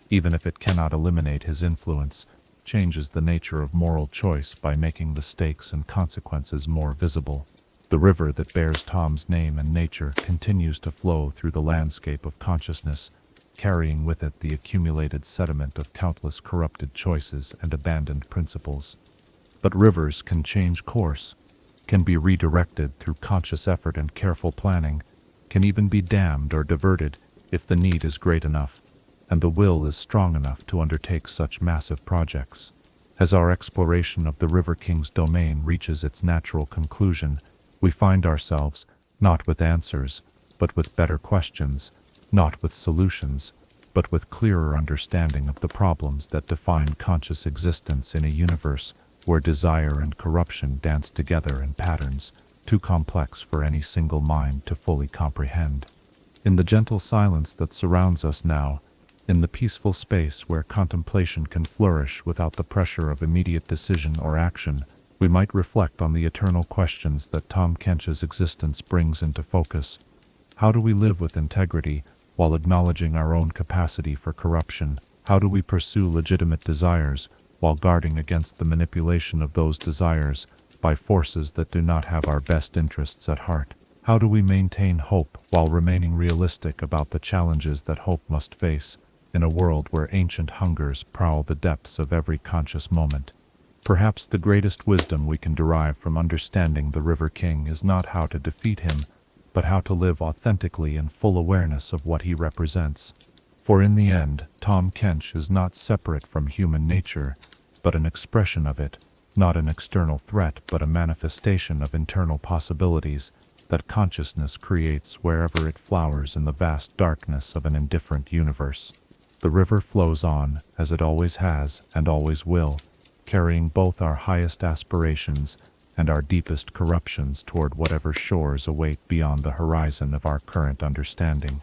even if it cannot eliminate his influence, changes the nature of moral choice by making the stakes and consequences more visible. The river that bears Tahm's name and nature continues to flow through the landscape of consciousness, carrying with it the accumulated sediment of countless corrupted choices and abandoned principles. But rivers can change course, can be redirected through conscious effort and careful planning, can even be dammed or diverted if the need is great enough, and the will is strong enough to undertake such massive projects. As our exploration of the River King's domain reaches its natural conclusion, we find ourselves, not with answers, but with better questions, not with solutions, but with clearer understanding of the problems that define conscious existence in a universe where desire and corruption dance together in patterns too complex for any single mind to fully comprehend. In the gentle silence that surrounds us now, in the peaceful space where contemplation can flourish without the pressure of immediate decision or action, we might reflect on the eternal questions that Tahm Kench's existence brings into focus. How do we live with integrity while acknowledging our own capacity for corruption? How do we pursue legitimate desires while guarding against the manipulation of those desires by forces that do not have our best interests at heart? How do we maintain hope while remaining realistic about the challenges that hope must face in a world where ancient hungers prowl the depths of every conscious moment? Perhaps the greatest wisdom we can derive from understanding the River King is not how to defeat him, but how to live authentically in full awareness of what he represents. For in the end, Tahm Kench is not separate from human nature, but an expression of it, not an external threat but a manifestation of internal possibilities that consciousness creates wherever it flowers in the vast darkness of an indifferent universe. The river flows on, as it always has and always will, carrying both our highest aspirations and our deepest corruptions toward whatever shores await beyond the horizon of our current understanding.